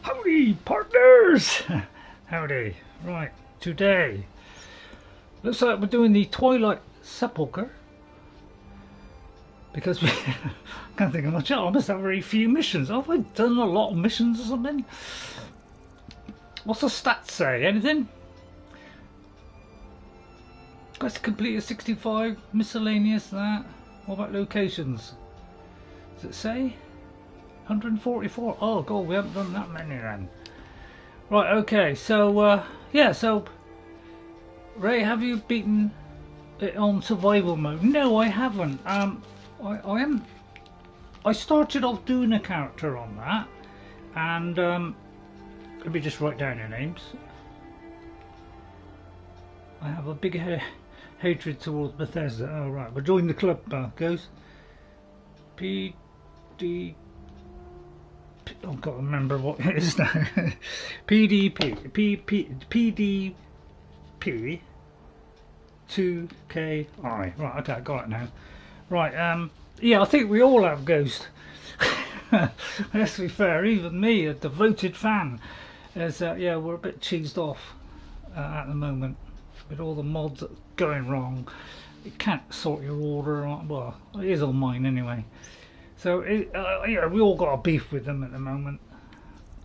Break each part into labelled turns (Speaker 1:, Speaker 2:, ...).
Speaker 1: Howdy, partners! Howdy. Right, today, looks like we're doing the Twilight Sepulcher. Because we can't think of much else. I must have very few missions. Have I done a lot of missions or something? What's the stats say? Anything? Quest completed 65, miscellaneous, that. What about locations? Does it say? 144. Oh god, we haven't done that many then. Right, okay, so yeah, so Ray, have you beaten it on survival mode? No, I haven't. I started off doing a character on that, and let me just write down your names. I have a big hatred towards Bethesda. Oh right, we'll join the club, goes. PD. I can't remember what it is now. PDP 2KI. Right, okay, I got it now. Right, yeah, I think we all have Ghost. Let's be fair, even me, a devoted fan, is yeah, we're a bit cheesed off at the moment with all the mods going wrong. You can't sort your order on, well, it is on mine anyway. So yeah, we all got a beef with them at the moment.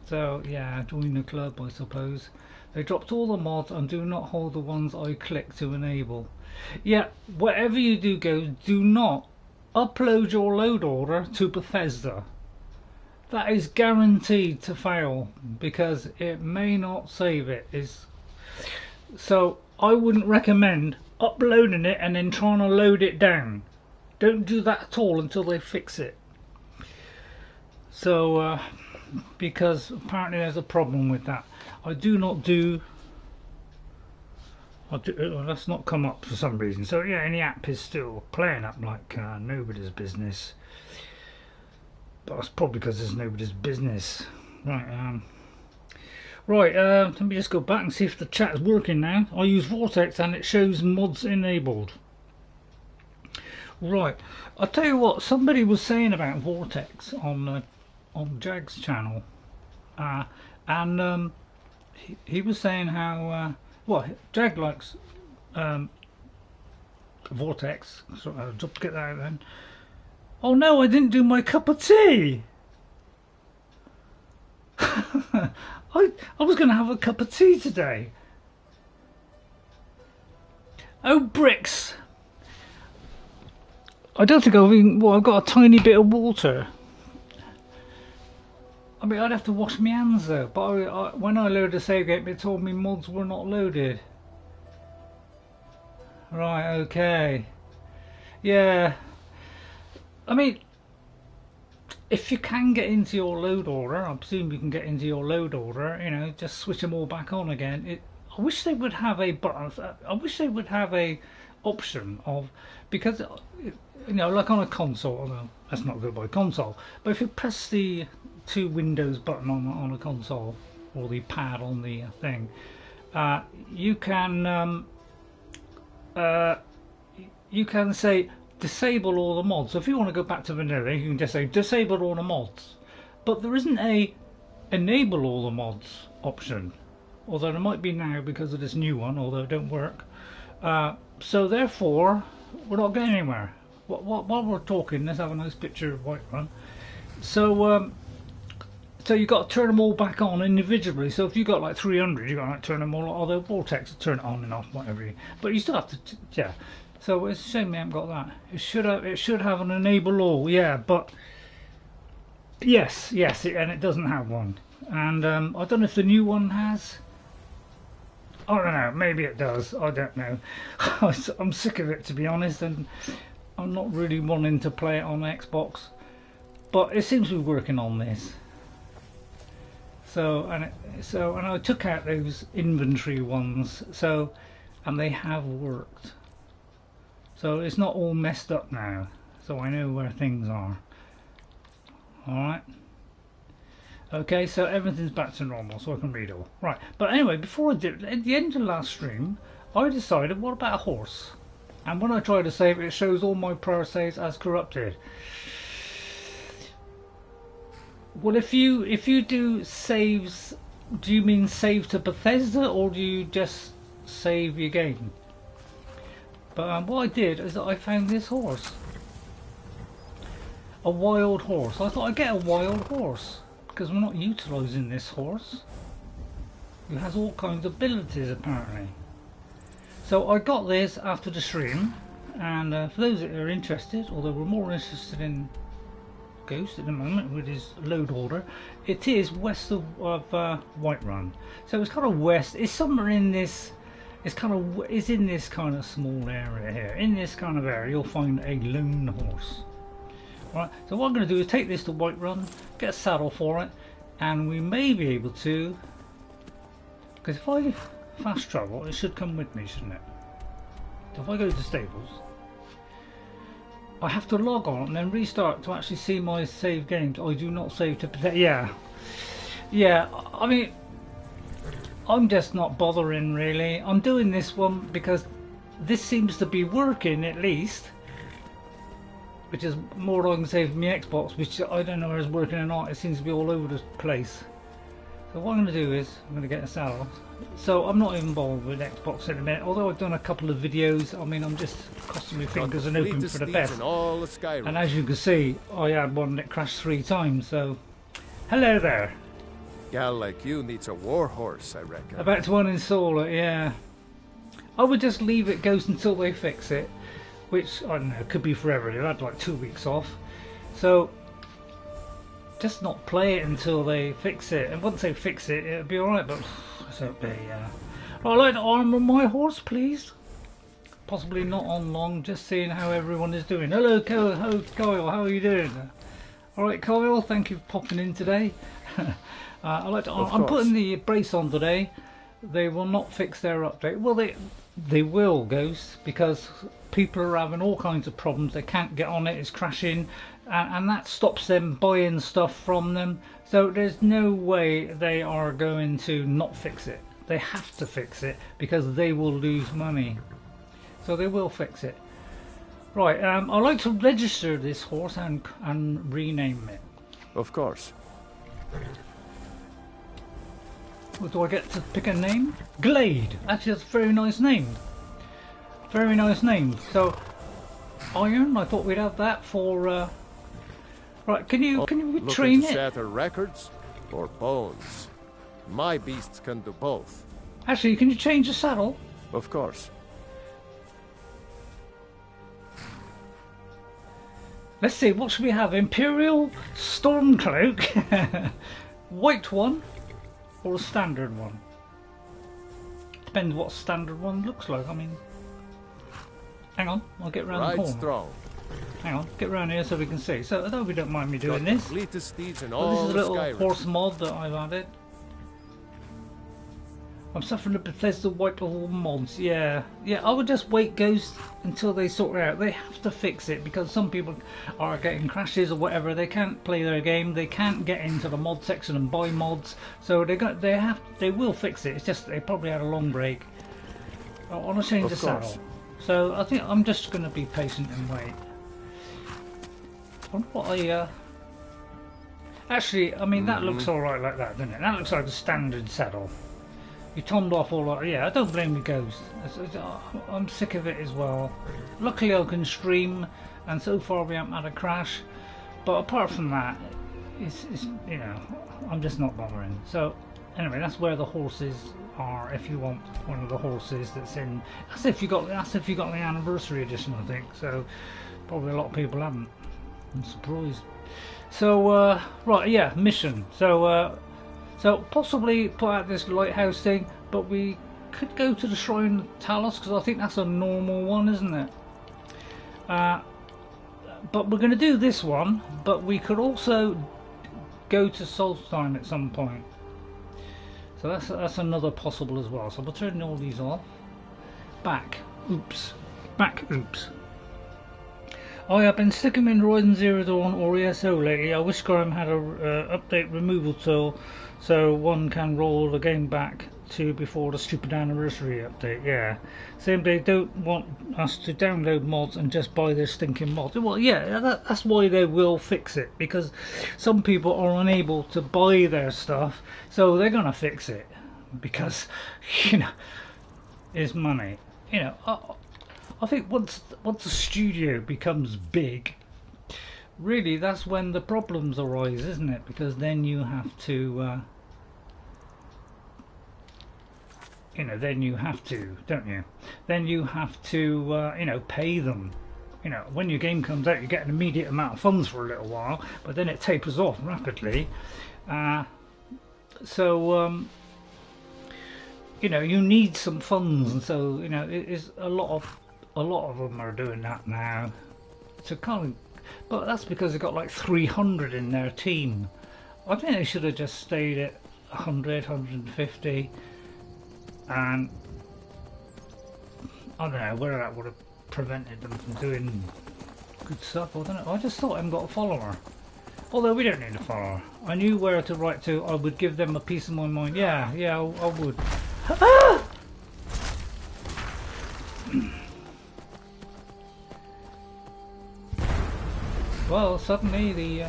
Speaker 1: So yeah, join the club, I suppose. They dropped all the mods and do not hold the ones I click to enable. Yeah, whatever you do, do not upload your load order to Bethesda. That is guaranteed to fail because it may not save it. So I wouldn't recommend uploading it and then trying to load it down. Don't do that at all until they fix it. So because apparently there's a problem with that. I do not do. That's not come up for some reason. So yeah, and the app is still playing up like nobody's business. But that's probably because it's nobody's business. Right. Let me just go back and see if the chat is working now. I use Vortex and it shows mods enabled. Right. I'll tell you what. Somebody was saying about Vortex on Jag's channel, and he was saying how well, Jag likes Vortex. So I'll just get that out then. Oh no, I didn't do my cup of tea. I was going to have a cup of tea today. Oh bricks! I don't think I've got a tiny bit of water. I mean, I'd have to wash my hands though. But when I loaded the save game, it told me mods were not loaded. Right, okay. Yeah. I mean, if you can get into your load order, I presume you can get into your load order, you know, just switch them all back on again. I wish they would have a button. I wish they would have a option of, because, you know, like on a console, although that's not good by console, but if you press the two Windows button on a console, or the pad on the thing, you can say disable all the mods. So if you want to go back to vanilla, you can just say disable all the mods, but there isn't a enable all the mods option, although there might be now because of this new one, although it don't work. So therefore we're not getting anywhere. While we're talking, let's have a nice picture of Whiterun. So so you got to turn them all back on individually. So if you got like 300, you got to like, turn them all. Although Vortex will turn it on and off, whatever. But you still have to, yeah. So it's a shame we haven't got that. It should have an enable all, yeah. But yes, and it doesn't have one. And I don't know if the new one has. I don't know. Maybe it does. I don't know. I'm sick of it, to be honest, and I'm not really wanting to play it on Xbox. But it seems to be working on this. So and I took out those inventory ones. So, and they have worked. So it's not all messed up now. So I know where things are. Alright. Okay, so everything's back to normal, so I can read all. Right, but anyway, before I did, at the end of the last stream, I decided, what about a horse? And when I try to save it, it shows all my prior saves as corrupted. Well, if you do saves, do you mean save to Bethesda or do you just save your game? But what I did is that I found this horse, a wild horse. I thought I'd get a wild horse because we're not utilising this horse. It has all kinds of abilities apparently. So I got this after the stream, and for those that are interested, although we're more interested in Ghost at the moment with his load order, it is west of Whiterun. So it's kind of west. It's somewhere in this. It's in this kind of small area here. In this kind of area, you'll find a lone horse. Right. So what I'm going to do is take this to Whiterun, get a saddle for it, and we may be able to. Because if I fast travel, it should come with me, shouldn't it? So if I go to stables, I have to log on and then restart to actually see my save games. I do not save to... Yeah, I mean, I'm just not bothering really. I'm doing this one because this seems to be working at least. Which is more than I can say for my Xbox, which I don't know whether it's working or not. It seems to be all over the place. So what I'm going to do is, I'm going to get a saddle. So I'm not even bothered with Xbox at the minute, although I've done a couple of videos. I mean, I'm just crossing my fingers and hoping for the best. And as you can see, I had one that crashed 3 times, so... Hello there.
Speaker 2: Gal like you needs a war horse, I reckon.
Speaker 1: About to uninstall it, yeah. I would just leave it Ghost until they fix it, which, I don't know, could be forever. They've had like 2 weeks off. So... just not play it until they fix it, and once they fix it, it'll be alright. But so it'll be. I'd like to armour my horse, please. Possibly not on long. Just seeing how everyone is doing. Hello, Kyle. How are you doing? All right, Kyle. Thank you for popping in today. I'd like to. I'm putting the brace on today. They will not fix their update. Well, they will, Ghost, because people are having all kinds of problems. They can't get on it. It's crashing. And that stops them buying stuff from them. So there's no way they are going to not fix it. They have to fix it because they will lose money. So they will fix it. Right, I'd like to register this horse and rename it.
Speaker 2: Of course.
Speaker 1: What do I get to pick a name? Glade. Actually, that's a very nice name. Very nice name. So, Iron, I thought we'd have that for... Right, can you train it?
Speaker 2: Shatter records or bones? My beasts can do both.
Speaker 1: Actually, can you change the saddle?
Speaker 2: Of course.
Speaker 1: Let's see, what should we have? Imperial Stormcloak, white one, or a standard one? Depends what standard one looks like. I mean, hang on, I'll get round the corner.
Speaker 2: Strong.
Speaker 1: Hang on, get round here so we can see. So I hope you don't mind me doing this.
Speaker 2: This is
Speaker 1: a little horse mod that I've added. I'm suffering a Bethesda wipe of all mods. Yeah, I would just wait, Ghost, until they sort it out. They have to fix it because some people are getting crashes or whatever. They can't play their game. They can't get into the mod section and buy mods. So they will fix it. It's just they probably had a long break. I want to change the saddle. So I think I'm just going to be patient and wait. I wonder what actually, I mean, that looks alright like that, doesn't it? That looks like a standard saddle. You toned off all that. Yeah, I don't blame you, Ghost. I'm sick of it as well. Luckily I can stream, and so far we haven't had a crash. But apart from that, it's you know, I'm just not bothering. So anyway, that's where the horses are. If you want one of the horses that's in, that's if you got the anniversary edition, I think. So probably a lot of people haven't. I'm surprised. So right, yeah, mission. So possibly put out this lighthouse thing, but we could go to the Shrine of Talos because I think that's a normal one, isn't it? But we're going to do this one, but we could also go to Solstheim at some point. So that's another possible as well. So we'll turn all these off. Back. Oops. I have been sticking in Horizon Zero Dawn or ESO lately. I wish Skyrim had a update removal tool so one can roll the game back to before the stupid anniversary update. Yeah, saying they don't want us to download mods and just buy their stinking mods. Well, yeah, that's why they will fix it, because some people are unable to buy their stuff, so they're gonna fix it because it's money. I think once a studio becomes big, really that's when the problems arise, isn't it? Because then you have to then you have to, don't you? Then you have to, pay them. When your game comes out, you get an immediate amount of funds for a little while, but then it tapers off rapidly. You need some funds, and so it is a lot of them are doing that now. So but that's because they've got like 300 in their team. I think they should have just stayed at 100, 150. And I don't know whether that would have prevented them from doing good stuff. I don't know. I just thought I haven't got a follower. Although we don't need a follower. I knew where to write to. I would give them a piece of my mind. Yeah, I would. Ah! Well, suddenly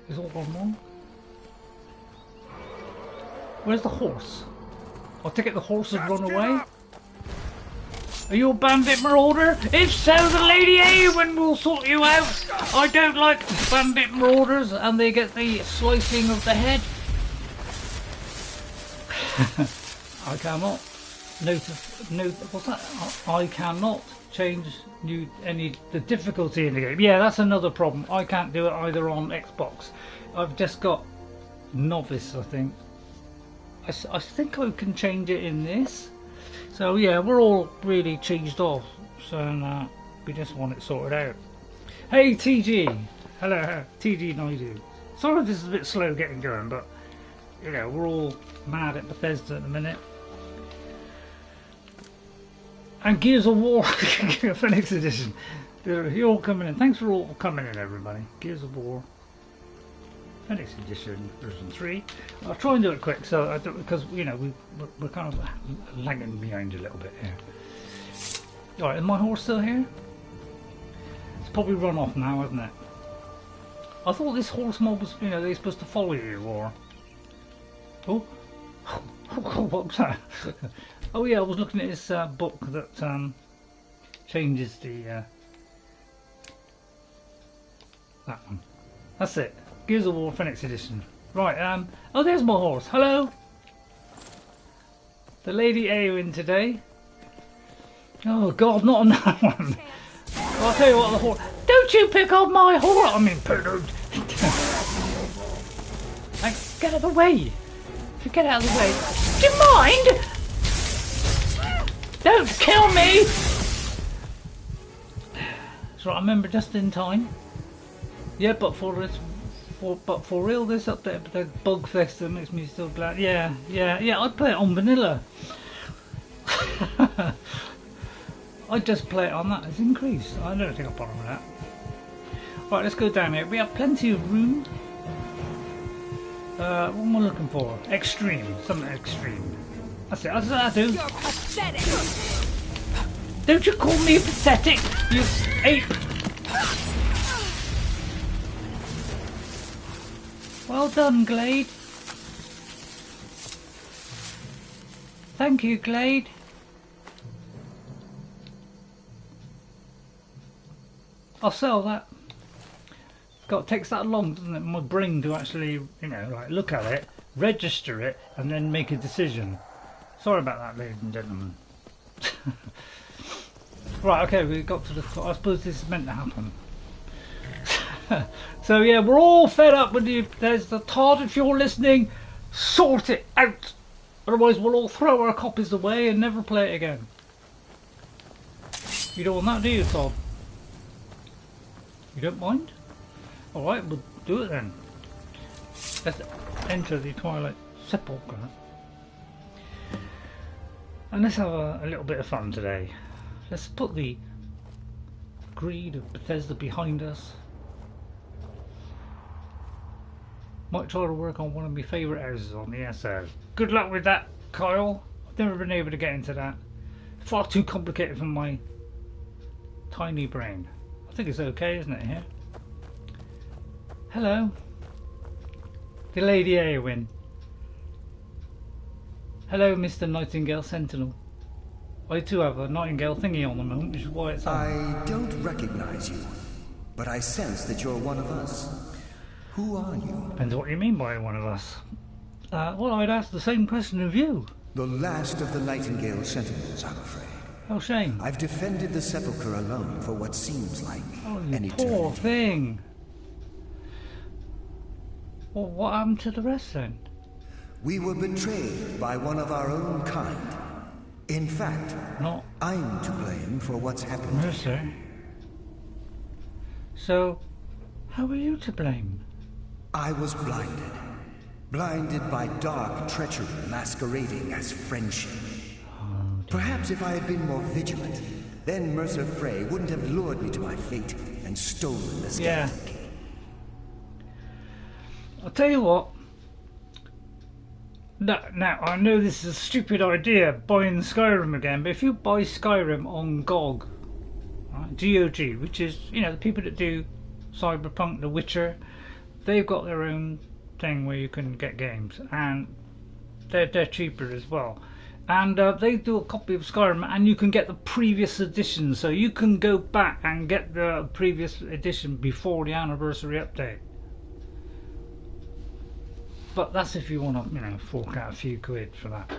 Speaker 1: it's all gone wrong. Where's the horse? I take it the horse has run away? Are you a bandit marauder? If so, the Lady Eowyn will sort you out. I don't like bandit marauders, and they get the slicing of the head. I cannot what's that? I cannot change the difficulty in the game. Yeah, that's another problem. I can't do it either on Xbox. I've just got novice, I think. I think I can change it in this. So yeah, we're all really cheesed off. So we just want it sorted out. Hey TG, hello TG Naidu. Sorry if this is a bit slow getting going, but we're all mad at Bethesda at the minute. And Gears of War Phoenix Edition. You're all coming in. Thanks for all coming in, everybody. Gears of War Phoenix Edition version 3. I'll try and do it quick, so because we're kind of lagging behind a little bit here. All right, is my horse still here? It's probably run off now, isn't it? I thought this horse mob was, they're supposed to follow you, or oh, what was that? Oh yeah, I was looking at this book that changes the that one. That's it. Gears of War Phoenix Edition. Right. Oh, there's my horse. Hello. The Lady Eowyn today. Oh God, not on that one. I'll tell you what, the horse. Don't you pick on my horse. I mean, get out of the way. If you get out of the way, do you mind? Don't kill me! So I remember just in time. Yeah, but for real, this update, the bug fest makes me still glad. Yeah. I'd play it on vanilla. I'd just play it on that. It's increased. I don't think I'll bother with that. Right, let's go down here. We have plenty of room. What am I looking for? Extreme. Something extreme. That's it. That's what I do.
Speaker 3: You're pathetic.
Speaker 1: Don't you call me pathetic, you ape! Well done, Glade. Thank you, Glade. I'll sell that. God, it takes that long, doesn't it? My brain to actually, look at it, register it, and then make a decision. Sorry about that, ladies and gentlemen. Right, okay, we got to the... I suppose this is meant to happen. So yeah, we're all fed up with you. There's the Todd, if you're listening, sort it out. Otherwise we'll all throw our copies away and never play it again. You don't want that, do you, Todd? You don't mind? Alright, we'll do it then. Let's enter the Twilight Sepulcher. And let's have a little bit of fun today. Let's put the greed of Bethesda behind us. Might try to work on one of my favourite houses on the SO. Good luck with that. Kyle. I've never been able to get into that. Far too complicated for my tiny brain. I think it's okay, isn't it, here? Hello. The Lady Eowyn. Hello, Mr. Nightingale Sentinel. I too have a Nightingale thingy on the moment, which is why it's on.
Speaker 3: I don't recognize you, but I sense that you're one of us. Who are you?
Speaker 1: Depends what you mean by one of us. Well, I'd ask the same question of you.
Speaker 3: The last of the Nightingale Sentinels, I'm afraid.
Speaker 1: Oh, shame.
Speaker 3: I've defended the Sepulchre alone for what seems like an eternity.
Speaker 1: Poor thing. Well, what happened to the rest then?
Speaker 3: We were betrayed by one of our own kind. In fact, I'm to blame for what's happened.
Speaker 1: Mercer. So, how were you to blame?
Speaker 3: I was blinded. Blinded by dark treachery masquerading as friendship. Perhaps if I had been more vigilant, then Mercer Frey wouldn't have lured me to my fate and stolen the skeleton key.
Speaker 1: I'll tell you what. Now, I know this is a stupid idea, buying Skyrim again, but if you buy Skyrim on GOG, right, GOG, which is, you know, the people that do Cyberpunk, The Witcher, they've got their own thing where you can get games, and they're cheaper as well. And they do a copy of Skyrim, and you can get the previous edition, so you can go back and get the previous edition before the anniversary update. But that's if you want to, you know, fork out a few quid for that.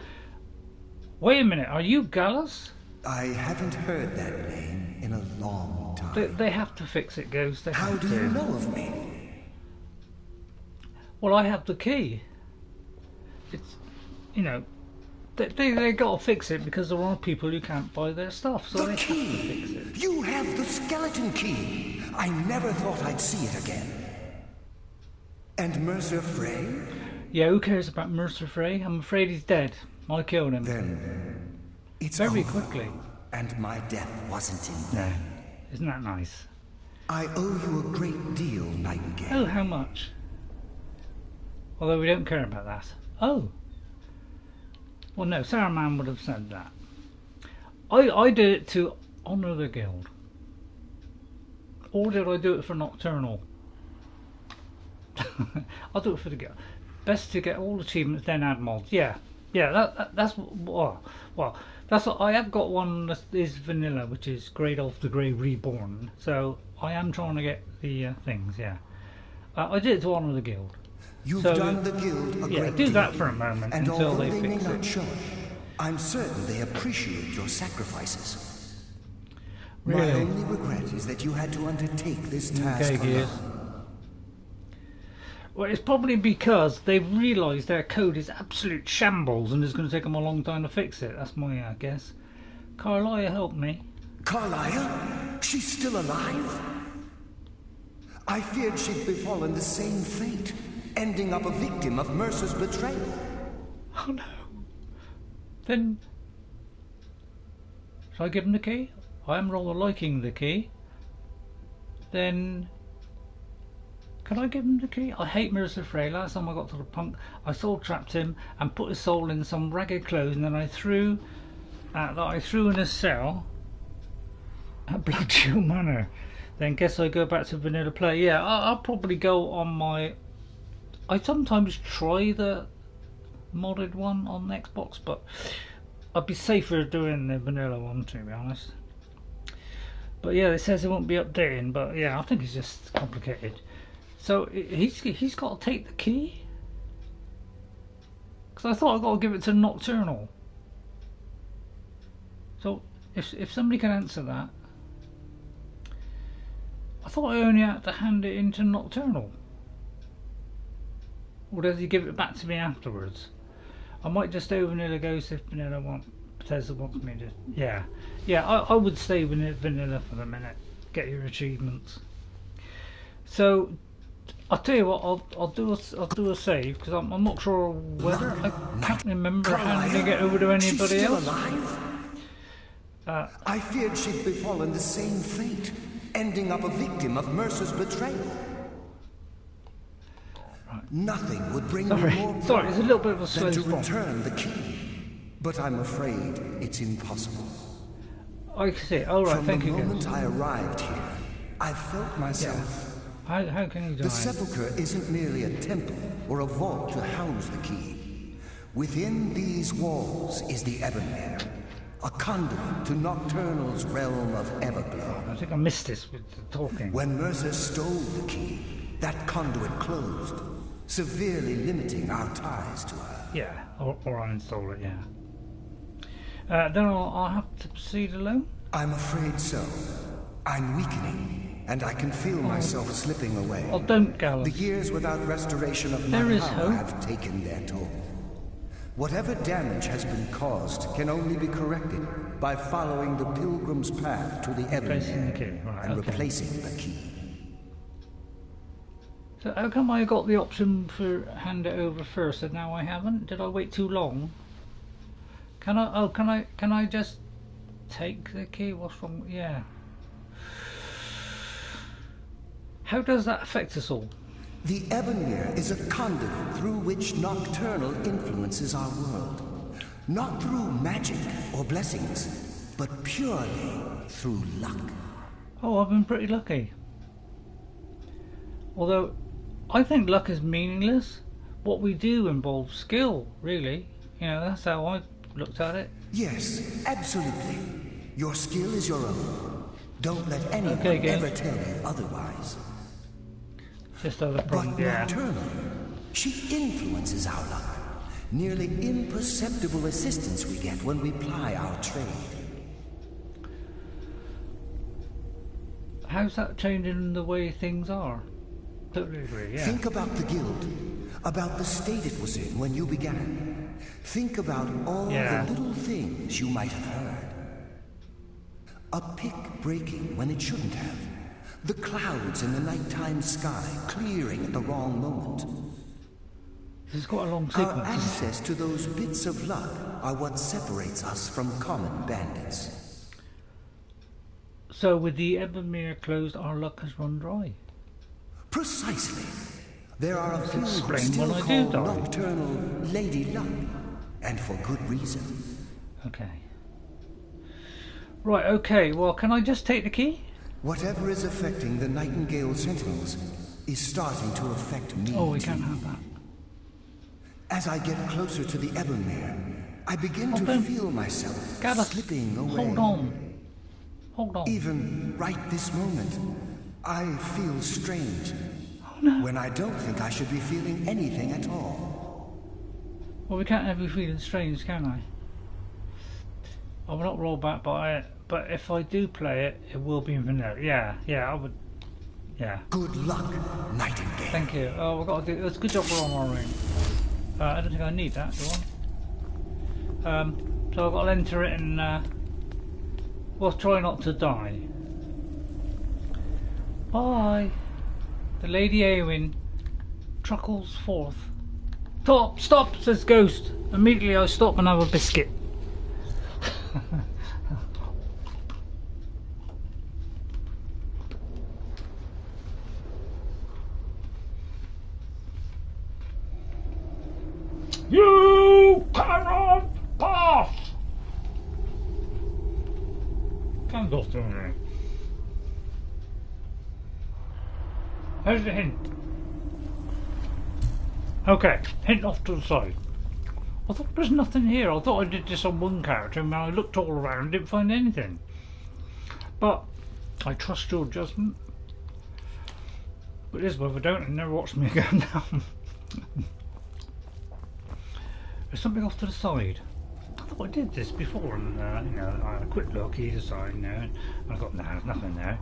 Speaker 1: Wait a minute, are you Gallus?
Speaker 3: I haven't heard that name in a long time.
Speaker 1: They have to fix it, Ghost.
Speaker 3: How do you know of me?
Speaker 1: Well, I have the key. It's, you know, they got to fix it because there are people who can't buy their stuff, so they have to fix it.
Speaker 3: You have the skeleton key. I never thought I'd see it again. And Mercer Frey?
Speaker 1: Yeah, who cares about Mercer Frey? I'm afraid he's dead. I killed him.
Speaker 3: Then it's
Speaker 1: very
Speaker 3: over,
Speaker 1: quickly.
Speaker 3: And my death wasn't in vain.
Speaker 1: No. Isn't that nice?
Speaker 3: I owe you a great deal, Nightingale.
Speaker 1: Oh, how much? Although we don't care about that. Oh. Well, no, Saruman would have said that. I did it to honour the guild. Or did I do it for Nocturnal? I'll do it for the guild. Best to get all achievements, then add mods. Yeah, that's well, that's what I have got. One that is vanilla, which is Greydolf the Grey Reborn. So I am trying to get the things. Yeah, I did it to honour the guild.
Speaker 3: You've done the guild a great
Speaker 1: do
Speaker 3: deal,
Speaker 1: that for a moment
Speaker 3: and
Speaker 1: until
Speaker 3: although
Speaker 1: they
Speaker 3: may
Speaker 1: fix
Speaker 3: not
Speaker 1: it.
Speaker 3: show it, I'm certain they appreciate your sacrifices.
Speaker 1: Really?
Speaker 3: My only regret is that you had to undertake this task alone.
Speaker 1: Well, it's probably because they've realised their code is absolute shambles and it's going to take them a long time to fix it. That's my guess. Karliah helped me.
Speaker 3: Karliah? She's still alive? I feared she'd befallen the same fate, ending up a victim of Mercer's betrayal.
Speaker 1: Oh no. Then... shall I give him the key? I am rather liking the key. Then... can I give him the key? I hate Mercer Frey. Last time I got to the punk, I soul trapped him and put his soul in some ragged clothes, and then I threw in a cell at Bloodshield Manor. Then guess I go back to vanilla play. Yeah, I'll probably go on my... I sometimes try the modded one on Xbox, but I'd be safer doing the vanilla one, to be honest. But yeah, it says it won't be updating, but yeah, I think it's just complicated. So he's got to take the key? Because I thought I got to give it to Nocturnal. So if somebody can answer that. I thought I only had to hand it into Nocturnal. Or does he give it back to me afterwards? I might just stay with Vanilla Ghost if Bethesda wants me to. Yeah, I would stay with Vanilla for the minute. Get your achievements. So I'll tell you what, I'll do a save because I'm not sure whether I can't remember handing it over to anybody else.
Speaker 3: I feared she'd befallen the same fate, ending up a victim of Mercer's betrayal. Right. Nothing would bring me more
Speaker 1: sorry, it's a little bit of a slow
Speaker 3: than to
Speaker 1: spot.
Speaker 3: return the key. but I'm afraid it's impossible.
Speaker 1: I see. All right, thank you.
Speaker 3: From the moment I arrived here, I felt myself.
Speaker 1: Yeah. How can you die?
Speaker 3: The sepulchre isn't merely a temple or a vault to house the key. Within these walls is the Ebonmere, a conduit to Nocturnal's realm of Everglow.
Speaker 1: I think I missed this with the talking.
Speaker 3: When Mercer stole the key, that conduit closed, severely limiting our ties to her.
Speaker 1: Yeah, or uninstall it, yeah. Then I'll have to proceed alone?
Speaker 3: I'm afraid so. I'm weakening, and I can feel myself slipping away.
Speaker 1: Oh, don't, Gallus.
Speaker 3: The years without restoration of my power have taken their toll. Whatever damage has been caused can only be corrected by following the pilgrim's path to the Ebonmere and replacing the key.
Speaker 1: So how come I got the option for hand it over first and now I haven't? Did I wait too long? Can I? Oh, can I just take the key? What's wrong? Yeah. How does that affect us all?
Speaker 3: The Ebonmere is a conduit through which Nocturnal influences our world. Not through magic or blessings, but purely through luck.
Speaker 1: Oh, I've been pretty lucky. Although, I think luck is meaningless. What we do involves skill, really. You know, that's how I looked at it.
Speaker 3: Yes, absolutely. Your skill is your own. Don't let anyone ever tell you otherwise.
Speaker 1: Just other problem, yeah.
Speaker 3: Nocturnal, she influences our luck. Nearly imperceptible assistance we get when we ply our trade.
Speaker 1: How's that changing the way things are? Totally agree, yeah.
Speaker 3: Think about the guild, about the state it was in when you began. Think about all the little things you might have heard. A pick breaking when it shouldn't have. The clouds in the nighttime sky clearing at the wrong moment.
Speaker 1: This has got a long sequence.
Speaker 3: Our access to those bits of luck are what separates us from common bandits.
Speaker 1: So with the Ebonmere closed, our luck has run dry.
Speaker 3: Precisely. There are a few who still call Nocturnal Lady Luck, and for good reason.
Speaker 1: Okay. Right, okay, well, can I just take the key?
Speaker 3: Whatever is affecting the Nightingale Sentinels is starting to affect me.
Speaker 1: Oh, we can't have that.
Speaker 3: As I get closer to the Ebonmere, I begin to feel myself slipping away.
Speaker 1: Hold on.
Speaker 3: Even right this moment, I feel strange.
Speaker 1: Oh, no.
Speaker 3: When I don't think I should be feeling anything at all.
Speaker 1: Well, we can't have you feeling strange, can I? I'm not roll back, but if I do play it, it will be in vanilla. Yeah, I would. Yeah.
Speaker 3: Good luck, Nightingale.
Speaker 1: Thank you. Oh, we've got to do. It's a good job we're on our ring. I don't think I need that, do I? So I've got to enter it and well, try not to die. Bye. The Lady Eowyn truckles forth. Stop, says Ghost. Immediately I stop and have a biscuit. You cannot pass! Comes off to me. Here's the hint. Okay, hint off to the side. I thought there's nothing here. I thought I did this on one character and I looked all around and didn't find anything. But I trust your judgment. But this weather don't and never watch me go down. There's something off to the side. I thought I did this before and you know, I had a quick look either side now and I thought, no, there's nothing there.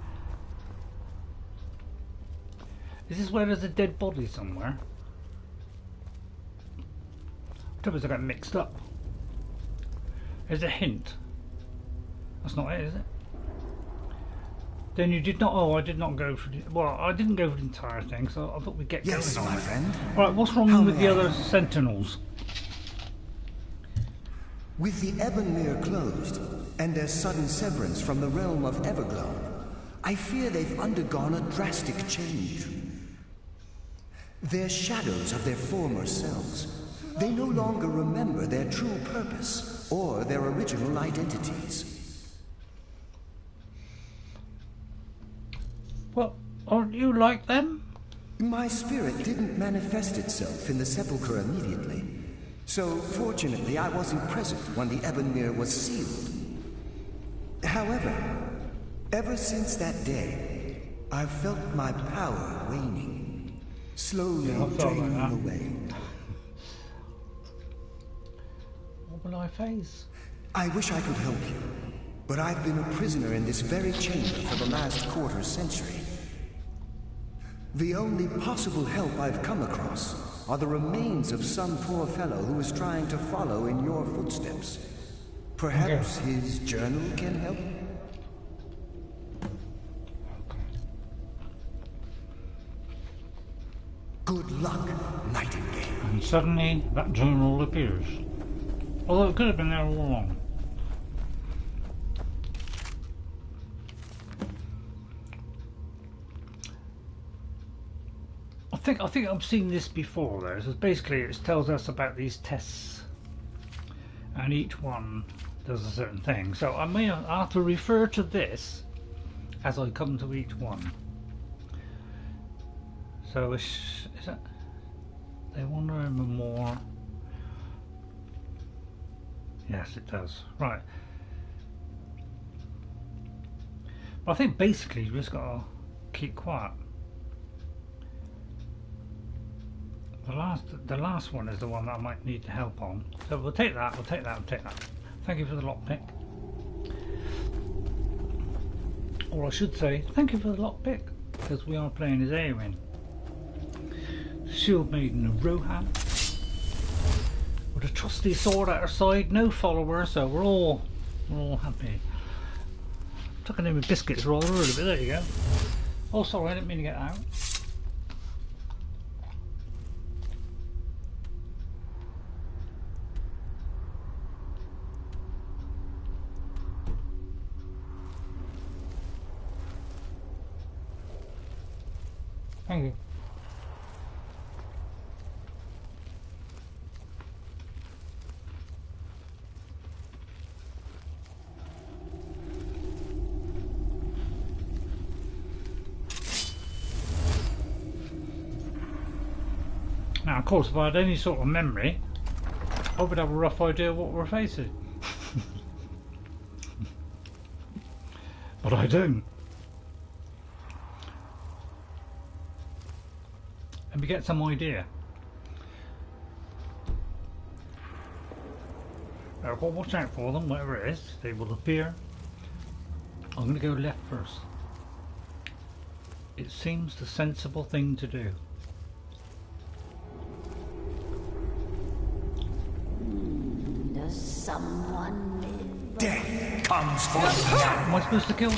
Speaker 1: Is this where there's a dead body somewhere? Trouble is I got mixed up. There's a hint. That's not it, is it? Then you did not. Oh, I did not go for the. Well, I didn't go for the entire thing, so I thought we'd get going on.
Speaker 3: Yes, my friend.
Speaker 1: Right, what's wrong with the other sentinels?
Speaker 3: With the Ebonmere closed and their sudden severance from the realm of Everglow, I fear they've undergone a drastic change. They're shadows of their former selves. They no longer remember their true purpose or their original identities.
Speaker 1: Well, aren't you like them?
Speaker 3: My spirit didn't manifest itself in the sepulchre immediately. So, fortunately, I wasn't present when the Ebon Mirror was sealed. However, ever since that day, I've felt my power waning, slowly draining away.
Speaker 1: What will I face?
Speaker 3: I wish I could help you, but I've been a prisoner in this very chamber for the last quarter century. The only possible help I've come across are the remains of some poor fellow who is trying to follow in your footsteps. Perhaps his journal can help? Good luck, Nightingale.
Speaker 1: And suddenly, that journal appears. Although it could have been there all along. I think I've seen this before though. So basically it tells us about these tests. And each one does a certain thing. So I may have to refer to this as I come to each one. So is that they want to remember more? Yes, it does. Right. But I think basically you just gotta keep quiet. The last one is the one that I might need help on. So we'll take that, we'll take that, we'll take that. Thank you for the lockpick. Or I should say, thank you for the lockpick, because we are playing as Eowyn, Shieldmaiden of Rohan, with a trusty sword at her side, no follower, so we're all happy. Tucking in with biscuits rather early, but there you go. Oh, sorry, I didn't mean to get out. Thank you. Now, of course, if I had any sort of memory, I would have a rough idea what we're facing. But I don't. And we get some idea. Well, watch out for them, whatever it is, they will appear. I'm going to go left first. It seems the sensible thing to do.
Speaker 4: Does someone live?
Speaker 3: Death comes for you.
Speaker 1: Am I supposed to kill?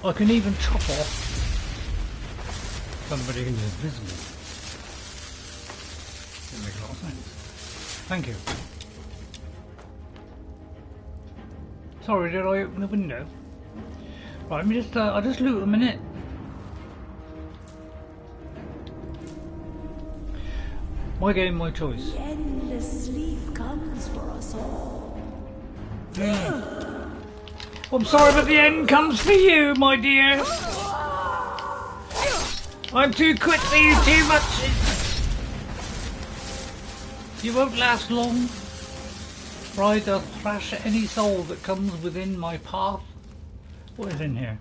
Speaker 1: I can even chop off somebody who's invisible. Didn't make a lot of sense. Thank you. Sorry, did I open the window? Right, let me just, I'll just loot a minute. My game, my choice.
Speaker 4: The endless sleep comes for us all.
Speaker 1: I'm sorry, but the end comes for you, my dear. I'm too quick for you, too much. You won't last long. Try to thrash any soul that comes within my path. What is in here?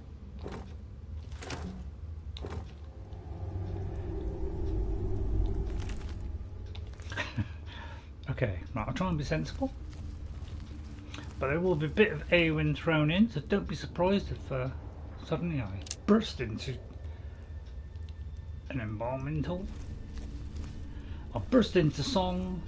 Speaker 1: Okay, right, I'll try and be sensible. But there will be a bit of Eowyn thrown in, so don't be surprised if suddenly I burst into an embalming tool. I'll burst into song.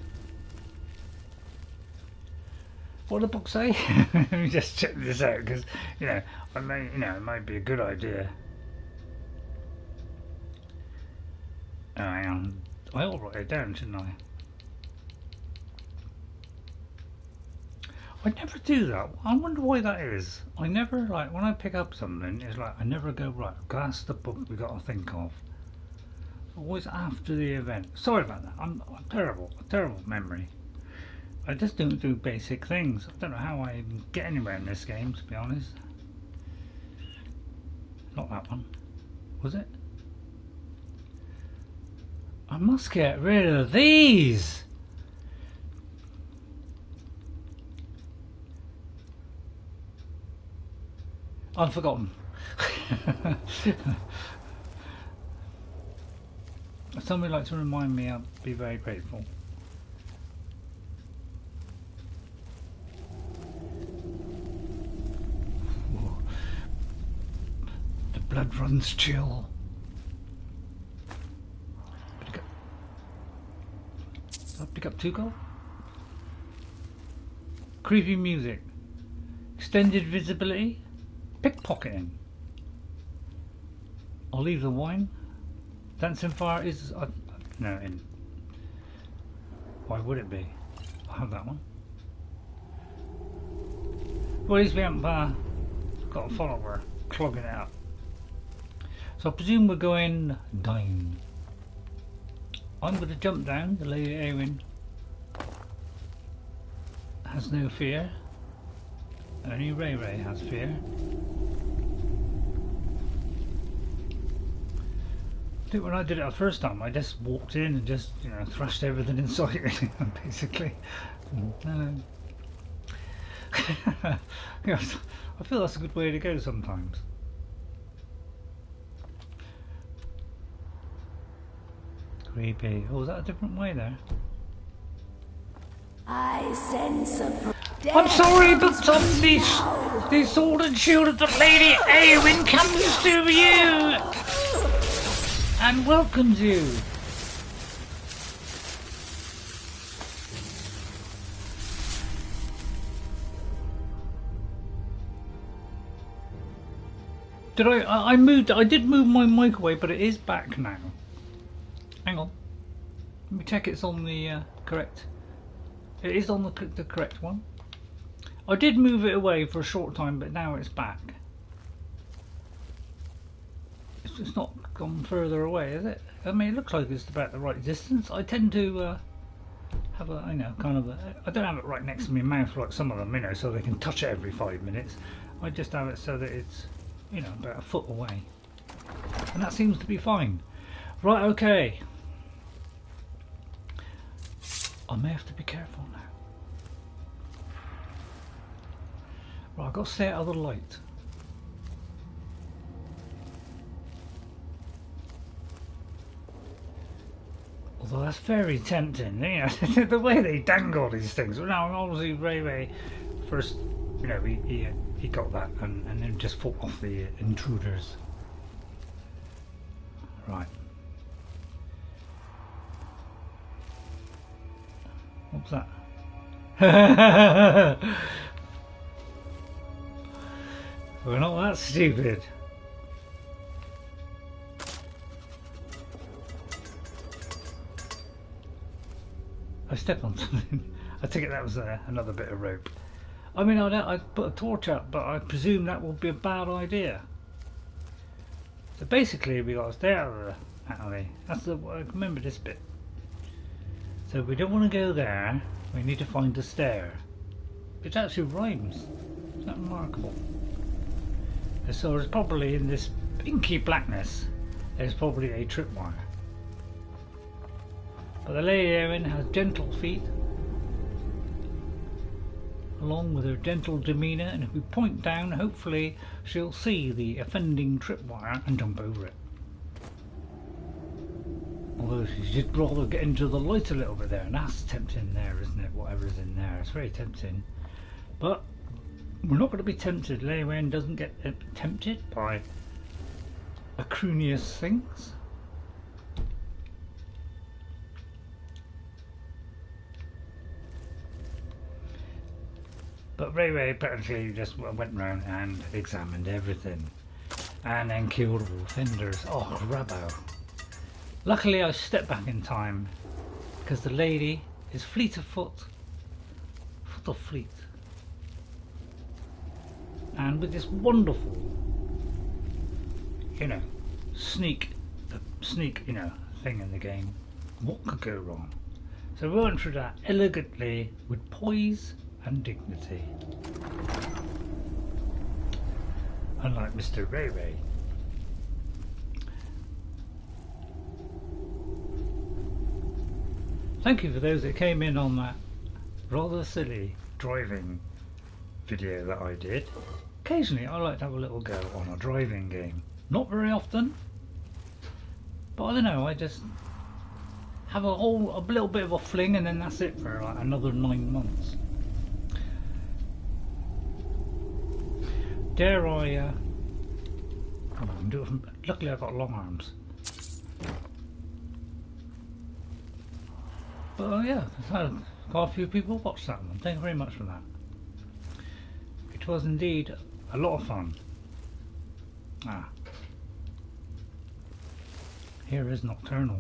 Speaker 1: What did the book say? Let me just check this out, because it might be a good idea. Oh, hang on. I ought to write it down, shouldn't I? I never do that. I wonder why that is. I never, like, when I pick up something, it's like, I never go, right, that's the book we got to think of. Always after the event. Sorry about that. I'm terrible. A terrible memory. I just don't do basic things. I don't know how I even get anywhere in this game, to be honest. Not that one. Was it? I must get rid of these! I've forgotten. If somebody would like to remind me, I'd be very grateful. The blood runs chill. I'll pick up 2 gold. Creepy music. Extended visibility. Pickpocketing. I'll leave the wine. Dancing fire is no in. Why would it be? I'll have that one. Well, at least we haven't got a follower clogging it up. So I presume we're going down. I'm going to jump down. The Lady Eowyn has no fear. Only Ray has fear. I think when I did it the first time, I just walked in and just, you know, thrashed everything in sight, basically. Yes, I feel that's a good way to go sometimes. Creepy. Oh, is that a different way there?
Speaker 4: I sense a
Speaker 1: I'm sorry, but the sword and shield of the Lady Eowyn comes to you and welcomes you. Did I moved? I did move my mic away, but it is back now. Hang on. Let me check it's on the correct. It is on the correct one. I did move it away for a short time, but now it's back. It's not gone further away, is it? I mean, it looks like it's about the right distance. I tend to have a, you know, kind of a, I don't have it right next to my mouth like some of them, you know, so they can touch it every 5 minutes. I just have it so that it's, you know, about a foot away. And that seems to be fine. Right, okay. I may have to be careful now. Right, I've got to stay out of the light. Although that's very tempting, you know, the way they dangle these things. Now, obviously, Ray first, you know, he got that and then just fought off the intruders. Right. What's that? We're not that stupid. I stepped on something. I take it that was another bit of rope. I mean, I put a torch up, but I presume that would be a bad idea. So basically, we got to stay out of the alley. That's the. I remember this bit. So we don't want to go there. We need to find a stair. It actually rhymes. Isn't that remarkable? And so there's probably in this inky blackness, there's probably a tripwire. But the Lady Eowyn has gentle feet, along with her gentle demeanour, and if we point down, hopefully she'll see the offending tripwire and jump over it. Although she did rather get into the light a little bit there, and that's tempting there, isn't it? Whatever's in there, it's very tempting. But we're not going to be tempted. Eowyn doesn't get tempted by acrunious things. But Ray apparently just went round and examined everything, and then killed all offenders. Oh, grabbo! Luckily, I stepped back in time because the lady is fleet of foot, foot of fleet. and with this wonderful, you know, sneak, you know, thing in the game. What could go wrong? So we went through that elegantly with poise and dignity. Unlike Mr. Ray Ray. Thank you for those that came in on that rather silly driving video that I did. Occasionally I like to have a little go on a driving game. Not very often, but I don't know, I just have a little bit of a fling and then that's it for like another 9 months. Dare I come on, do it from, luckily I've got long arms. But yeah, I've had quite a few people watch that one. Thank you very much for that. It was indeed a lot of fun. Here is Nocturnal.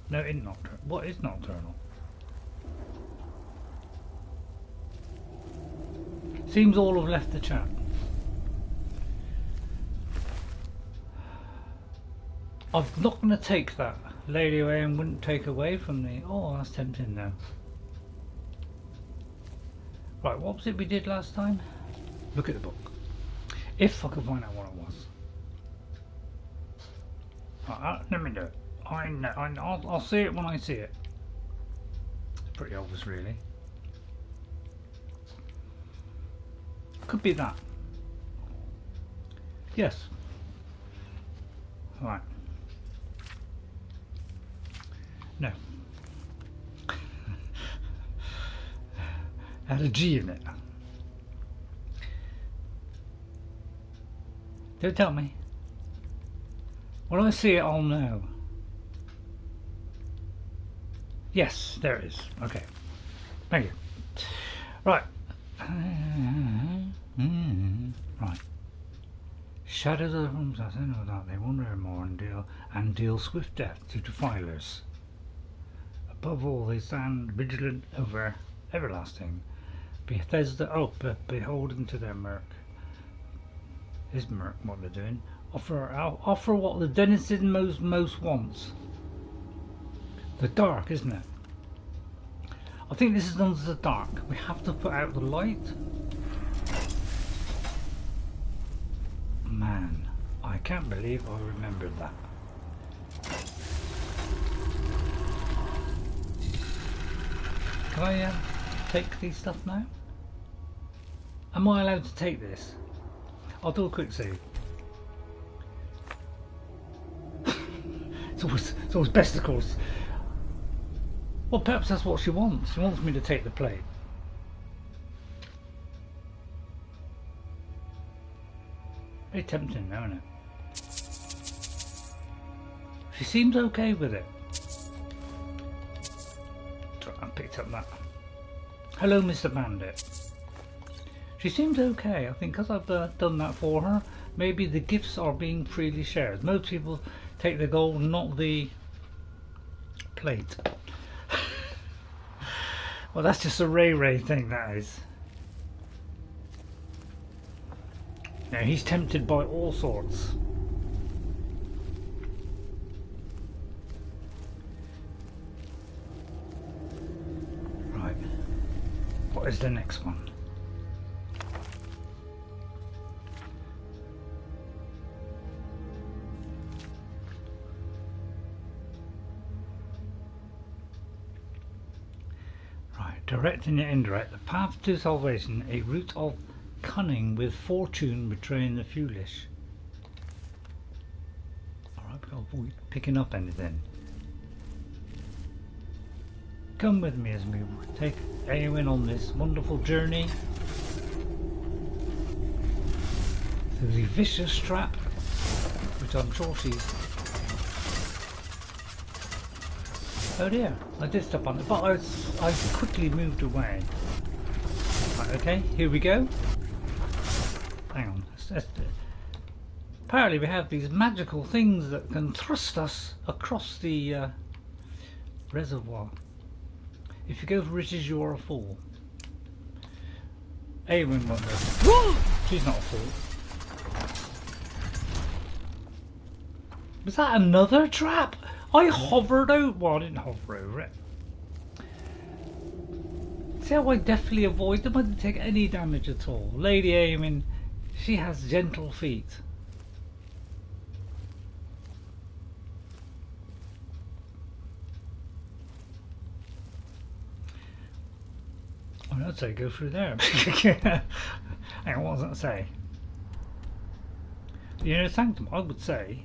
Speaker 1: No, it isn't Nocturnal. What is Nocturnal? Seems all have left the chat. I'm not going to take that. Lady Eowyn wouldn't take away from the... Oh, that's tempting though. Right, what was it we did last time? Look at the book. If I could find out what it was. Let me do it. I know. I'll see it when I see it. It's pretty obvious, really. Could be that. Yes. Right. No. Had a G in it. Don't tell me. When I see it, I'll know. Yes, there it is. Okay. Thank you. Right. Right. Shadows of the rooms, I don't know that they wander more and deal swift death to defilers. Above all, they stand vigilant over everlasting. Bethesda, beholden to their murk. Is murk what they're doing? Offer what the denizen most wants. The dark, isn't it? I think this is under the dark. We have to put out the light. Man, I can't believe I remembered that. Can I take these stuff now? Am I allowed to take this? I'll do a quick save. It's always best, of course. Well, perhaps that's what she wants. She wants me to take the plate. Very tempting now, isn't it? She seems okay with it. I picked up that. Hello, Mr. Bandit. She seems okay. I think because I've done that for her, maybe the gifts are being freely shared. Most people take the gold, not the plate. Well, that's just a Ray thing, that is. Now, he's tempted by all sorts. Right. What is the next one? Direct and indirect, the path to salvation, a route of cunning with fortune betraying the foolish. Alright, I'll avoid picking up anything. Come with me as we take Eowyn on this wonderful journey through the vicious trap, which I'm sure she's... Oh dear, I did step on it, but I quickly moved away. Right, okay, here we go. Hang on, apparently we have these magical things that can thrust us across the reservoir. If you go for riches, you are a fool. Eowyn won't go. She's not a fool. Was that another trap? I hovered out. Well, I didn't hover over it. See how I definitely avoid them? I didn't take any damage at all. Lady Eowyn, she has gentle feet. I'd say go through there. Hang on, what does that say? The inner sanctum, I would say.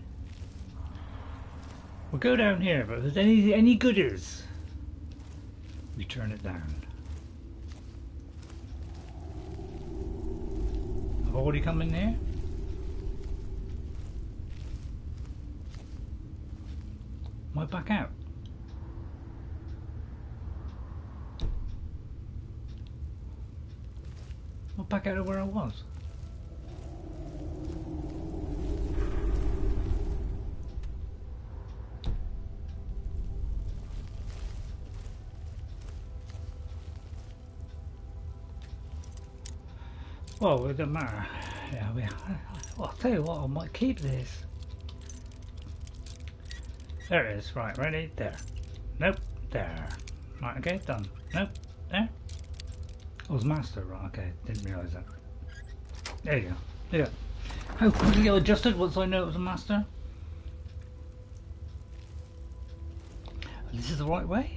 Speaker 1: We'll go down here, but if there's any goodies, we turn it down. I've already come in here. Am I back out? I'm back out of where I was. Well, it doesn't matter. Yeah, well, I'll tell you what, I might keep this. There it is. Right, ready? There. Nope. There. Right, okay, done. Nope. There. I was master, right? Okay, didn't realise that. There you go. Yeah. How quickly I adjusted once I know it was a master. This is the right way?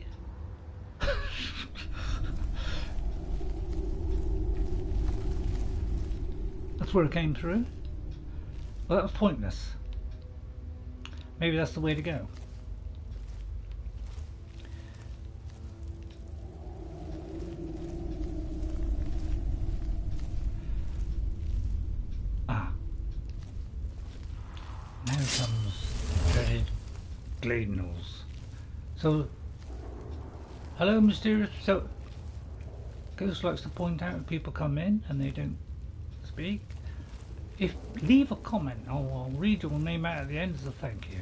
Speaker 1: That's where it came through? Well, that was pointless. Maybe that's the way to go. Now comes dreaded Gladnels. So, hello, mysterious. So, Ghost likes to point out when people come in and they don't speak. If leave a comment, I'll read your name out at the end as a thank you.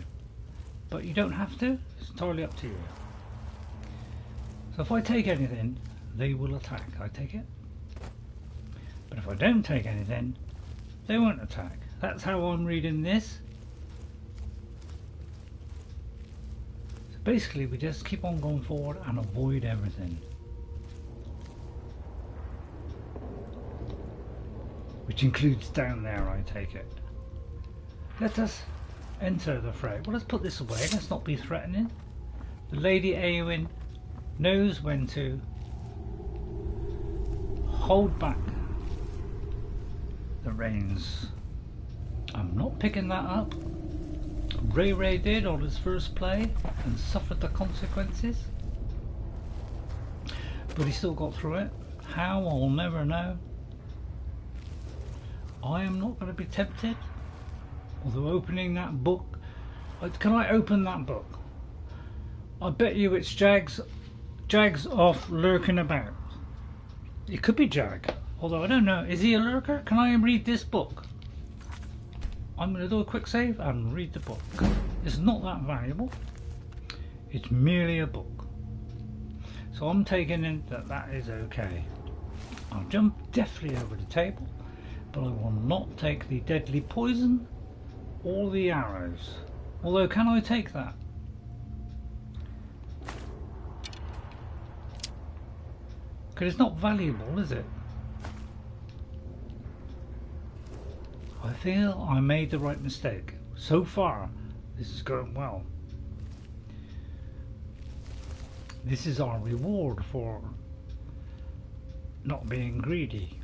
Speaker 1: But you don't have to. It's entirely up to you. So if I take anything, they will attack. I take it. But if I don't take anything, they won't attack. That's how I'm reading this. So basically, we just keep on going forward and avoid everything. Which includes down there, I take it. Let us enter the fray. Well, let's put this away. Let's not be threatening. The Lady Eowyn knows when to hold back the reins. I'm not picking that up. Ray did on his first play and suffered the consequences. But he still got through it. How, I'll never know. I am not going to be tempted. Although opening that book... Can I open that book? I bet you it's Jag's off lurking about. It could be Jag. Although I don't know. Is he a lurker? Can I read this book? I'm going to do a quick save and read the book. It's not that valuable. It's merely a book. So I'm taking in that is okay. I'll jump deftly over the table. But I will not take the deadly poison or the arrows. Although, can I take that? Because it's not valuable, is it? I feel I made the right mistake. So far, this is going well. This is our reward for not being greedy.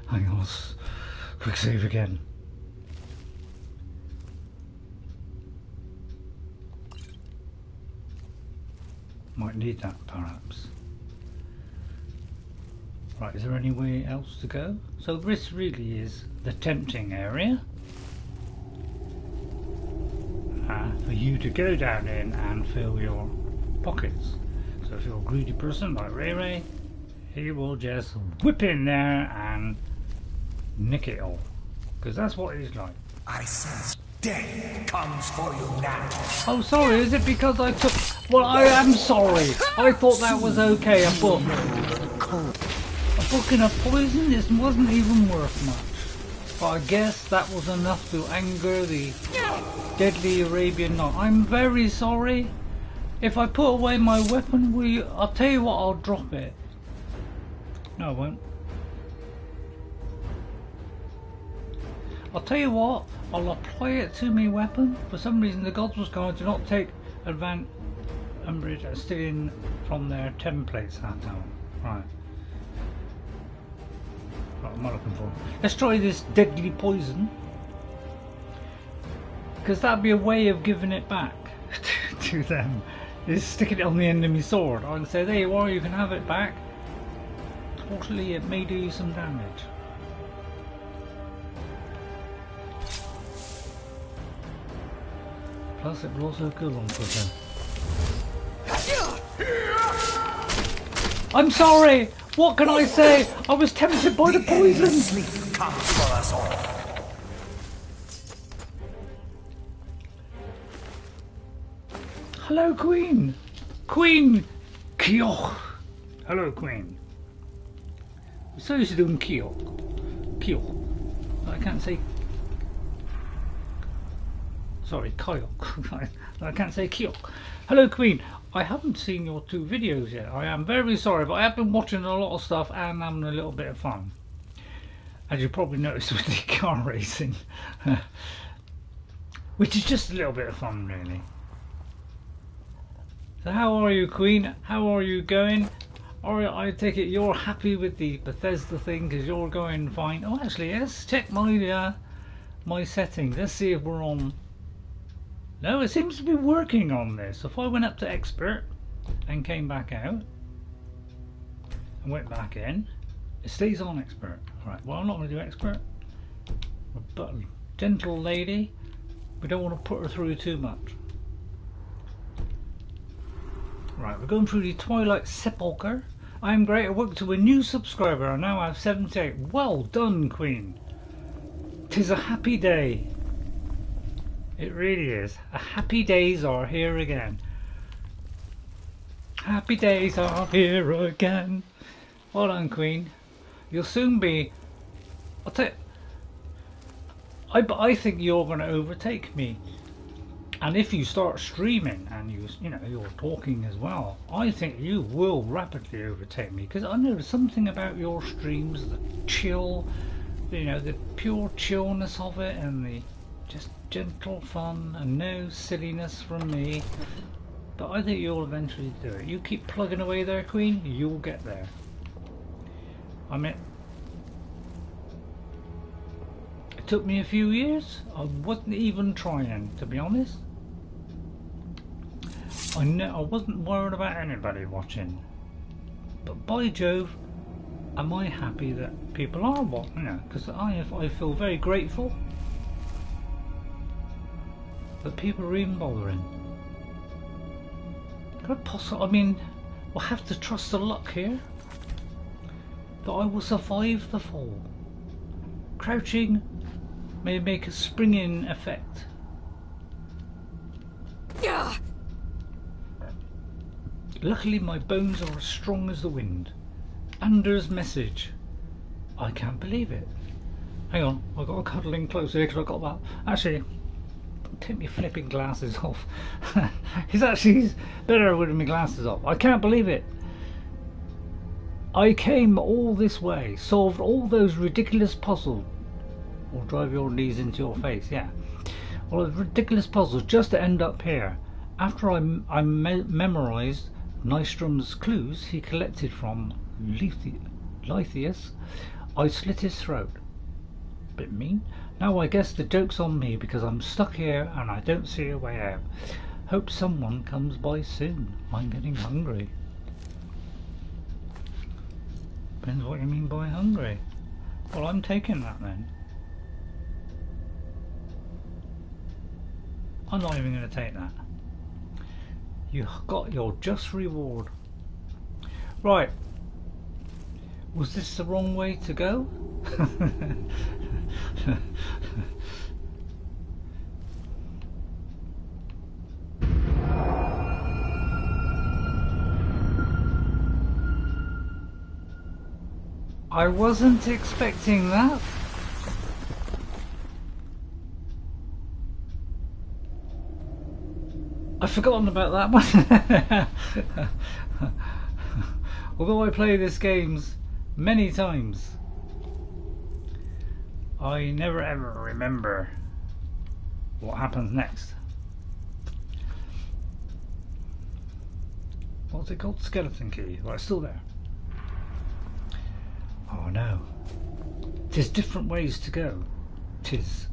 Speaker 1: Hang on, quick save again. Might need that perhaps. Right, is there any way else to go? So this really is the tempting area for you to go down in and fill your pockets. So if you're a greedy person like Ray, he will just whip in there and nick it all, because that's what he's like.
Speaker 3: I sense death comes for you now.
Speaker 1: Oh, sorry, is it because I took... Well, I am sorry. I thought that was okay, a book.
Speaker 3: cold.
Speaker 1: A bucket of poison, this wasn't even worth much. But I guess that was enough to anger the deadly Arabian Knight. I'm very sorry. If I put away my weapon, I'll tell you what, I'll drop it. No, I won't. I'll tell you what, I'll apply it to my weapon. For some reason, the gods was going to not take advantage of stealing from their templates that time. Right. What am I looking for? Let's try this deadly poison. Because that'd be a way of giving it back to them. Is sticking it on the end of my sword. I can say, there you are, you can have it back. Fortunately, it may do you some damage. Plus, it will also kill them for them. I'm sorry! What can I say? I was tempted by the poison!
Speaker 3: Sleep comes for us all.
Speaker 1: Hello, Queen! Queen Kioch! Hello, Queen. So used to doing Kioch. Kioch. I can't say. Sorry, Kioch. I can't say Kioch. Hello, Queen. I haven't seen your 2 videos yet. I am very sorry, but I have been watching a lot of stuff and having a little bit of fun. As you probably noticed with the car racing. Which is just a little bit of fun, really. So how are you, Queen? How are you going? Alright, I take it you're happy with the Bethesda thing because you're going fine. Oh, actually, let's check my my settings. Let's see if we're on. No, it seems to be working on this. If I went up to expert and came back out and went back in, it stays on expert. Right, well, I'm not going to do expert. But gentle lady, we don't want to put her through too much. Right, we're going through the Twilight Sepulcher. I am great. I work to a new subscriber. I now have 78. Well done, Queen. 'Tis a happy day. It really is. A happy days are here again. Happy days are here again. Well done, Queen. You'll soon be. I'll tell you. I think you're going to overtake me. And if you start streaming and you're talking as well, I think you will rapidly overtake me, because I know something about your streams, the chill, the pure chillness of it, and the just gentle fun and no silliness from me. But I think you'll eventually do it. You keep plugging away there, Queen, you'll get there. I mean, it took me a few years. I wasn't even trying, to be honest. I wasn't worried about anybody watching, but by Jove, am I happy that people are watching? Because I feel very grateful that people are even bothering. Could I possibly? I mean, we'll have to trust the luck here that I will survive the fall. Crouching may make a springing effect. Yeah. Luckily my bones are as strong as the wind. Anders' message. I can't believe it. Hang on, I've got to cuddle in close here because I've got that. Actually, take me flipping glasses off. He's better with my glasses off. I can't believe it. I came all this way, solved all those ridiculous puzzles. Or drive your knees into your face, yeah. All those ridiculous puzzles just to end up here. After I memorised Nystrom's clues he collected from Lithius, I slit his throat. Bit mean. Now I guess the joke's on me because I'm stuck here and I don't see a way out. Hope someone comes by soon. I'm getting hungry. Depends what you mean by hungry. Well, I'm taking that then. I'm not even going to take that. You got your just reward. Right. Was this the wrong way to go? I wasn't expecting that. I've forgotten about that one. Although I play this games many times, I never ever remember what happens next. What's it called? Skeleton key. Well, it's still there. Oh no. There's different ways to go. Tis.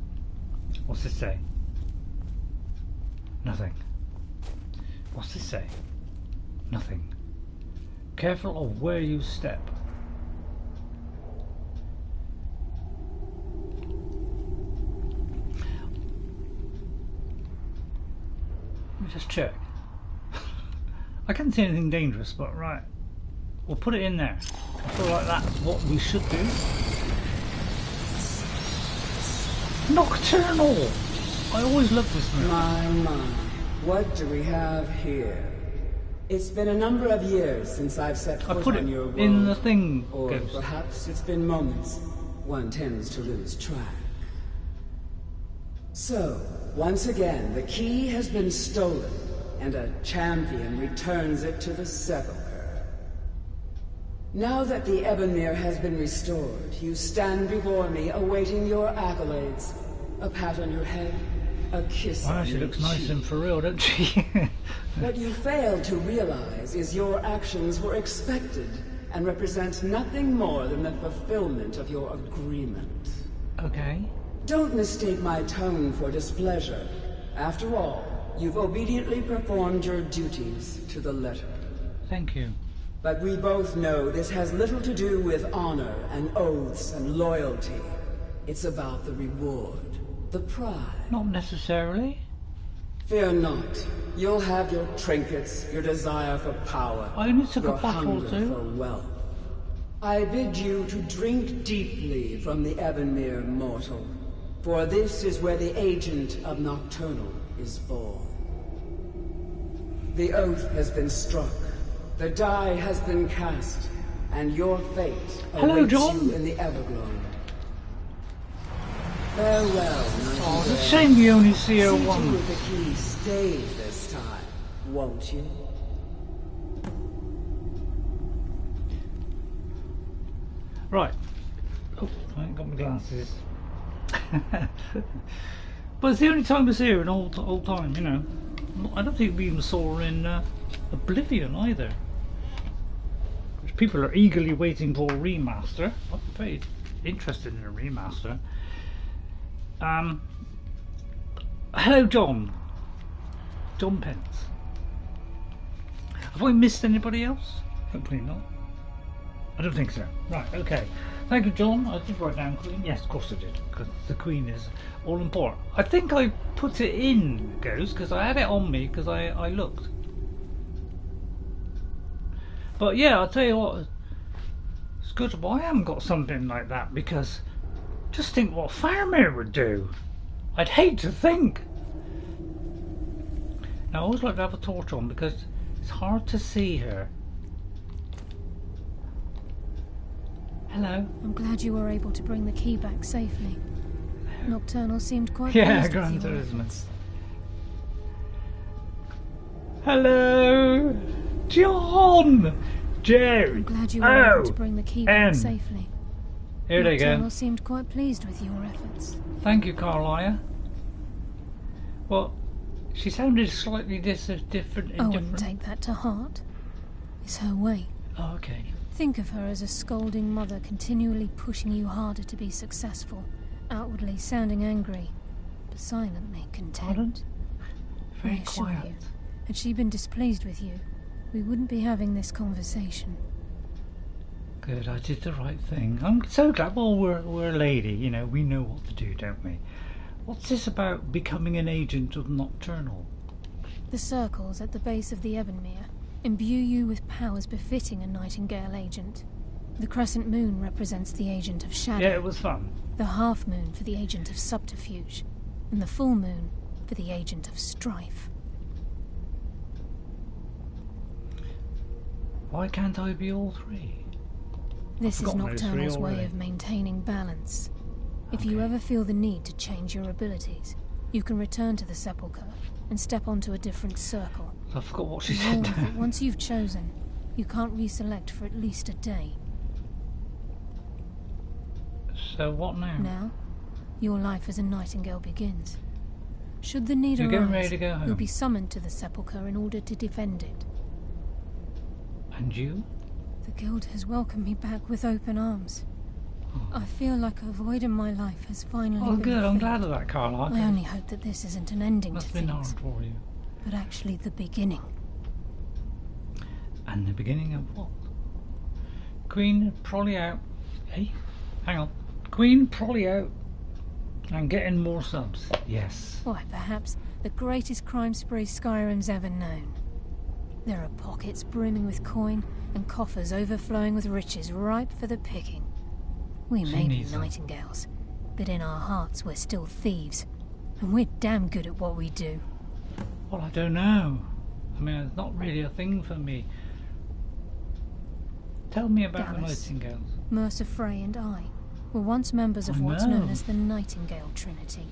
Speaker 1: What's this say? Nothing. What's this say? Nothing. Careful of where you step. Let me just check. I can't see anything dangerous, but right. We'll put it in there. I feel like that's what we should do. Nocturnal! I always loved this movie.
Speaker 5: My. What do we have here? It's been a number of years since I've set
Speaker 1: I
Speaker 5: foot
Speaker 1: put it
Speaker 5: on your world.
Speaker 1: in the thing.
Speaker 5: Or
Speaker 1: Ghost.
Speaker 5: perhaps it's been moments. One tends to lose track. So, once again, the key has been stolen, and a champion returns it to the sepulcher. Now that the Ebonmere has been restored, you stand before me awaiting your accolades. A pat on your head, a kiss
Speaker 1: Wow,
Speaker 5: on
Speaker 1: she
Speaker 5: your
Speaker 1: looks nice
Speaker 5: cheek.
Speaker 1: and for real, doesn't she?
Speaker 5: What you fail to realize is your actions were expected and represent nothing more than the fulfillment of your agreement.
Speaker 1: Okay.
Speaker 5: Don't mistake my tone for displeasure. After all, you've obediently performed your duties to the letter.
Speaker 1: Thank you.
Speaker 5: But we both know this has little to do with honor and oaths and loyalty. It's about the reward, the pride.
Speaker 1: Not necessarily.
Speaker 5: Fear not. You'll have your trinkets, your desire for power,
Speaker 1: I only took a
Speaker 5: your
Speaker 1: bottle or
Speaker 5: hunger
Speaker 1: two.
Speaker 5: for wealth. I bid you to drink deeply from the Ebonmere mortal, for this is where the agent of Nocturnal is born. The oath has been struck, the die has been cast, and your fate
Speaker 1: Hello,
Speaker 5: awaits
Speaker 1: John.
Speaker 5: you in the Everglow. Farewell,
Speaker 1: Oh, it's a
Speaker 5: Nightingale.
Speaker 1: shame you only see her
Speaker 5: See to
Speaker 1: once.
Speaker 5: it the key stays this time, won't you?
Speaker 1: Right. Oh, I ain't got my glasses. But it's the only time we see her in all time, you know. I don't think we even saw her in Oblivion either. Which people are eagerly waiting for a remaster. I'm very interested in a remaster. Hello, John. John Pence. Have I missed anybody else? Hopefully not. I don't think so. Right, okay. Thank you, John. I did write down Queen. Yes, of course I did, because the Queen is all important. I think I put it in, Ghost, because I had it on me, because I looked. But yeah, I'll tell you what, it's good. Well, I haven't got something like that, because just think what Faramir would do. I'd hate to think. Now, I always like to have a torch on, because it's hard to see her. Hello.
Speaker 6: I'm glad you were able to bring the key back safely. Nocturnal seemed quite
Speaker 1: Yeah,
Speaker 6: pleased
Speaker 1: Grand
Speaker 6: with your
Speaker 1: Turismo.
Speaker 6: efforts.
Speaker 1: Hello, John. Joe.
Speaker 6: I'm glad you were able to
Speaker 1: Oh,
Speaker 6: bring the key back
Speaker 1: N.
Speaker 6: safely.
Speaker 1: Here they
Speaker 6: Nocturnal
Speaker 1: go.
Speaker 6: seemed quite pleased with your efforts.
Speaker 1: Thank you, Karliah. Well, she sounded slightly different.
Speaker 6: I wouldn't take that to heart. It's her way.
Speaker 1: Oh, okay.
Speaker 6: Think of her as a scolding mother continually pushing you harder to be successful, outwardly sounding angry, but silently content.
Speaker 1: Pardon? Very
Speaker 6: I assure
Speaker 1: quiet.
Speaker 6: you, had she been displeased with you, we wouldn't be having this conversation.
Speaker 1: Good, I did the right thing. I'm so glad. Well, we're a lady, you know. We know what to do, don't we? What's this about becoming an agent of Nocturnal?
Speaker 6: The circles at the base of the Ebonmere imbue you with powers befitting a Nightingale agent. The crescent moon represents the agent of shadow.
Speaker 1: Yeah, it was fun.
Speaker 6: The half moon for the agent of subterfuge, and the full moon for the agent of strife.
Speaker 1: Why can't I be all three?
Speaker 6: This is Nocturnal's way of maintaining balance. If you ever feel the need to change your abilities, you can return to the Sepulchre and step onto a different circle.
Speaker 1: I forgot what she said.
Speaker 6: That once you've chosen, you can't reselect for at least a day.
Speaker 1: So what now?
Speaker 6: Now, your life as a nightingale begins. Should the need
Speaker 1: You're getting ready
Speaker 6: arise,
Speaker 1: to go home.
Speaker 6: you'll be summoned to the Sepulchre in order to defend it.
Speaker 1: And you?
Speaker 6: The Guild has welcomed me back with open arms. I feel like a void in my life has finally been
Speaker 1: good. I'm
Speaker 6: filled.
Speaker 1: glad of that, Karliah.
Speaker 6: I only hope that this isn't an ending
Speaker 1: That's
Speaker 6: to
Speaker 1: been
Speaker 6: things,
Speaker 1: hard for you.
Speaker 6: but actually the beginning.
Speaker 1: And the beginning of what? Queen probably out. Hey, hang on. Queen probably out. And getting more subs. Yes.
Speaker 6: Why, perhaps the greatest crime spree Skyrim's ever known. There are pockets brimming with coin and coffers overflowing with riches ripe for the picking. We
Speaker 1: She
Speaker 6: may be
Speaker 1: needs them.
Speaker 6: nightingales, but in our hearts we're still thieves. And we're damn good at what we do.
Speaker 1: Well, I don't know. I mean, it's not really a thing for me. Tell me about the
Speaker 6: Dallas,
Speaker 1: nightingales.
Speaker 6: Mercer Frey and I were once members of
Speaker 1: I
Speaker 6: what's
Speaker 1: know.
Speaker 6: known as the Nightingale Trinity.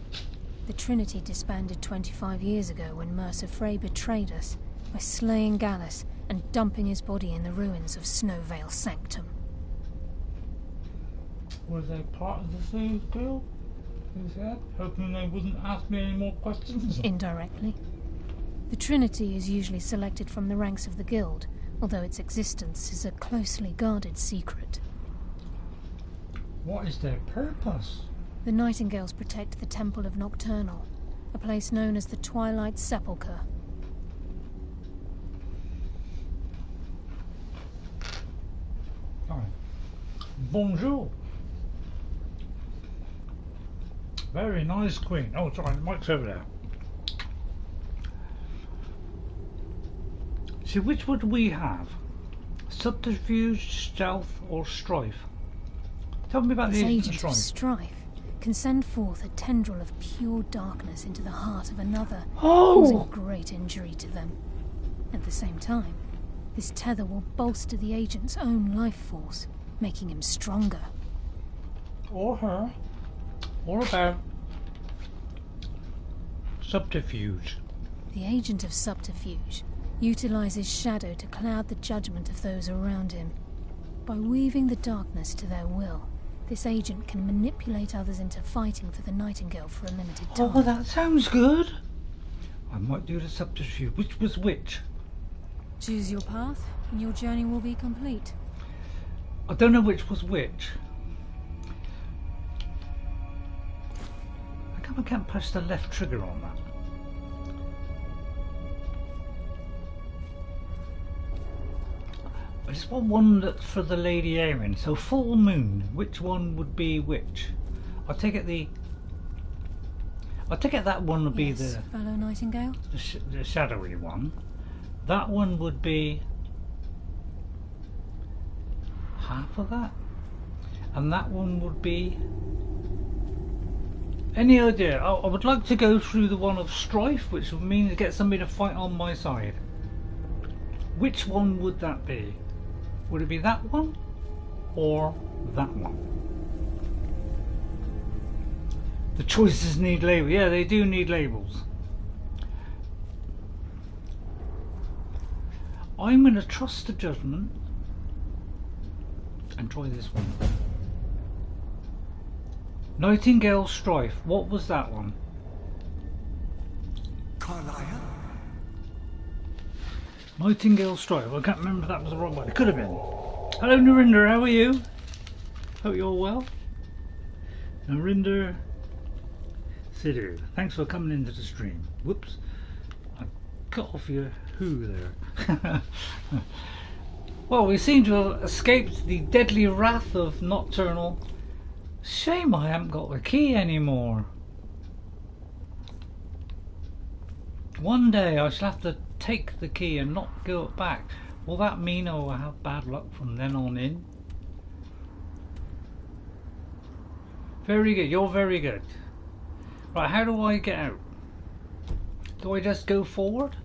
Speaker 6: The Trinity disbanded 25 years ago when Mercer Frey betrayed us by slaying Gallus and dumping his body in the ruins of Snowvale Sanctum.
Speaker 1: Was they part of the Thieves Guild? He said, hoping they wouldn't ask me any more questions.
Speaker 6: Indirectly. The Trinity is usually selected from the ranks of the Guild, although its existence is a closely guarded secret.
Speaker 1: What is their purpose?
Speaker 6: The Nightingales protect the Temple of Nocturnal, a place known as the Twilight Sepulcher.
Speaker 1: Sorry. Bonjour. Very nice, Queen. Oh, sorry, the mic's over there. So which would we have? Subterfuge, stealth, or strife? Tell me about
Speaker 6: This
Speaker 1: the
Speaker 6: agent
Speaker 1: strife.
Speaker 6: of strife can send forth a tendril of pure darkness into the heart of another, causing great injury to them. At the same time, this tether will bolster the agent's own life force, making him stronger.
Speaker 1: Or her. Or about subterfuge.
Speaker 6: The agent of subterfuge utilizes shadow to cloud the judgment of those around him. By weaving the darkness to their will, this agent can manipulate others into fighting for the Nightingale for a limited time.
Speaker 1: Oh, that sounds good. I might do the subterfuge. Which was which?
Speaker 6: Choose your path, and your journey will be complete.
Speaker 1: I don't know which was which. How come I can't push the left trigger on that? I just want one that's for the Lady Eowyn. So full moon, which one would be which? I take it that one would be
Speaker 6: Yes, fellow Nightingale.
Speaker 1: the shadowy one. That one would be half of that, and that one would be. Any idea? I would like to go through the one of strife, which would mean to get somebody to fight on my side. Which one would that be? Would it be that one or that one? The choices need labels. Yeah, they do need labels. I'm going to trust the judgment and try this one. Nightingale Strife. What was that one?
Speaker 3: Karliah?
Speaker 1: Nightingale Strife. I can't remember if that was the wrong one. It could have been. Hello, Narinder. How are you? Hope you're well. Narinder Sidhu. Thanks for coming into the stream. Whoops. I cut off your who there. Well, we seem to have escaped the deadly wrath of Nocturnal. Shame I haven't got the key anymore. One day I shall have to take the key and not go it back. Will that mean I will have bad luck from then on in? Very good, you're very good. Right, how do I get out? Do I just go forward?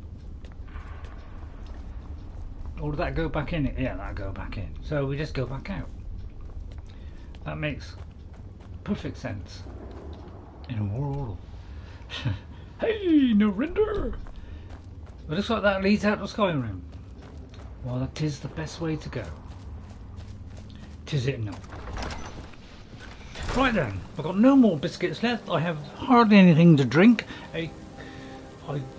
Speaker 1: Or did that go back in? Yeah, that'll go back in. So we just go back out. That makes perfect sense in a world of hey, no render. But it looks like that leads out to Skyrim. Well, that is the best way to go. Tis it not. Right then, I've got no more biscuits left. I have hardly anything to drink. I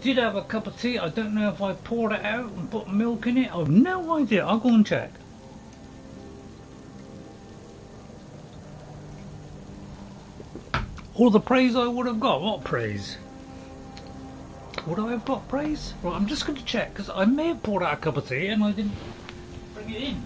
Speaker 1: did have a cup of tea. I don't know if I poured it out and put milk in it. I've no idea. I'll go and check. All the praise I would have got. What praise? Would I have got praise? Right, I'm just going to check because I may have poured out a cup of tea and I didn't bring it in.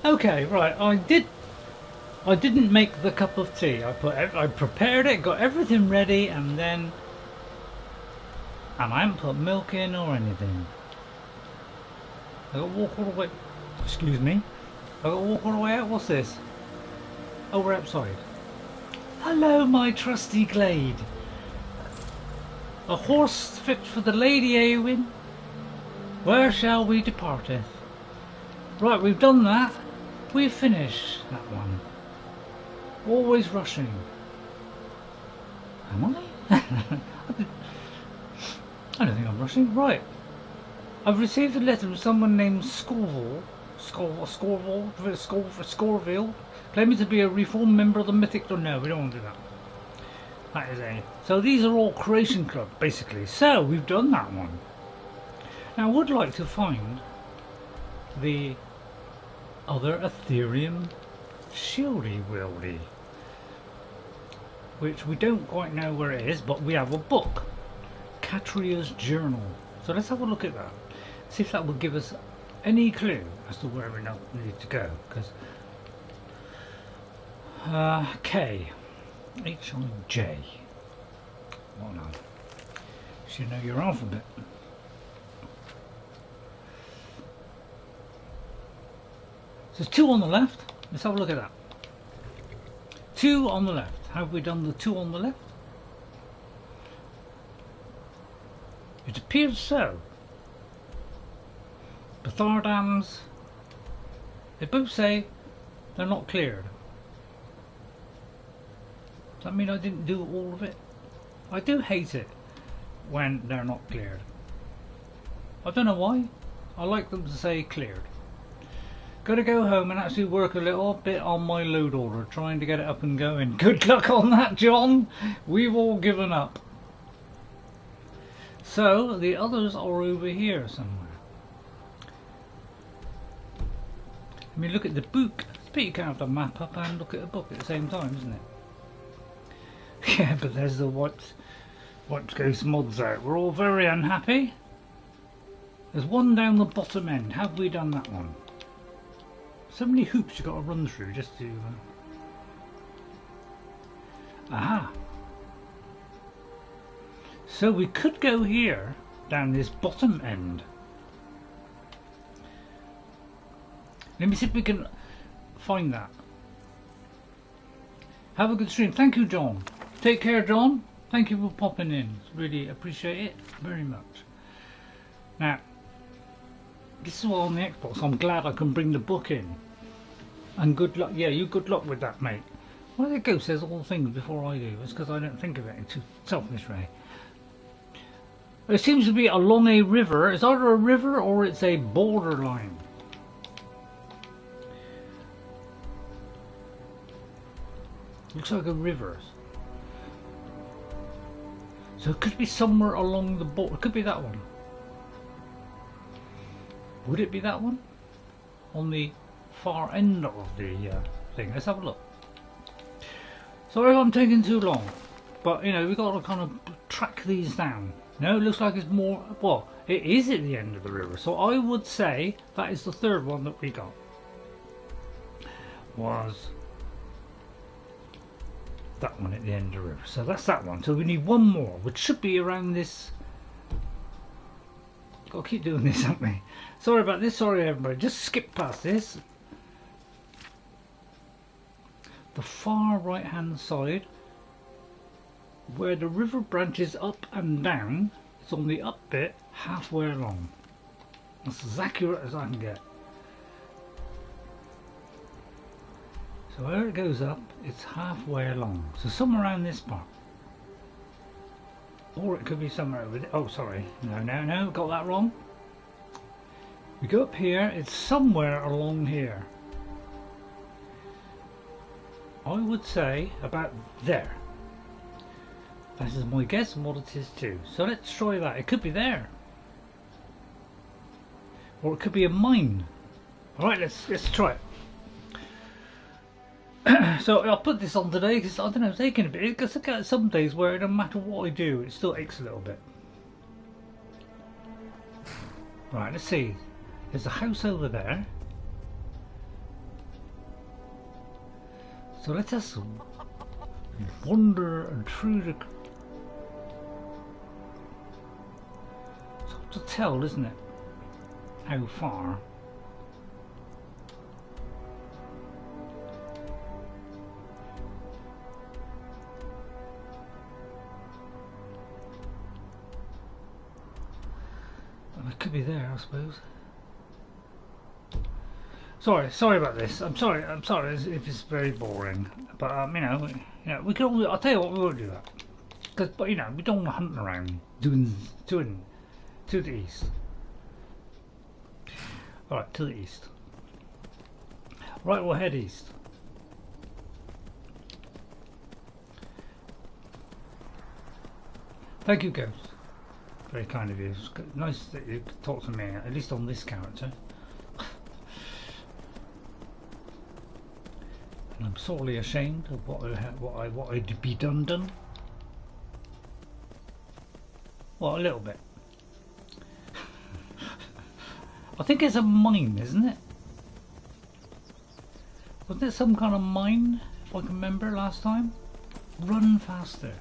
Speaker 1: Okay, right. I didn't make the cup of tea. I prepared it, got everything ready, and I haven't put milk in or anything. I got to walk all the way. Excuse me. I got to walk all the way out. What's this? Oh, we're outside. Hello, my trusty glade. A horse fit for the Lady Eowyn. Where shall we departeth? Right, we've done that. We've finished that one. Always rushing. Am I? I don't think I'm rushing. Right. I've received a letter from someone named Scorville, claiming to be a reformed member of the Mythic. No, we don't want to do that. That is a. So these are all Creation Club, basically. So we've done that one. Now I would like to find the other Aetherium Shieldmaiden, which we don't quite know where it is, but we have a book, Katria's Journal. So let's have a look at that. See if that will give us any clue as to where we need to go. Because K, H, I, J. Well, no. You should know your alphabet. So there's 2 on the left. Let's have a look at that. 2 on the left. Have we done the 2 on the left? It appears so. Bthalft, they both say they're not cleared. Does that mean I didn't do all of it? I do hate it when they're not cleared. I don't know why. I like them to say cleared. Gotta go home and actually work a little bit on my load order, trying to get it up and going. Good luck on that, John. We've all given up. So the others are over here somewhere. I mean, look at the book. But you can have the map up and look at a book at the same time, isn't it? Yeah, but there's the what goes mods out. We're all very unhappy. There's one down the bottom end. Have we done that one? So many hoops you've got to run through just to... Aha! So we could go here, down this bottom end. Let me see if we can find that. Have a good stream. Thank you, John. Take care, John. Thank you for popping in. Really appreciate it very much. Now, this is all on the Xbox. I'm glad I can bring the book in. And good luck. Yeah, you good luck with that, mate. Why the ghost says all things before I do? It's because I don't think of it in too selfish way. There seems to be along a river. It's either a river or it's a borderline. Looks like a river. So it could be somewhere along the border. It could be that one. Would it be that one? On the far end of the thing. Let's have a look. Sorry if I'm taking too long, but you know, we've got to kind of track these down. No, it looks like it's more, well, it is at the end of the river, so I would say that is the third one that we got. Was that one at the end of the river. So that's that one. So we need one more, which should be around this. Got to keep doing this, haven't we? Sorry about this. Sorry everybody. Just skip past this. the far right hand side, where the river branches up and down. It's on the up bit, halfway along. That's as accurate as I can get. So where it goes up, it's halfway along. So somewhere around this part. Or it could be somewhere over there. Oh, sorry. No, got that wrong. We go up here, it's somewhere along here. I would say about there. That is my guess and what it is too. So let's try that. It could be there. Or it could be a mine. Alright, let's try it. So I'll put this on today because I don't know, it's aching a bit. Because I get some days where no matter what I do, it still aches a little bit. Right, let's see. There's a house over there. So let us wander through the... It's hard to tell, isn't it? How far. It could be there, I suppose. Sorry about this. I'm sorry if it's very boring. But you know, we can always, I'll tell you what, we won't do that. But you know, we don't want to hunt around doing to the east. All right, to the east. Right, we'll head east. Thank you, Ghost. Very kind of you. It's nice that you talk to me, at least on this character. And I'm sorely ashamed of what I'd be done. Well, a little bit. I think it's a mine, isn't it? Wasn't it some kind of mine, if I can remember last time? Run faster.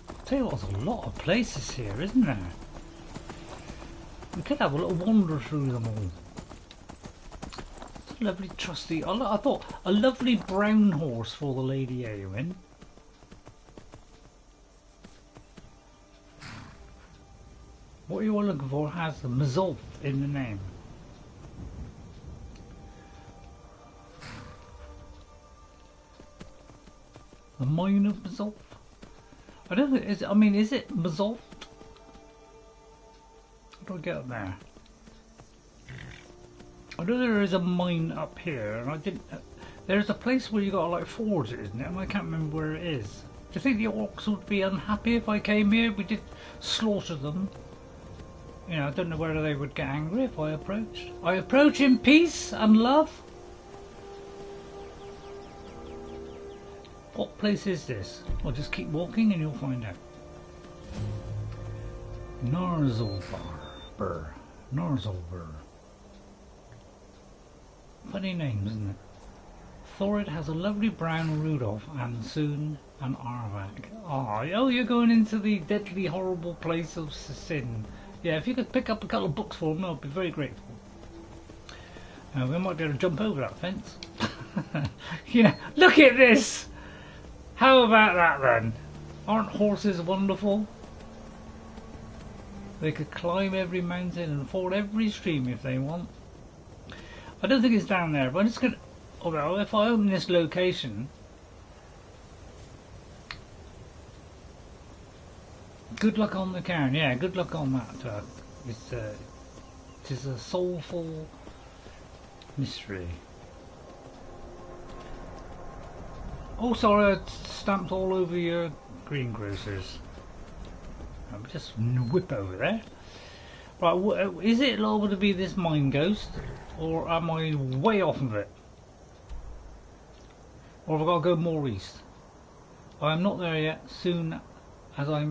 Speaker 1: I'll tell you what, there's a lot of places here, isn't there? We could have a little wander through them all. It's a lovely trusty, I thought, a lovely brown horse for the Lady Eowyn. What you are looking for has the Mzulft in the name. The mine of Mzulft? I don't think is it Mzulft? How do I get up there? I know there is a mine up here, and I didn't. There's a place where you got to like forge it, isn't it? And I can't remember where it is. Do you think the orcs would be unhappy if I came here? We did slaughter them. You know, I don't know whether they would get angry if I approached. I approach in peace and love. What place is this? I'll just keep walking and you'll find out. Narzulbur. Narzulbur. Funny name, isn't it? Thorid has a lovely brown Rudolph and soon an Arvak. Oh, you're going into the deadly, horrible place of sin. Yeah, if you could pick up a couple of books for them, I'd be very grateful. We might be able to jump over that fence. You know, look at this! How about that then? Aren't horses wonderful? They could climb every mountain and ford every stream if they want. I don't think it's down there, but I'm just gonna... Although, if I open this location... Good luck on the cairn, yeah, good luck on that. It is a soulful mystery. Oh, sorry, I stamped all over your greengrocers. I'll just whip over there. Right, is it liable to be this mine ghost, or am I way off of it? Or have I got to go more east? I'm not there yet. Soon as I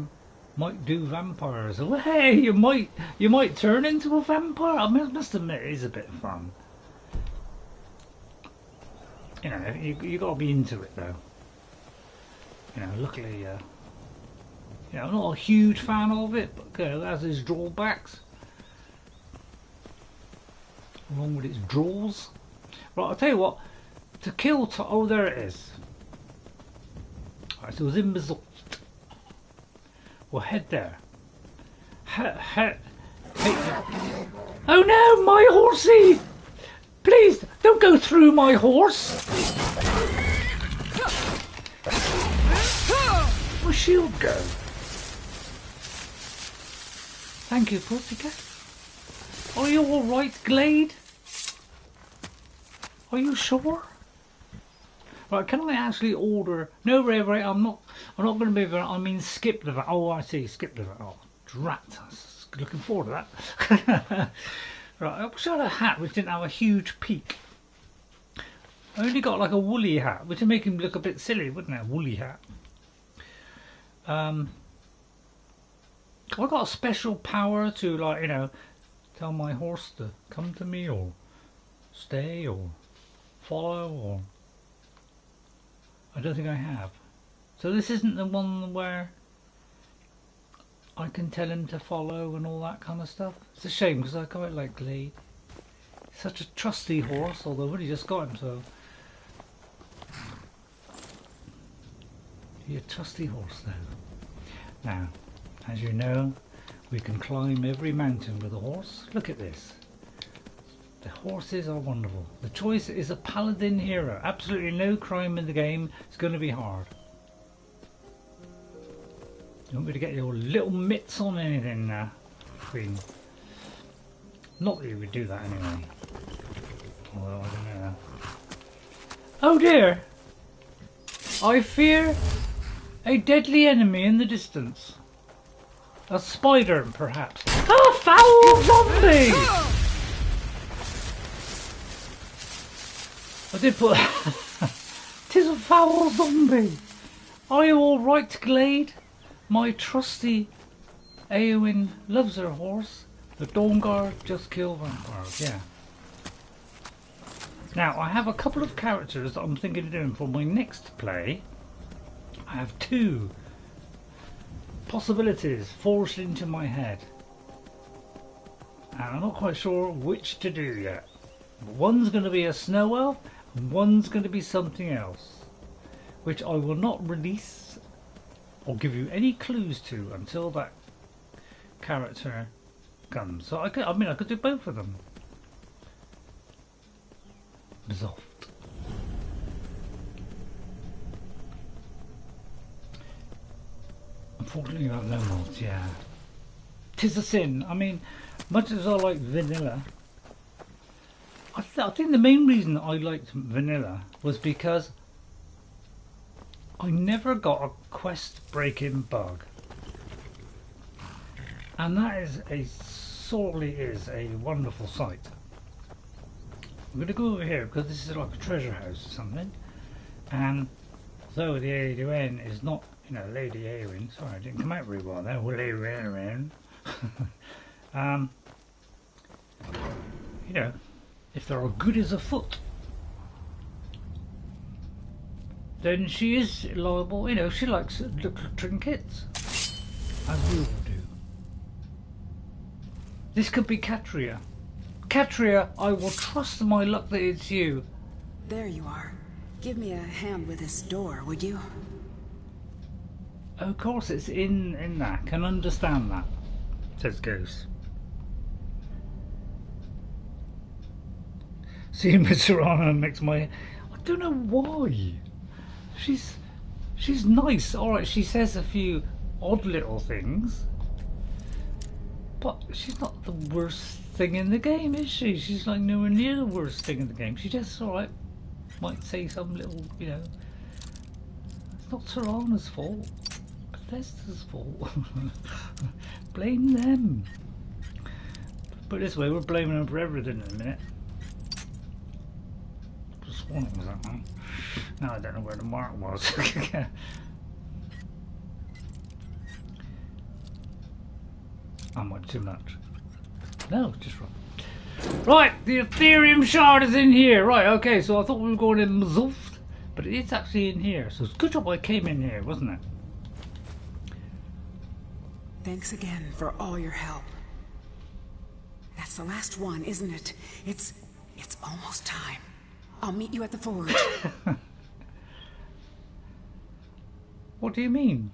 Speaker 1: might do vampires. Oh, hey, you might turn into a vampire. I must admit, it is a bit of fun. You know, you got to be into it though. You know, luckily, you know, I'm not a huge fan of it, but it has its drawbacks, along with its draws. Right, I'll tell you what. To kill oh, there it is. Alright, so it was in Mzulft. We'll head there. Oh no, my horsey! Please, don't go through my horse! My shield go? Thank you, Pussycat. Are you alright, Glade? Are you sure? Right, can I actually order? No, right, I'm not going to move it. I mean, skip the VAT. Oh, I see, skip the VAT. Oh, drat! I was looking forward to that. Right, I wish I had a hat which didn't have a huge peak. I only got like a woolly hat, which would make him look a bit silly, wouldn't it? A woolly hat. I got a special power to, like, you know, tell my horse to come to me or stay or follow, or I don't think I have. So this isn't the one where I can tell him to follow and all that kind of stuff. It's a shame because I quite like Glade. Such a trusty horse, although I've only just got him, so he's a trusty horse though. Now, as you know, we can climb every mountain with a horse. Look at this. The horses are wonderful. The choice is a paladin hero. Absolutely no crime in the game. It's going to be hard. You want me to get your little mitts on anything now, Queen? Not that you would do that anyway. Although I don't know. Oh dear! I fear a deadly enemy in the distance. A spider, perhaps. A foul zombie! I did put... 'Tis a foul zombie! Are you alright, Glade? My trusty Eowyn loves her horse. The Dawnguard just killed vampires, yeah. Now, I have a couple of characters that I'm thinking of doing for my next play. I have two possibilities forced into my head. And I'm not quite sure which to do yet. One's going to be a snow elf, and one's going to be something else, which I will not release or give you any clues to until that character comes. So I could do both of them. Mzulft. Unfortunately, you have no mods, yeah. 'Tis a sin. I mean, much as I like vanilla, I think the main reason I liked vanilla was because I never got a quest breaking bug. And that is sorely is a wonderful sight. I'm going to go over here because this is like a treasure house or something. And though the Eowyn is not, you know, Lady Eowyn, sorry I didn't come out very well there, well, Eowyn. You know, if there are goodies afoot, then she is liable, you know, she likes little trinkets, as we all do. This could be Katria. Katria, I will trust my luck that it's you.
Speaker 5: There you are. Give me a hand with this door, would you?
Speaker 1: Of course, it's in that. Can understand that, says Ghost. Seeing Miss Serrano makes my... I don't know why. She's nice. Alright, she says a few odd little things. But she's not the worst thing in the game, is she? She's like nowhere near the worst thing in the game. She just, alright, might say some little, you know... It's not Serrano's fault. Bethesda's fault. Blame them. Put it this way, we're blaming them for everything in a minute. Just one was that one. Now I don't know where the mark was. I might too much. No, just wrong. Right, the Atherium Shard is in here. Right, okay, so I thought we were going in Mzulft, but it's actually in here. So it's a good job I came in here, wasn't it?
Speaker 5: Thanks again for all your help. That's the last one, isn't it? It's almost time.
Speaker 4: I'll meet you at the forge.
Speaker 1: What do you mean?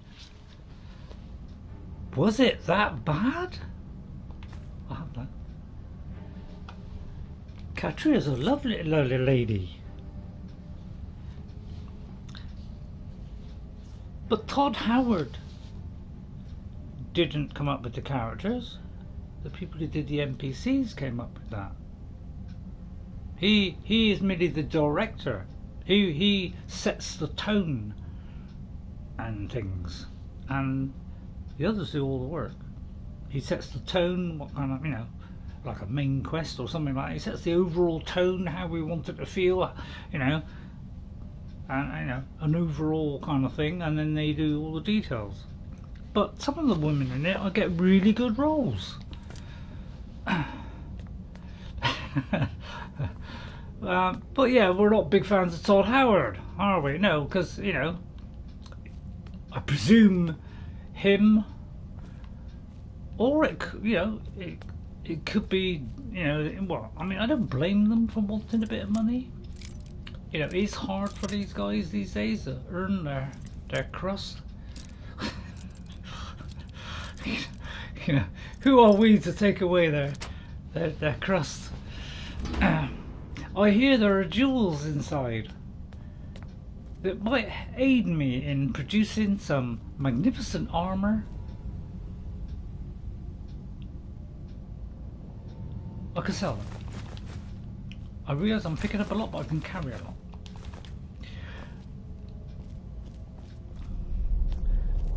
Speaker 1: Was it that bad? I'll have that. Katria's a lovely, lovely lady. But Todd Howard didn't come up with the characters. The people who did the NPCs came up with that. He is merely the director. He sets the tone and things, and the others do all the work. He sets the tone, what kind of, you know, like a main quest or something like that. He sets the overall tone, how we want it to feel, you know, and you know, an overall kind of thing, and then they do all the details. But some of the women in it, I get really good roles. But yeah, we're not big fans of Todd Howard, are we? No, because, you know, I presume him, or it, you know, it could be, you know, well, I mean, I don't blame them for wanting a bit of money. You know, it's hard for these guys these days to earn their crust. You know, who are we to take away their crust? I hear there are jewels inside that might aid me in producing some magnificent armor. I can sell them. I realise I'm picking up a lot, but I can carry a lot.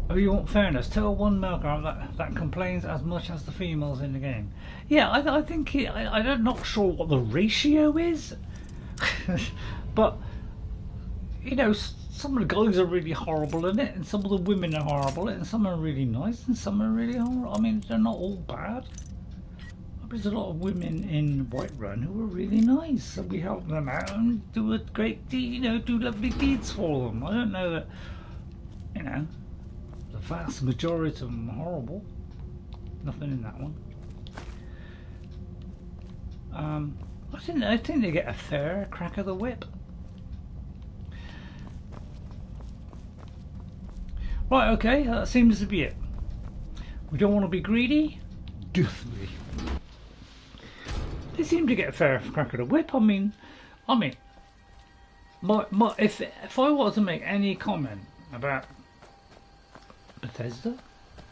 Speaker 1: Oh, you want fairness? Tell one milker that complains as much as the females in the game. Yeah, I think I'm not sure what the ratio is, but you know, some of the guys are really horrible in it, and some of the women are horrible in it, and some are really nice, and some are really horrible. I mean, they're not all bad. There's a lot of women in Whiterun who are really nice, and we help them out and do a great deed, you know, do lovely deeds for them. I don't know that, you know, the vast majority of them are horrible. Nothing in that one. I think they get a fair crack of the whip. Right, okay, that seems to be it. We don't want to be greedy, do we? They seem to get a fair crack of the whip. I mean, if I was to make any comment about Bethesda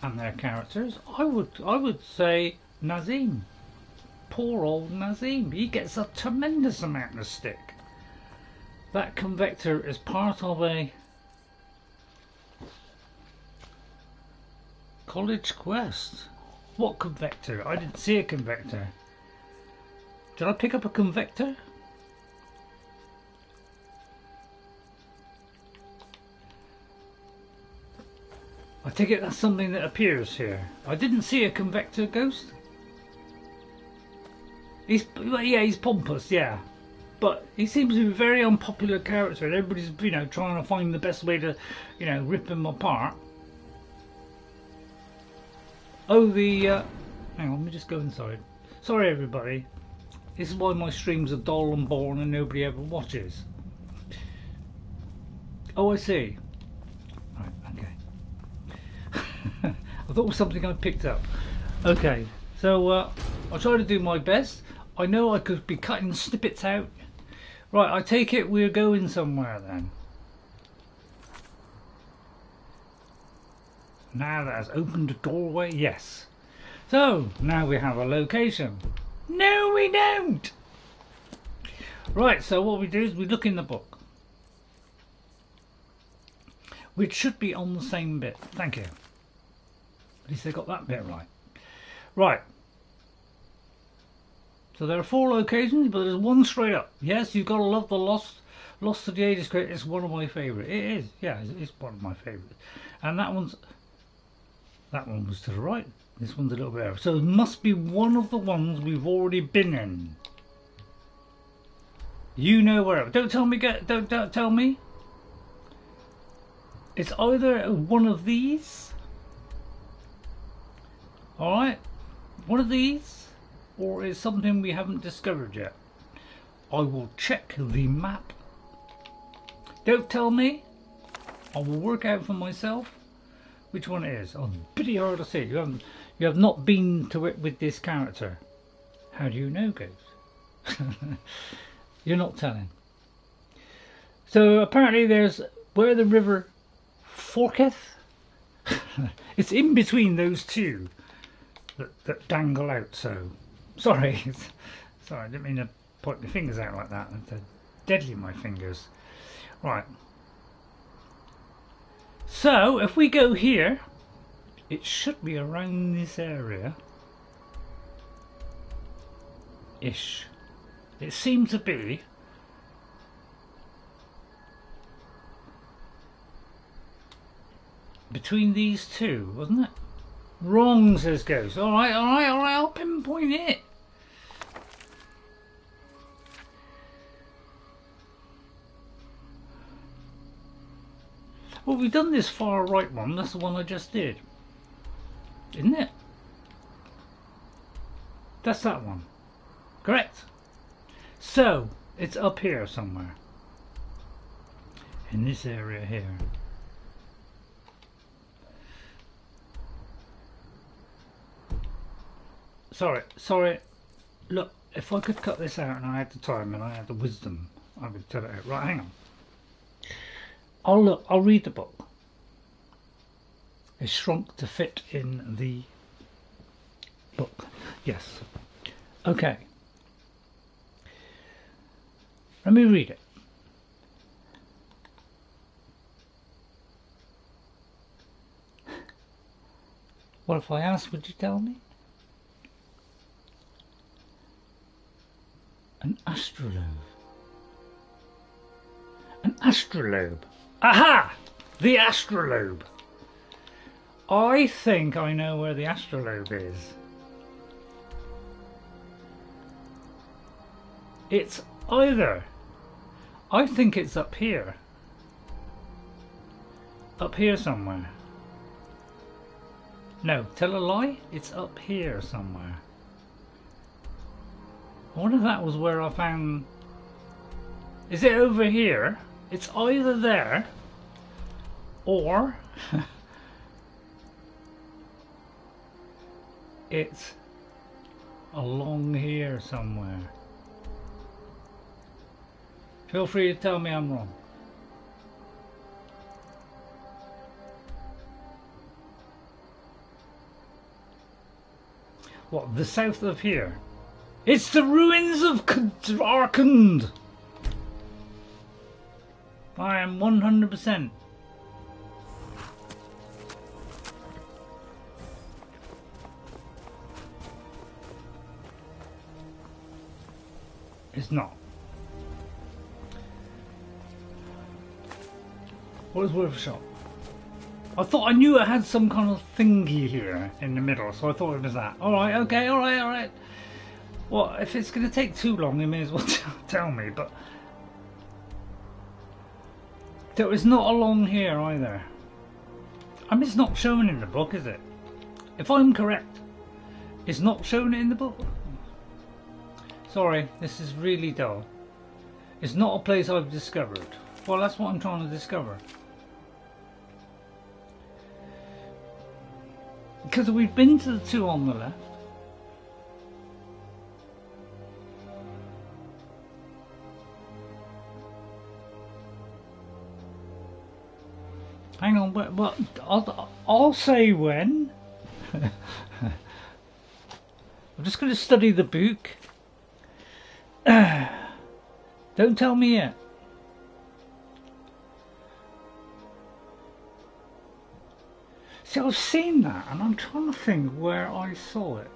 Speaker 1: and their characters, I would say Nazim. Poor old Nazim. He gets a tremendous amount of stick. That convector is part of a college quest. What convector? I didn't see a convector. Did I pick up a convector? I take it that's something that appears here. I didn't see a convector ghost. He's pompous, yeah, but he seems to be a very unpopular character, and everybody's, you know, trying to find the best way to, you know, rip him apart. Oh, hang on, let me just go inside. Sorry, everybody. This is why my streams are dull and boring and nobody ever watches. Oh, I see. Right, okay. I thought it was something I picked up. Okay, so I'll try to do my best. I know I could be cutting snippets out. Right, I take it we're going somewhere then. Now that has opened a doorway, yes. So, now we have a location. No, we don't! Right, so what we do is we look in the book, which should be on the same bit. Thank you. At least they got that bit right. Right. So there are 4 locations, but there's one straight up. Yes, you've got to love the Lost to the Ages Great. It's one of my favourite. It is, yeah, it's one of my favourites. And that one was to the right. This one's a little bit over. So it must be one of the ones we've already been in. You know where. Don't tell me. Don't tell me. It's either one of these. All right, one of these, or it's something we haven't discovered yet. I will check the map. Don't tell me. I will work out for myself which one it is. Oh, pretty hard to see. You have not been to it with this character. How do you know, Ghost? You're not telling. So apparently there's where the river forketh. It's in between those two that dangle out. So sorry, sorry, I didn't mean to point my fingers out like that. They're deadly, my fingers. Right. So if we go here, it should be around this area. Ish. It seemed to be. Between these two, wasn't it? Wrong, says Ghost. Alright, I'll pinpoint it. Well, we've done this far right one. That's the one I just did. Isn't it? That's that one. Correct. So, it's up here somewhere. In this area here. Sorry. Look, if I could cut this out and I had the time and I had the wisdom, I would tell it out. Right, hang on. I'll read the book. It's shrunk to fit in the book. Yes. Okay. Let me read it. What if I asked, would you tell me? An astrolabe. An astrolabe. Aha! The astrolabe. I think I know where the astrolabe is. It's either. I think it's up here. Up here somewhere. No, tell a lie. It's up here somewhere. I wonder if that was where I found... Is it over here? It's either there or it's along here somewhere. Feel free to tell me I'm wrong. What, the south of here? It's the ruins of Arkand! I am 100%. It's not. What is worth a shot? I thought I knew it had some kind of thingy here in the middle, so I thought it was that. Alright, okay, alright. Well, if it's going to take too long, you may as well tell me, but... So it's not along here either. I mean, it's not shown in the book, is it? If I'm correct, it's not shown in the book. Sorry, this is really dull. It's not a place I've discovered. Well, that's what I'm trying to discover. Because we've been to the two on the left. Hang on, but I'll say when. I'm just going to study the book. Don't tell me yet. See, I've seen that, and I'm trying to think where I saw it.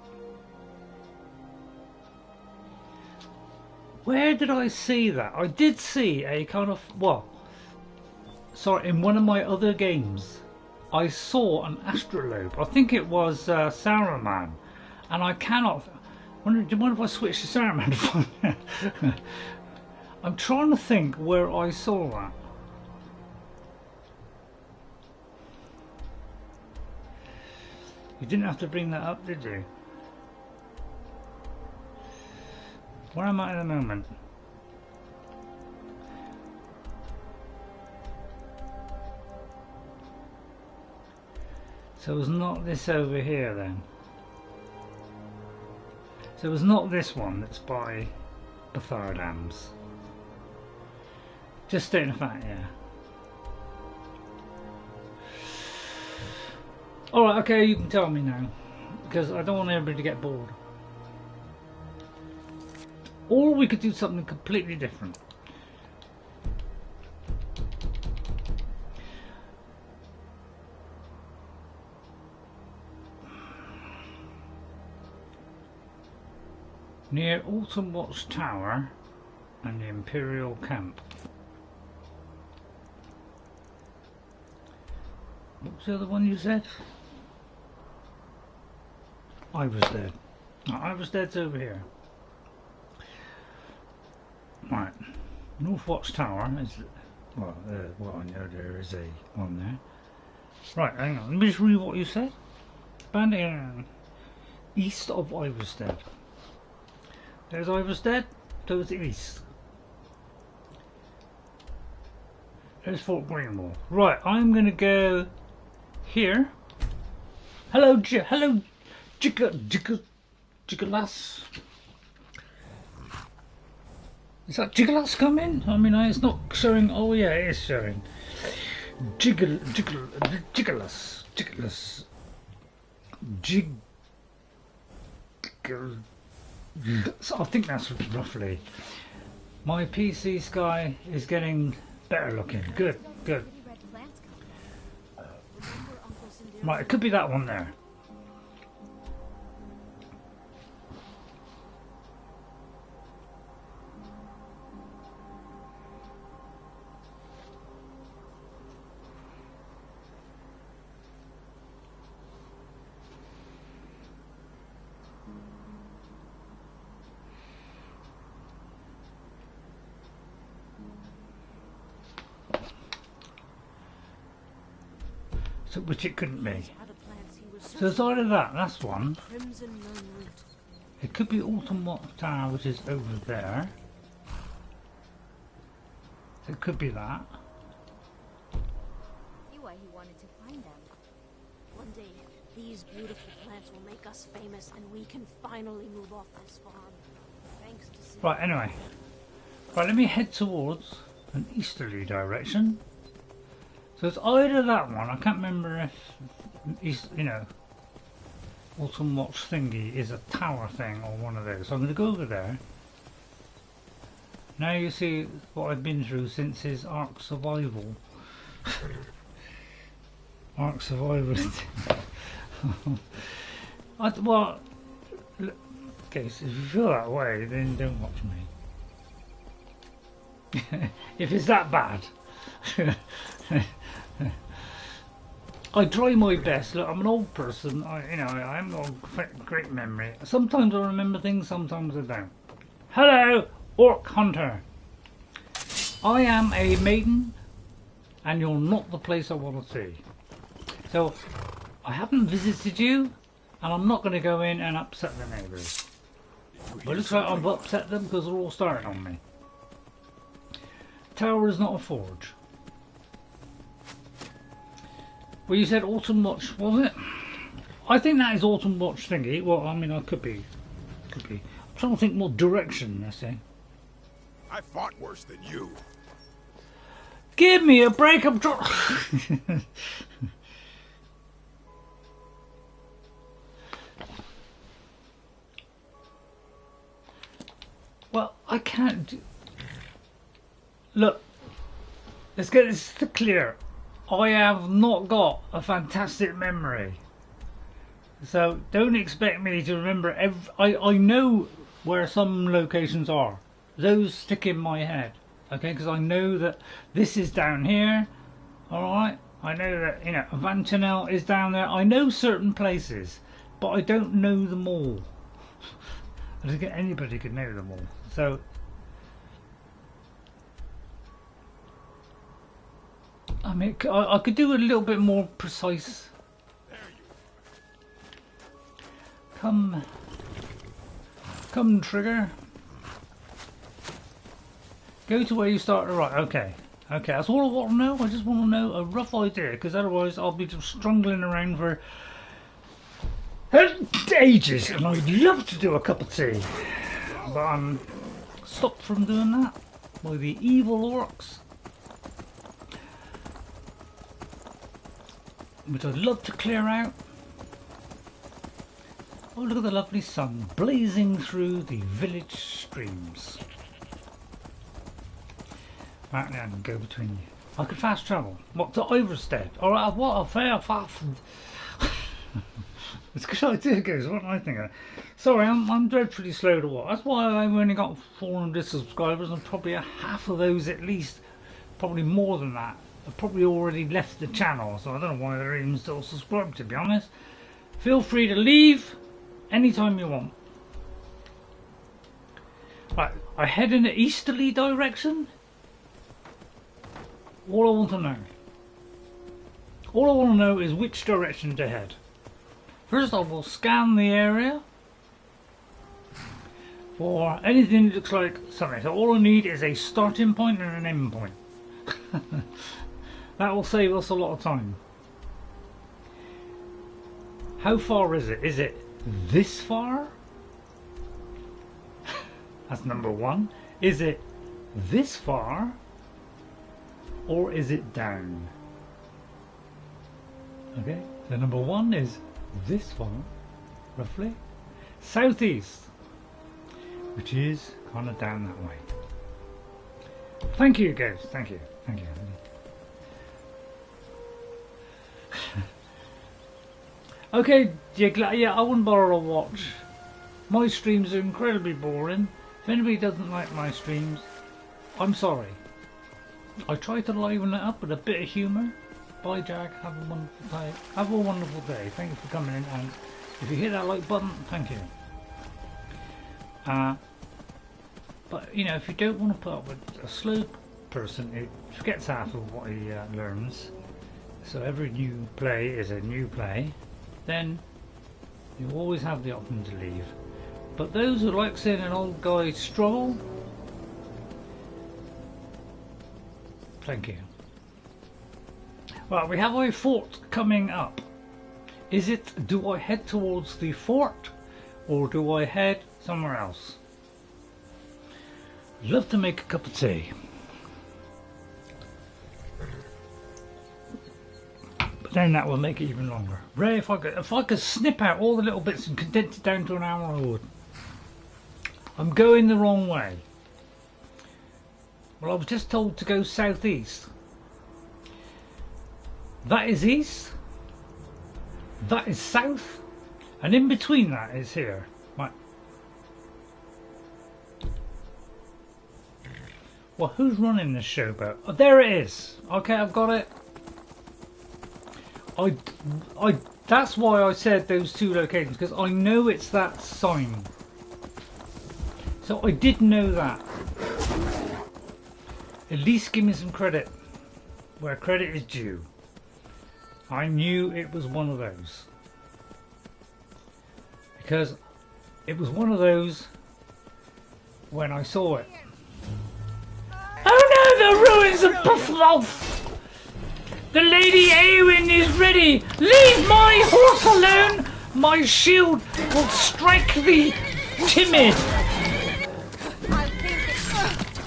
Speaker 1: Where did I see that? I did see a kind of, well, sorry, in one of my other games, I saw an astrolabe. I think it was Saruman, and I cannot. Do you mind if I switch to Saruman? I'm trying to think where I saw that. You didn't have to bring that up, did you? Where am I at the moment? So it's not this over here then. So it's not this one that's by Bthalft. Just stating the fact, yeah. Alright, okay, you can tell me now. Because I don't want everybody to get bored. Or we could do something completely different. Near Autumn Watch Tower and the Imperial camp. What was the other one you said? I was dead. No, I was dead's over here. Right. North Watch Tower is, well, I know there is a one there. Right, hang on. Let me just read what you said. Bandit east of Ivarstead. There's Ivarstead, towards the east. There's Fort Greenwall. Right, I'm gonna go here. Hello, hello, Jiggalas. Is that Jiggalas coming? I mean, it's not showing. Oh yeah, it is showing. Jiggalas. So I think that's roughly. My PC sky is getting better looking. Good, good. Right, it could be that one there. So, which it couldn't be. So it's either that, that's one. It could be Autumn Watch Tower, which is over there. So it could be that.
Speaker 7: See why he wanted to find them. One day, these beautiful plants will make us famous, and we can finally move off this farm. Thanks to Sid.
Speaker 1: Right, anyway. Right, let me head towards an easterly direction. So it's either that one, I can't remember if, you know, Autumn Watch thingy is a tower thing or one of those. So I'm going to go over there. Now you see what I've been through since his Ark Survival. Ark Survival. Well, okay, so if you feel that way, then don't watch me. If it's that bad. I try my best. Look, I'm an old person. I haven't got a great memory. Sometimes I remember things, sometimes I don't. Hello, Orc Hunter. I am a maiden, and you're not the place I want to see. So, I haven't visited you, and I'm not going to go in and upset the neighbours. But it looks like I've upset them because they're all starting on me. Tower is not a forge. Well, you said Autumn Watch, was it? I think that is Autumn Watch thingy. Well, I mean, I could be. I'm trying to think more direction, I say.
Speaker 8: I fought worse than you.
Speaker 1: Give me a break, I'm trying. Well, I can't do... Look, let's get this clear. I have not got a fantastic memory, so don't expect me to remember I know where some locations are. Those stick in my head, okay, because I know that this is down here. Alright, I know that, you know, Vantanel is down there. I know certain places, but I don't know them all. I don't think anybody could know them all. So I mean, I could do a little bit more precise. Come, trigger. Go to where you started. Right, okay. Okay, that's all I want to know. I just want to know a rough idea, because otherwise I'll be just strangling around for ages, and I'd love to do a cup of tea, but I'm stopped from doing that by the evil orcs, which I'd love to clear out. Oh, look at the lovely sun blazing through the village streams. Right now, go between you. I could fast travel. What, to Overstead? Alright, what a fair fast. It's a good idea, guys. What am I thinking? Sorry, I'm dreadfully slow to watch. That's why I've only got 400 subscribers, and probably a half of those at least, probably more than that, have probably already left the channel. So I don't know why they're even still subscribed, to be honest. Feel free to leave anytime you want. Right, I head in the easterly direction. All I want to know. All I want to know is which direction to head. First I will scan the area for anything that looks like something. So all I need is a starting point and an end point. That will save us a lot of time. How far is it? Is it this far? That's number one. Is it this far? Or is it down? Okay, so number one is this far, roughly. Southeast, which is kind of down that way. Thank you, guys. Thank you. Thank you. Okay, yeah, I wouldn't bother to watch. My streams are incredibly boring. If anybody doesn't like my streams, I'm sorry. I try to liven it up with a bit of humour. Bye, Jack. Have a wonderful day. Have a wonderful day. Thank you for coming in, and if you hit that like button, thank you. But you know, if you don't want to put up with a slow person who forgets half of what he learns, so every new play is a new play, then you always have the option to leave. But those who like seeing an old guy struggle, thank you. Well, we have a fort coming up. Is it, do I head towards the fort or do I head somewhere else? I'd love to make a cup of tea. But then that will make it even longer. Ray, if I could snip out all the little bits and condense it down to an hour, I would. I'm going the wrong way. Well, I was just told to go southeast. That is east. That is south. And in between that is here. Right. Well, who's running this showboat? Oh, there it is. Okay, I've got it. That's why I said those two locations, because I know it's that sign. So I did know that. At least give me some credit where credit is due. I knew it was one of those. Because it was one of those when I saw it. Oh no, the ruins of Bthalft! The Lady Eowyn is ready! Leave my horse alone! My shield will strike the timid!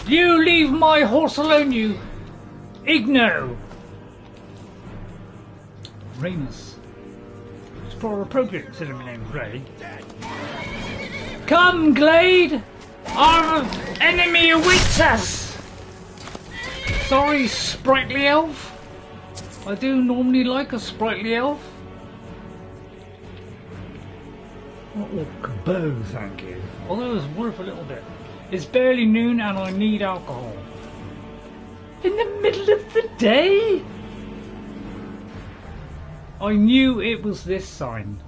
Speaker 1: You leave my horse alone, you igno! Ramus. It's probably appropriate considering my name's Ray. Come, Glade! Our enemy awaits us! Sorry, sprightly elf. I do normally like a sprightly elf. Oh, bow, thank you. Although it's worth a little bit. It's barely noon and I need alcohol. In the middle of the day? I knew it was this sign.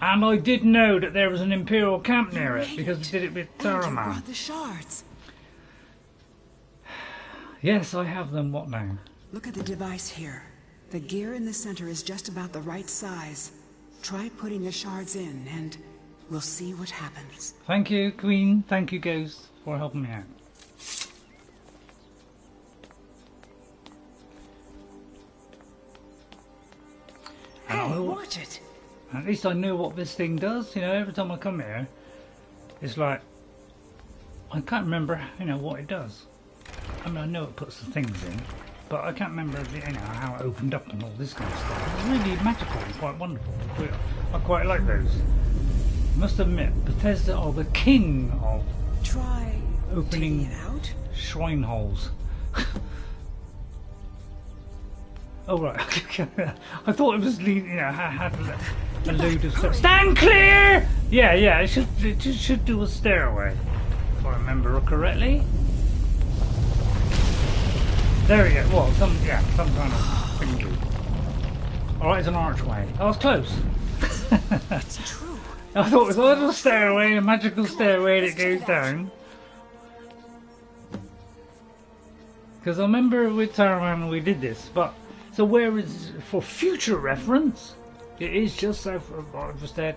Speaker 1: And I did know that there was an Imperial camp near it because I did it with Saruman.
Speaker 9: Brought the shards.
Speaker 1: Yes, I have them. What now?
Speaker 9: Look at the device here. The gear in the center is just about the right size. Try putting the shards in and we'll see what happens.
Speaker 1: Thank you, Queen. Thank you, Ghost, for helping me out.
Speaker 9: Hey, watch it.
Speaker 1: At least I know what this thing does. You know, every time I come here, it's like I can't remember, you know, what it does. I mean, I know it puts the things in, but I can't remember, you know, how it opened up and all this kind of stuff. It's really magical and quite wonderful. I quite like those. I must admit, Bethesda are the king of opening
Speaker 9: it out.
Speaker 1: shrine holes. Oh right, I thought it was, you know, had a load of stuff. Stand clear! Yeah, it should do a stairway, if I remember correctly. There we go. Well, some kind of thing. All right, it's an archway. I was close.
Speaker 9: It's true.
Speaker 1: I thought it was a little stairway, a magical stairway that goes down. Because I remember with Saruman we did this, but so where is, for future reference, it is just south of Archstead.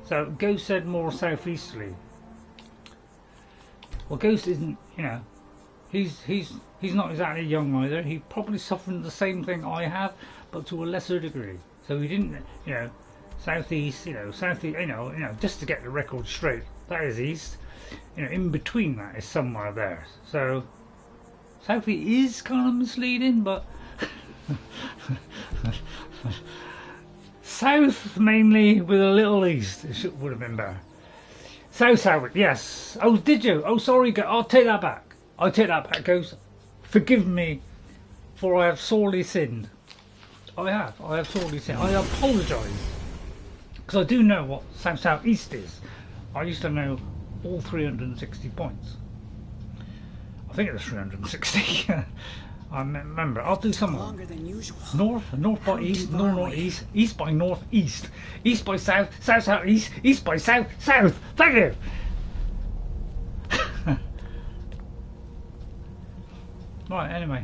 Speaker 1: So Ghost said more southeasterly. Well, Ghost isn't, you know, he's not exactly young either. He probably suffered the same thing I have, but to a lesser degree. So he didn't, you know, southeast, you know, southeast, you know, just to get the record straight, that is east. You know, in between that is somewhere there. So southeast is kind of misleading, but south mainly with a little east. It would have been better. South, yes. Oh, did you? Oh, sorry. I'll take that back. I take that back, Ghost. Forgive me, for I have sorely sinned. I have sorely sinned. I apologise, because I do know what south-south-east is. I used to know all 360 points. I think it was 360. I remember. I'll do some
Speaker 9: longer than usual.
Speaker 1: North by east, north-north-east, east by north-east, east by south, south-south-east, east by south-south. Thank you. Right, anyway.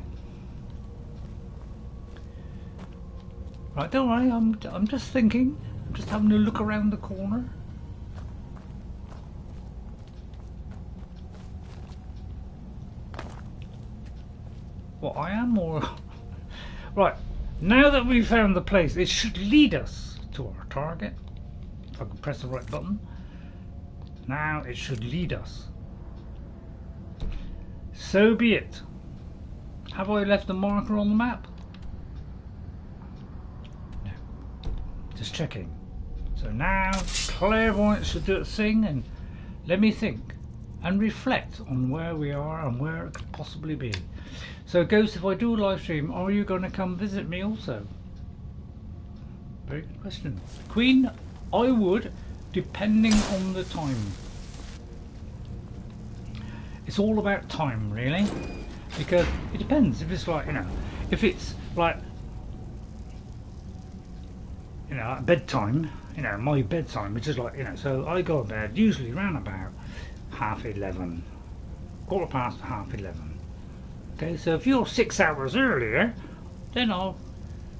Speaker 1: Right, don't worry, I'm just thinking. I'm just having a look around the corner. What I am, or right, now that we've found the place, it should lead us to our target. If I can press the right button. Now it should lead us. So be it. Have I left a marker on the map? No. Just checking. So now clairvoyance should do its thing, and let me think and reflect on where we are and where it could possibly be. So Ghost, if I do a live stream, are you going to come visit me also? Very good question. Queen, I would, depending on the time. It's all about time, really. Because it depends. If it's like, you know, if it's like, you know, at bedtime, you know, my bedtime, which is like, you know, so I go to bed usually around about 11:30, 11:15. Okay, so if you're 6 hours earlier, then I'll,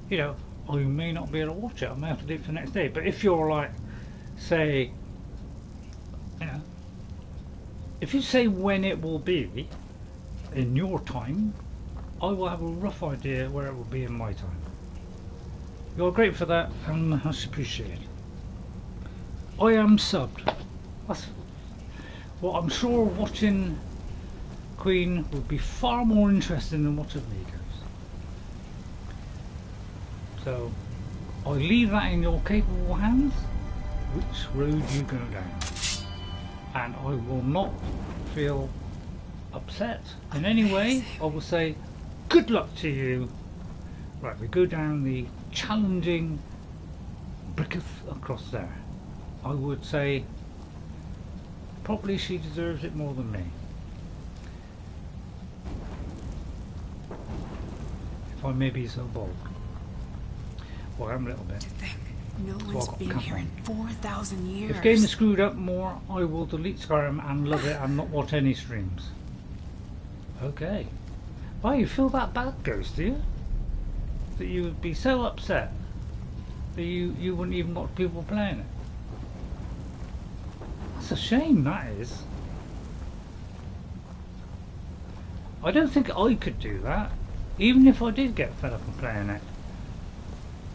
Speaker 1: you know, I may not be able to watch it. I may have to do it for the next day. But if you're like, say, you know, if you say when it will be in your time, I will have a rough idea where it will be in my time. You're great for that, and much appreciated. I am subbed. That's, well, I'm sure watching Queen would be far more interesting than watching me, Ghost. So I leave that in your capable hands, which road you go down, and I will not feel upset in any way. I will say good luck to you. Right, we go down the challenging bricketh across there. I would say probably she deserves it more than me. If I may be so bold. Well, I'm a little bit.
Speaker 9: To think, no one's been here in 4,000 years.
Speaker 1: If game is screwed up more, I will delete Skyrim and love it and not watch any streams. Okay. Why, you feel that bad, Ghost, do you? That you would be so upset that you wouldn't even watch people playing it? That's a shame, that is. I don't think I could do that, even if I did get fed up of playing it.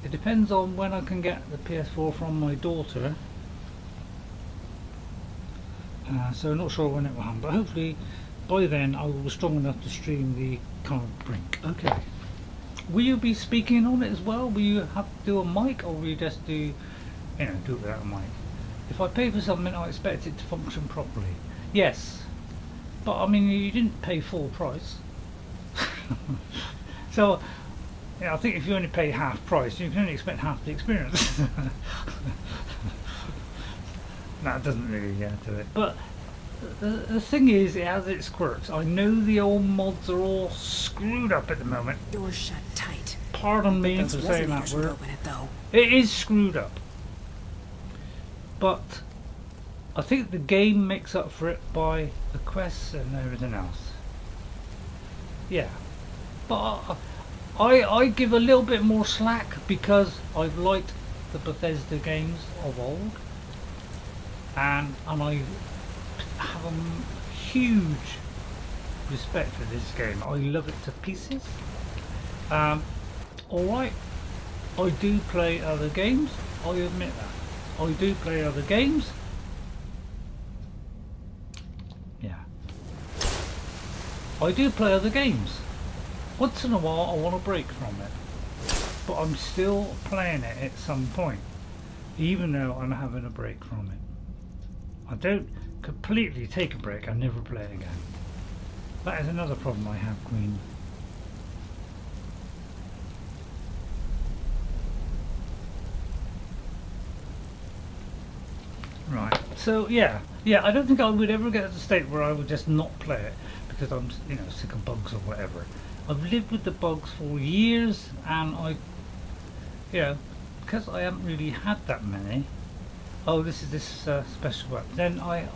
Speaker 1: It depends on when I can get the PS4 from my daughter. So I'm not sure when it will happen, but hopefully by then I will be strong enough to stream the Card Brink. Okay. Will you be speaking on it as well? Will you have to do a mic, or will you just do, you know, do it without a mic? If I pay for something, I expect it to function properly. Yes, but I mean, you didn't pay full price. So, yeah, I think if you only pay half price, you can only expect half the experience. That doesn't really get to it. But the thing is, it has its quirks. I know the old mods are all screwed up at the moment.
Speaker 9: Door shut tight.
Speaker 1: Pardon me for saying that word. It is screwed up. But I think the game makes up for it by the quests and everything else. Yeah. But I give a little bit more slack because I've liked the Bethesda games of old. And I have a huge respect for this game. I love it to pieces. Alright, I do play other games, I admit that. I do play other games. Yeah. I do play other games. Once in a while I want to break from it. But I'm still playing it at some point. Even though I'm having a break from it. I don't completely take a break, I never play it again. That is another problem I have, Queen. Right, so yeah, I don't think I would ever get to the state where I would just not play it because I'm, you know, sick of bugs or whatever. I've lived with the bugs for years, and because I haven't really had that many. Oh, this is this special weapon. Then I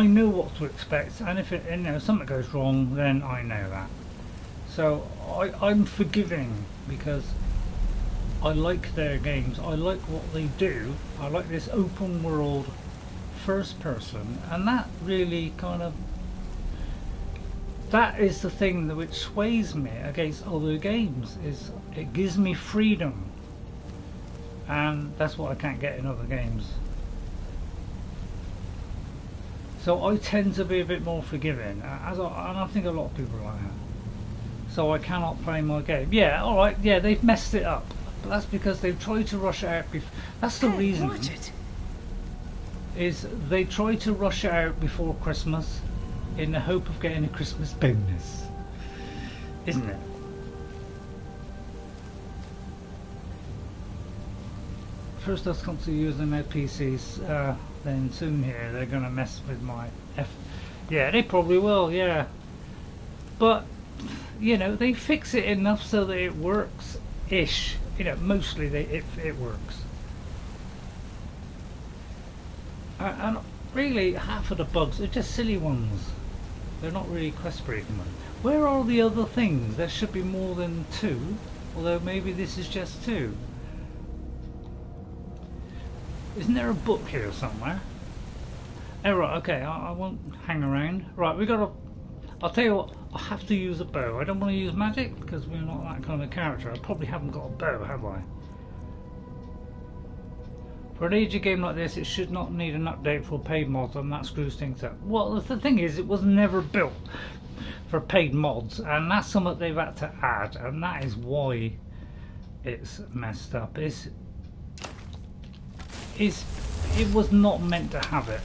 Speaker 1: know what to expect, and if it, you know, something goes wrong, then I know that. So I'm forgiving because I like their games. I like what they do. I like this open world, first person, and that really kind of, that is the thing that which sways me against other games. Is it gives me freedom. And that's what I can't get in other games. So I tend to be a bit more forgiving, and I think a lot of people are like that. So I cannot play my game. Yeah, alright, yeah, they've messed it up. But that's because they've tried to rush it out. That's the reason.
Speaker 9: Watch it.
Speaker 1: Is they try to rush it out before Christmas in the hope of getting a Christmas bonus. Isn't it? First us come to using their PCs, then soon here they're going to mess with my Yeah, they probably will, yeah. But, you know, they fix it enough so that it works-ish. You know, mostly it works. And really, half of the bugs are just silly ones. They're not really quest-breaking ones. Where are the other things? There should be more than 2, although maybe this is just 2. Isn't there a book here somewhere? Oh right, okay, I won't hang around. Right, we gotta, I'll tell you what, I have to use a bow. I don't want to use magic because we're not that kind of character. I probably haven't got a bow, have I? For an aged game like this, it should not need an update for paid mods, and that screws things up. Well, the thing is, it was never built for paid mods, and that's something they've had to add, and that is why it's messed up. It was not meant to have it,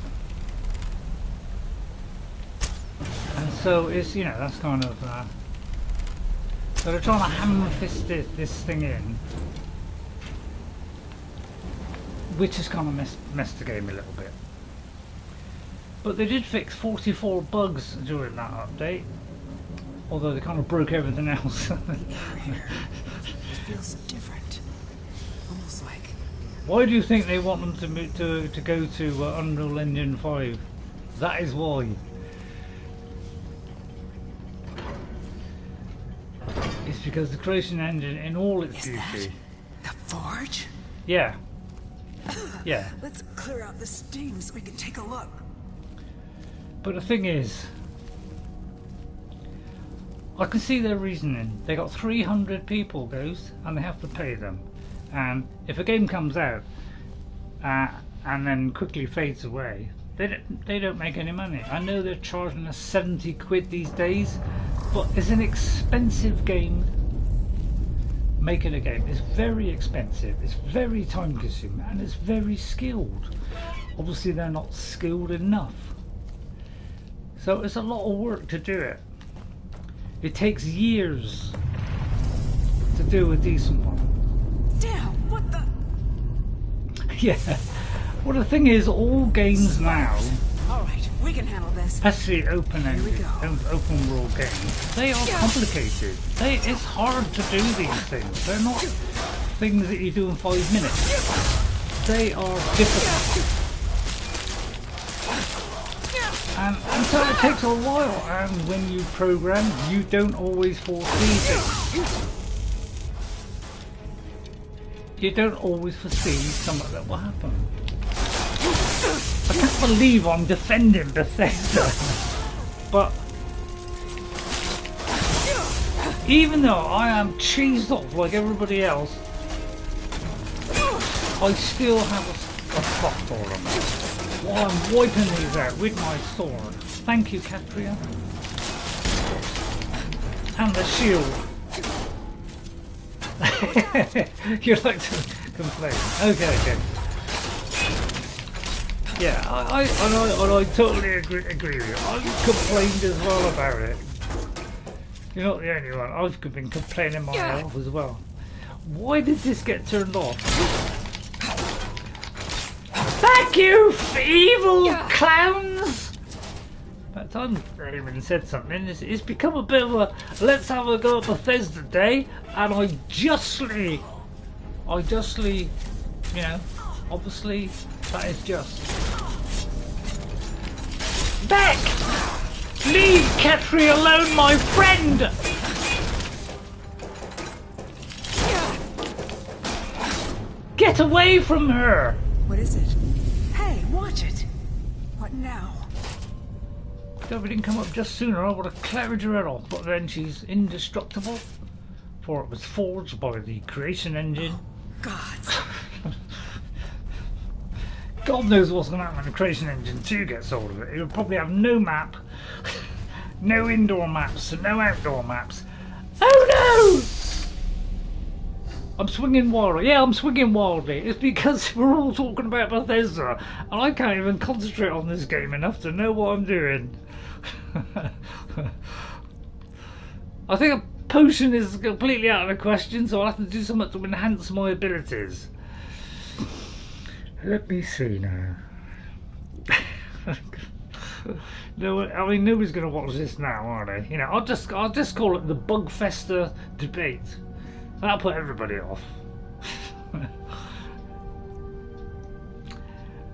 Speaker 1: and so it's, you know, that's kind of so they're trying to hammer-fist this thing in, which has kind of messed the game a little bit. But they did fix 44 bugs during that update, although they kind of broke everything else.
Speaker 9: The air here, it feels different, almost like.
Speaker 1: Why do you think they want them to move to go to Unreal Engine 5? That is why. It's because the creation engine in all its beauty.
Speaker 9: The forge?
Speaker 1: Yeah. Yeah.
Speaker 9: Let's clear out the steam so we can take a look.
Speaker 1: But the thing is, I can see their reasoning. They got 300 people, Ghost, and they have to pay them. And if a game comes out and then quickly fades away, they don't make any money. I know they're charging us 70 quid these days, but it's an expensive game. Making a game is very expensive, it's very time consuming, and it's very skilled. Obviously they're not skilled enough. So it's a lot of work to do it. It takes years to do a decent one.
Speaker 9: Damn, what the?
Speaker 1: Yeah. Well, the thing is, all games now,
Speaker 9: Alright, we can handle this.
Speaker 1: especially open-ended, open world games, they are complicated. It's hard to do these things. They're not things that you do in 5 minutes. They are difficult. And so it takes a while, and when you program, you don't always foresee things. You don't always foresee something that will happen. I can't believe I'm defending Bethesda, but even though I am cheesed off like everybody else, I still have a spot for them. While I'm wiping these out with my sword. Thank you, Katria. And the shield. You like to complain? Okay. Yeah, I totally agree with you. I've complained as well about it. You're not the only one. I've been complaining myself as well. Why did this get turned off? Thank you, evil clowns! That time Eowyn said something. It's become a bit of a let's have a go at Bethesda day, and I justly, you know, obviously that is just. Beck! Leave Katria alone, my friend! Get away from her!
Speaker 9: What is it? Hey, watch it! What now?
Speaker 1: If we didn't come up just sooner, I would have cleared her head off, but then she's indestructible, for it was forged by the creation engine.
Speaker 9: God.
Speaker 1: God knows what's going to happen when the creation engine 2 gets hold of it. It would probably have no map, no indoor maps, and no outdoor maps. Oh no! I'm swinging wildly. Yeah, I'm swinging wildly. It's because we're all talking about Bethesda, and I can't even concentrate on this game enough to know what I'm doing. I think a potion is completely out of the question, so I'll have to do something to enhance my abilities. Let me see now. No, I mean nobody's going to watch this now, are they? You know, I'll just call it the Bugfester debate. That'll put everybody off.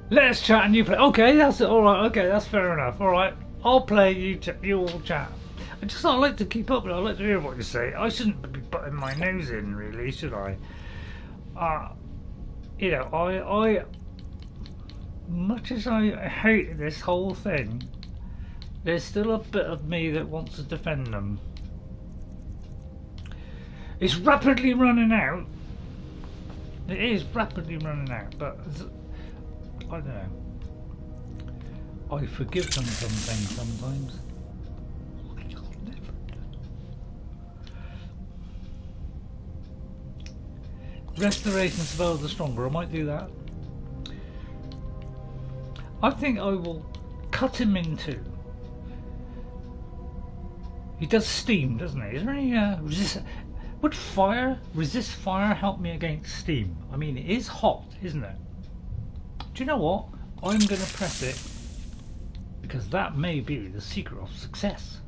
Speaker 1: Let's chat and you play. Okay, that's all right. Okay, that's fair enough. All right, I'll play. You all chat. I like to keep up, but I like to hear what you say. I shouldn't be putting my nose in, really, should I? You know, I much as I hate this whole thing, there's still a bit of me that wants to defend them. It's rapidly running out. It is rapidly running out, but I don't know. I forgive them something sometimes. Restoration spells are stronger. I might do that. I think I will cut him in two. He does steam, doesn't he? Is there any resist? Would resist fire help me against steam? I mean, it is hot, isn't it? Do you know what? I'm going to press it because that may be the secret of success.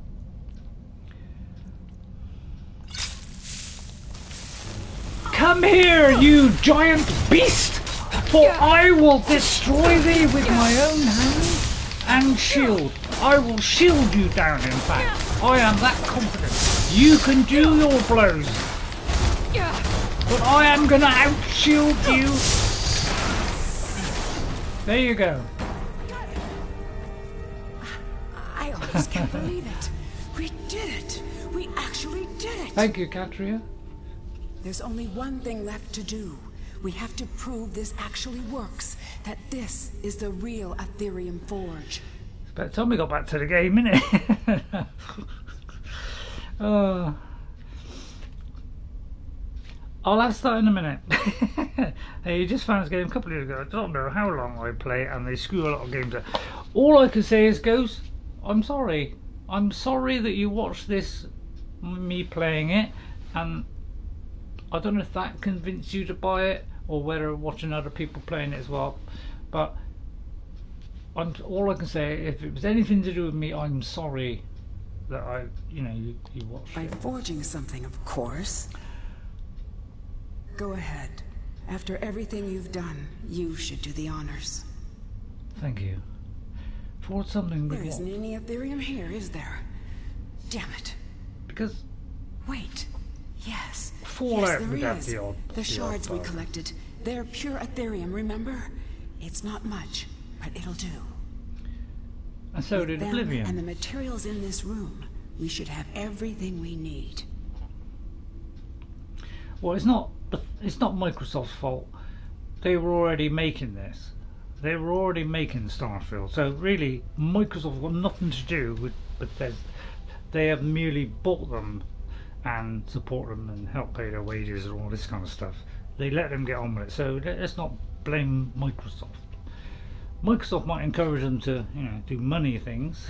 Speaker 1: Come here, you giant beast! For I will destroy thee with my own hand and shield. I will shield you down, in fact. I am that confident. You can do your blows. But I am going to out-shield you. There you go.
Speaker 9: I almost can't believe it. We did it. We actually did it!
Speaker 1: Thank you, Katria.
Speaker 9: There's only one thing left to do. We have to prove this actually works. That this is the real Aetherium Forge.
Speaker 1: It's about time we got back to the game, innit? I'll ask that in a minute. Hey, you just found this game a couple of years ago. I don't know how long I play, and they screw a lot of games up. All I can say is, Ghost, I'm sorry. I'm sorry that you watched this, me playing it, and I don't know if that convinced you to buy it, or whether watching other people playing it as well. But all I can say, if it was anything to do with me, I'm sorry that you watched
Speaker 9: By
Speaker 1: it.
Speaker 9: forging something, of course. Go ahead. After everything you've done, you should do the honors.
Speaker 1: Thank you. Forge something with
Speaker 9: There
Speaker 1: what?
Speaker 9: isn't any Aetherium here, is there? Damn it.
Speaker 1: Because
Speaker 9: Wait. Yes.
Speaker 1: Fallout
Speaker 9: Yes, there
Speaker 1: would have
Speaker 9: is.
Speaker 1: the odd-
Speaker 9: The
Speaker 1: the
Speaker 9: shards
Speaker 1: odd
Speaker 9: we
Speaker 1: bug.
Speaker 9: collected. They're pure Aetherium, remember? It's not much, but it'll do.
Speaker 1: and so did
Speaker 9: Them
Speaker 1: Oblivion.
Speaker 9: and the materials in this room, we should have everything we need.
Speaker 1: Well, it's not Microsoft's fault. They were already making this. They were already making Starfield. So really, Microsoft got nothing to do with Bethesda. They have merely bought them and support them and help pay their wages and all this kind of stuff. They let them get on with it. So let's not blame Microsoft. Microsoft might encourage them to, do money things.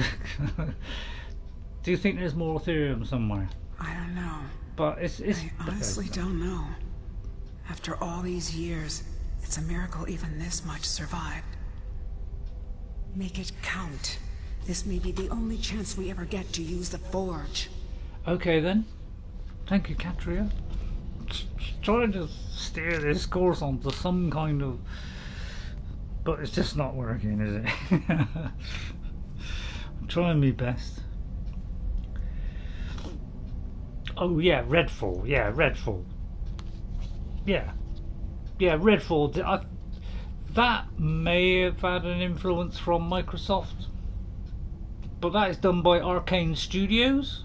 Speaker 1: Do you think there's more Ethereum somewhere?
Speaker 9: I don't know.
Speaker 1: But it's
Speaker 9: I honestly
Speaker 1: Bethesda.
Speaker 9: don't know. After all these years, it's a miracle even this much survived. Make it count. This may be the only chance we ever get to use the Forge.
Speaker 1: Okay then. Thank you, Katria. Trying to steer this course onto some kind of... But it's just not working, is it? I'm trying my best. Oh yeah, Redfall. Yeah, Redfall. Yeah. Yeah, Redfall. That may have had an influence from Microsoft. But that is done by Arcane Studios.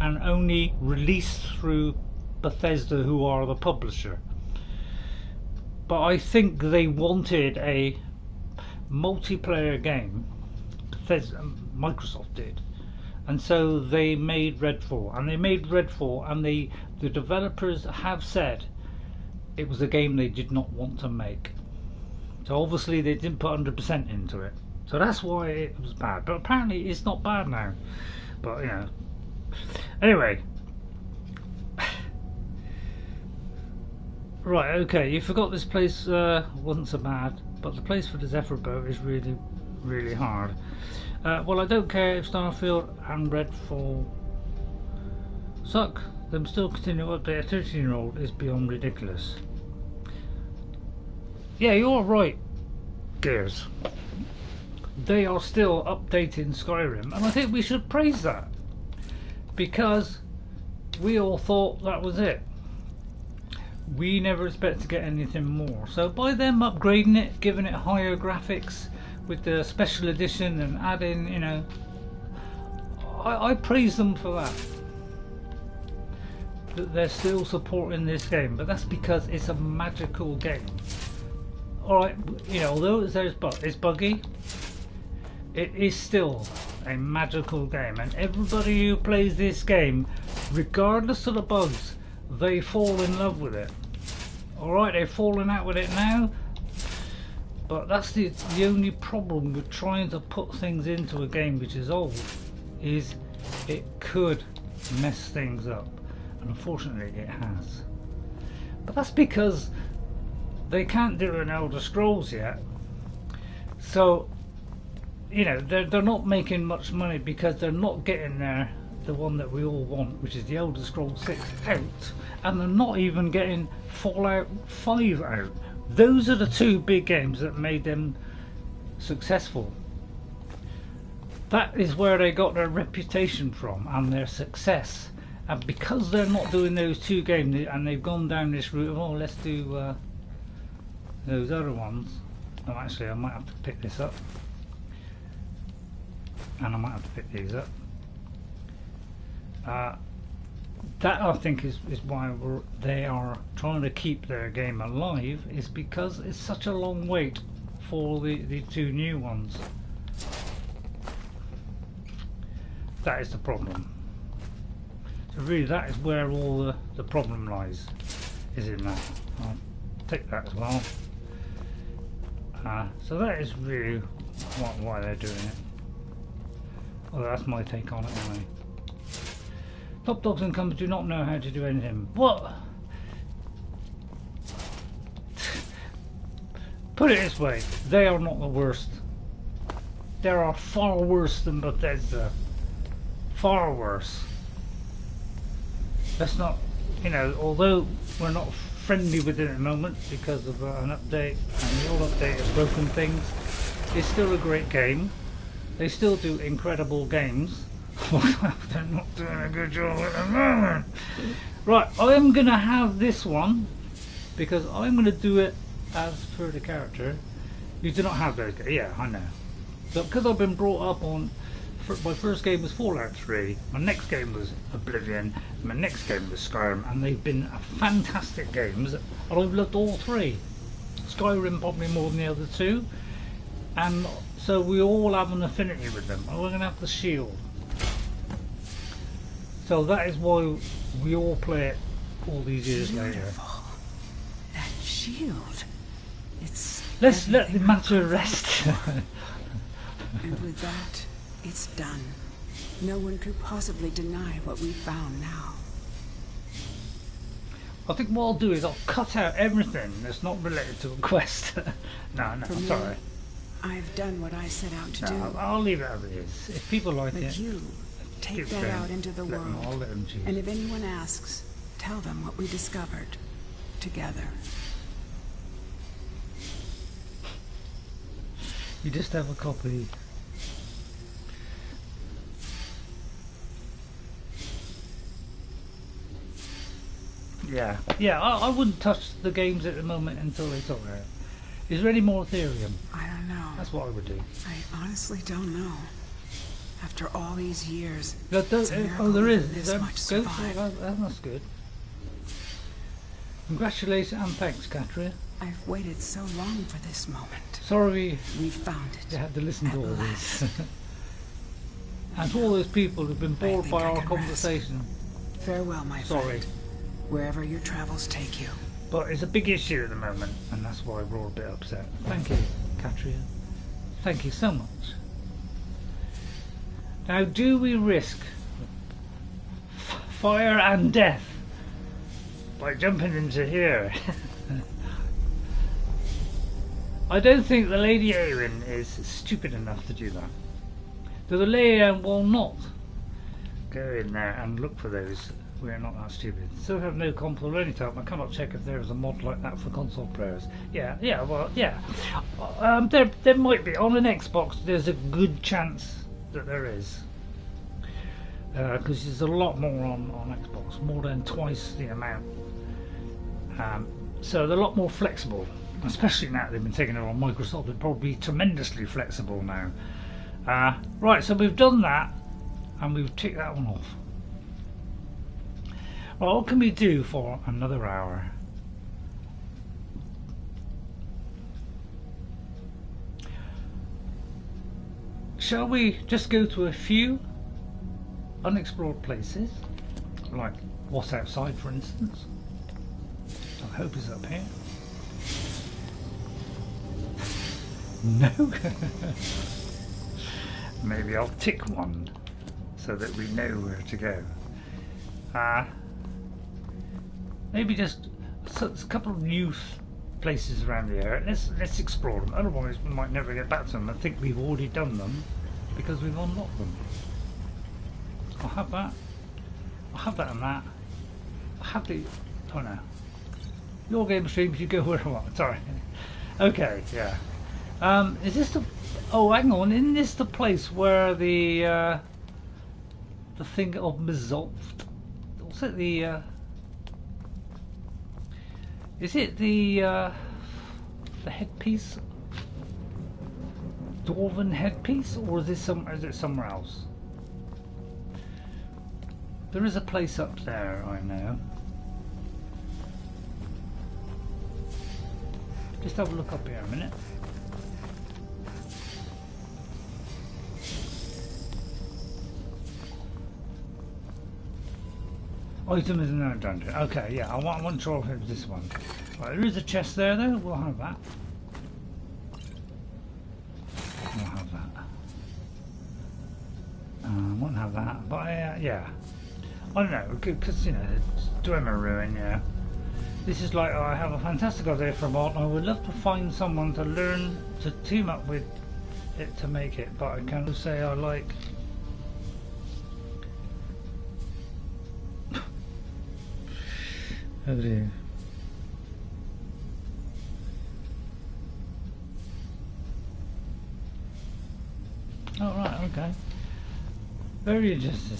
Speaker 1: And only released through Bethesda, who are the publisher. But I think they wanted a multiplayer game. Bethesda, Microsoft did. And so they made Redfall. And they made Redfall, and the developers have said it was a game they did not want to make. So obviously they didn't put 100% into it. So that's why it was bad. But apparently it's not bad now. But anyway. Right, okay, you forgot this place wasn't so bad, but the place for the Zephyr boat is really, really hard. Well, I don't care if Starfield and Redfall suck, them still continue to update a 13-year-old is beyond ridiculous. Yeah, you're right, Gears. They are still updating Skyrim, and I think we should praise that. Because we all thought that was it. We never expect to get anything more. So by them upgrading it, giving it higher graphics with the special edition and adding, I praise them for that. That they're still supporting this game, but that's because it's a magical game. Alright, although it's buggy, it is still a magical game, and everybody who plays this game, regardless of the bugs, they fall in love with it. Alright, they've fallen out with it now, but that's the only problem with trying to put things into a game which is old, is it could mess things up, and unfortunately it has. But that's because they can't do an Elder Scrolls yet, so they're not making much money because they're not getting the one that we all want, which is the Elder Scrolls 6 out, and they're not even getting Fallout 5 out. Those are the two big games that made them successful. That is where they got their reputation from and their success. And because they're not doing those two games and they've gone down this route of, let's do those other ones. Oh, actually, I might have to pick this up. And I might have to pick these up. That I think is why they are trying to keep their game alive, is because it's such a long wait for the 2 new ones. That is the problem. So really that is where all the problem lies, is in that. I'll take that as well. So that is really why they're doing it. Well, that's my take on it anyway. Top dogs and companies do not know how to do anything. What? Put it this way, they are not the worst. There are far worse than Bethesda. Far worse. Let's not, you know, although we're not friendly with it at the moment because of an update, and the old update has broken things, it's still a great game. They still do incredible games. They're not doing a good job at the moment. Right, I am going to have this one because I'm going to do it as per the character. You do not have those. Yeah, I know. But because I've been brought up on, my first game was Fallout 3, my next game was Oblivion, my next game was Skyrim, and they've been fantastic games, and I've loved all 3. Skyrim probably more than the other 2, and so we all have an affinity with them. And we're going to have the Shield. So that is why we all play it all these years later.
Speaker 9: That shield. It's.
Speaker 1: Let's let the matter rest.
Speaker 9: And with that, it's done. No one could possibly deny what we found now.
Speaker 1: I think what I'll do is I'll cut out everything that's not related to a quest. No, I'm sorry.
Speaker 9: I've done what I set out to do.
Speaker 1: I'll leave it as it is. If people like it,
Speaker 9: you take that out into the world.
Speaker 1: I'll let them choose.
Speaker 9: And if anyone asks, tell them what we discovered together.
Speaker 1: You just have a copy. Yeah, I wouldn't touch the games at the moment until they sort out. Is there any more Aetherium?
Speaker 9: I don't know.
Speaker 1: That's what I would do.
Speaker 9: I honestly don't know. After all these years,
Speaker 1: There is.
Speaker 9: This much survived.
Speaker 1: That's good. Congratulations and thanks, Katria.
Speaker 9: I've waited so long for this moment.
Speaker 1: Sorry
Speaker 9: we found it.
Speaker 1: You had to listen to all this. And to all those people who've been bored by our conversation.
Speaker 9: Rest. Farewell, my friend. Wherever your travels take you.
Speaker 1: But it's a big issue at the moment, and that's why we're all a bit upset. Thank you, Katria. Thank you so much. Now, do we risk fire and death by jumping into here? I don't think the Lady Eowyn is stupid enough to do that. So the Lady Eowyn will not go in there and look for those. We're not that stupid. So have no console only time. I cannot check if there is a mod like that for console players. Yeah. There might be on an Xbox. There's a good chance that there is, because there's a lot more on Xbox, more than twice the amount. So they're a lot more flexible, especially now they've been taking it on Microsoft. They're probably tremendously flexible now. Right, so we've done that, and we've ticked that one off. Well, what can we do for another hour? Shall we just go to a few unexplored places, like what's outside, for instance? I hope it's up here. No? Maybe I'll tick one so that we know where to go. Maybe just a couple of new places around the area. Let's explore them. Otherwise, we might never get back to them. I think we've already done them because we've unlocked them. I'll have that. I'll have that and that. I'll have the. Oh no. Your game streams. You go where I want. Sorry. Okay. Yeah. Is this the? Oh, hang on. Isn't this the place where the thing of Mzulft? What's it? Is it the headpiece, dwarven headpiece, or is it somewhere else? There is a place up there, I know. Just have a look up here a minute. Item is in our dungeon. Okay, yeah, I want to try if it was this one. Right, there is a chest there though, we'll have that. We'll have that. Won't have that, but yeah. I don't know, because, you know, it's Dwemer Ruin, yeah. This is like, I have a fantastic idea for a mod, and I would love to find someone to learn to team up with it to make it, but I can't say I like... Oh dear. Oh right, okay. Very interesting.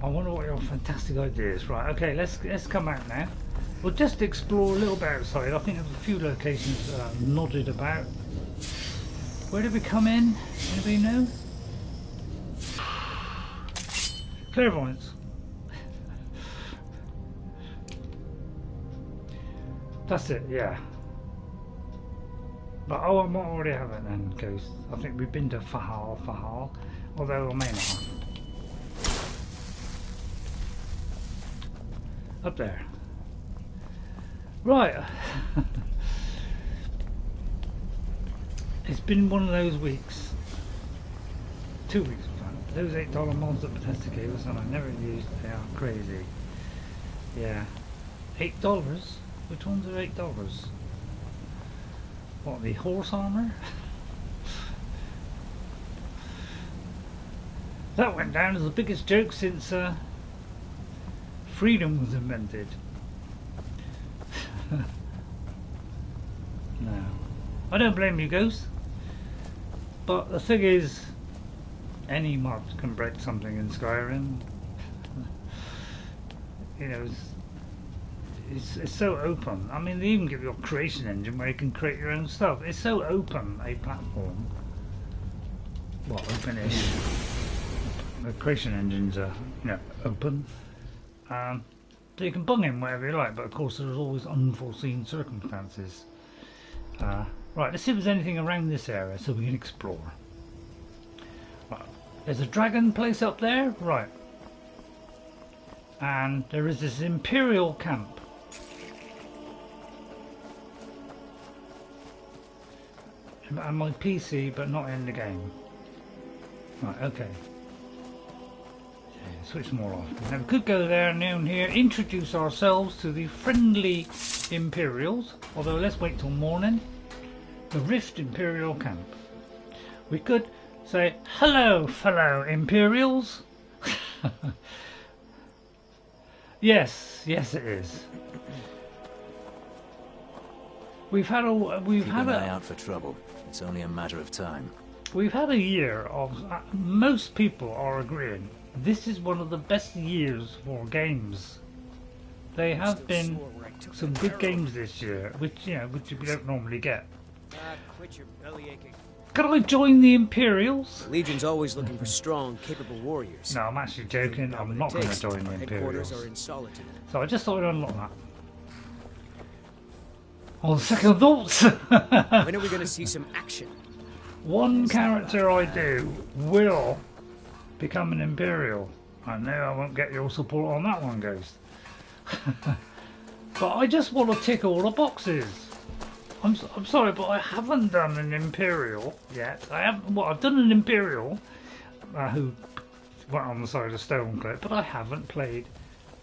Speaker 1: I wonder what your fantastic idea is. Right, okay, let's come out now. We'll just explore a little bit outside. I think there's a few locations nodded about. Where did we come in? Anybody know? Clairvoyance. That's it, yeah. But oh, I might already have it then, Ghost. I think we've been to Bthalft, although I may not have. Up there. Right. It's been one of those weeks. 2 weeks, in fact. Those $8 mods that Bethesda gave us and I never used, they are crazy. Yeah. $8? Which ones are $8? What, the horse armor? That went down as the biggest joke since freedom was invented. No. I don't blame you, Ghost. But the thing is, any mod can break something in Skyrim. You know, it's so open. I mean, they even give you a creation engine where you can create your own stuff. It's so open a platform. Well, open-ish. The creation engines are, you know, open. So you can bung in whatever you like, but of course there's always unforeseen circumstances. Right, let's see if there's anything around this area so we can explore. Right, there's a dragon place up there, right. And there is this Imperial camp. On my PC, but not in the game. Right, okay. Switch more off. Now we could go there and down here, introduce ourselves to the friendly Imperials, although let's wait till morning. The Rift Imperial camp. We could say, hello fellow Imperials. Yes it is. We've had an eye
Speaker 10: out for trouble. It's only a matter of time.
Speaker 1: We've had a year of most people are agreeing this is one of the best years for games. They have been some good games this year, which you don't normally get.
Speaker 11: Quit your belly aching.
Speaker 1: Can I join the Imperials?
Speaker 11: The Legion's always looking for strong, capable warriors.
Speaker 1: No, I'm actually joking. I'm not going to join the Imperials.
Speaker 11: Are in Solitude.
Speaker 1: So I just thought I'd unlock that. On second thoughts.
Speaker 11: When are we going to see some action?
Speaker 1: One character I do will become an Imperial. I know I won't get your support on that one, Ghost. But I just want to tick all the boxes. I'm sorry, but I haven't done an Imperial yet. I've done an Imperial who went on the side of Stonecliff, but I haven't played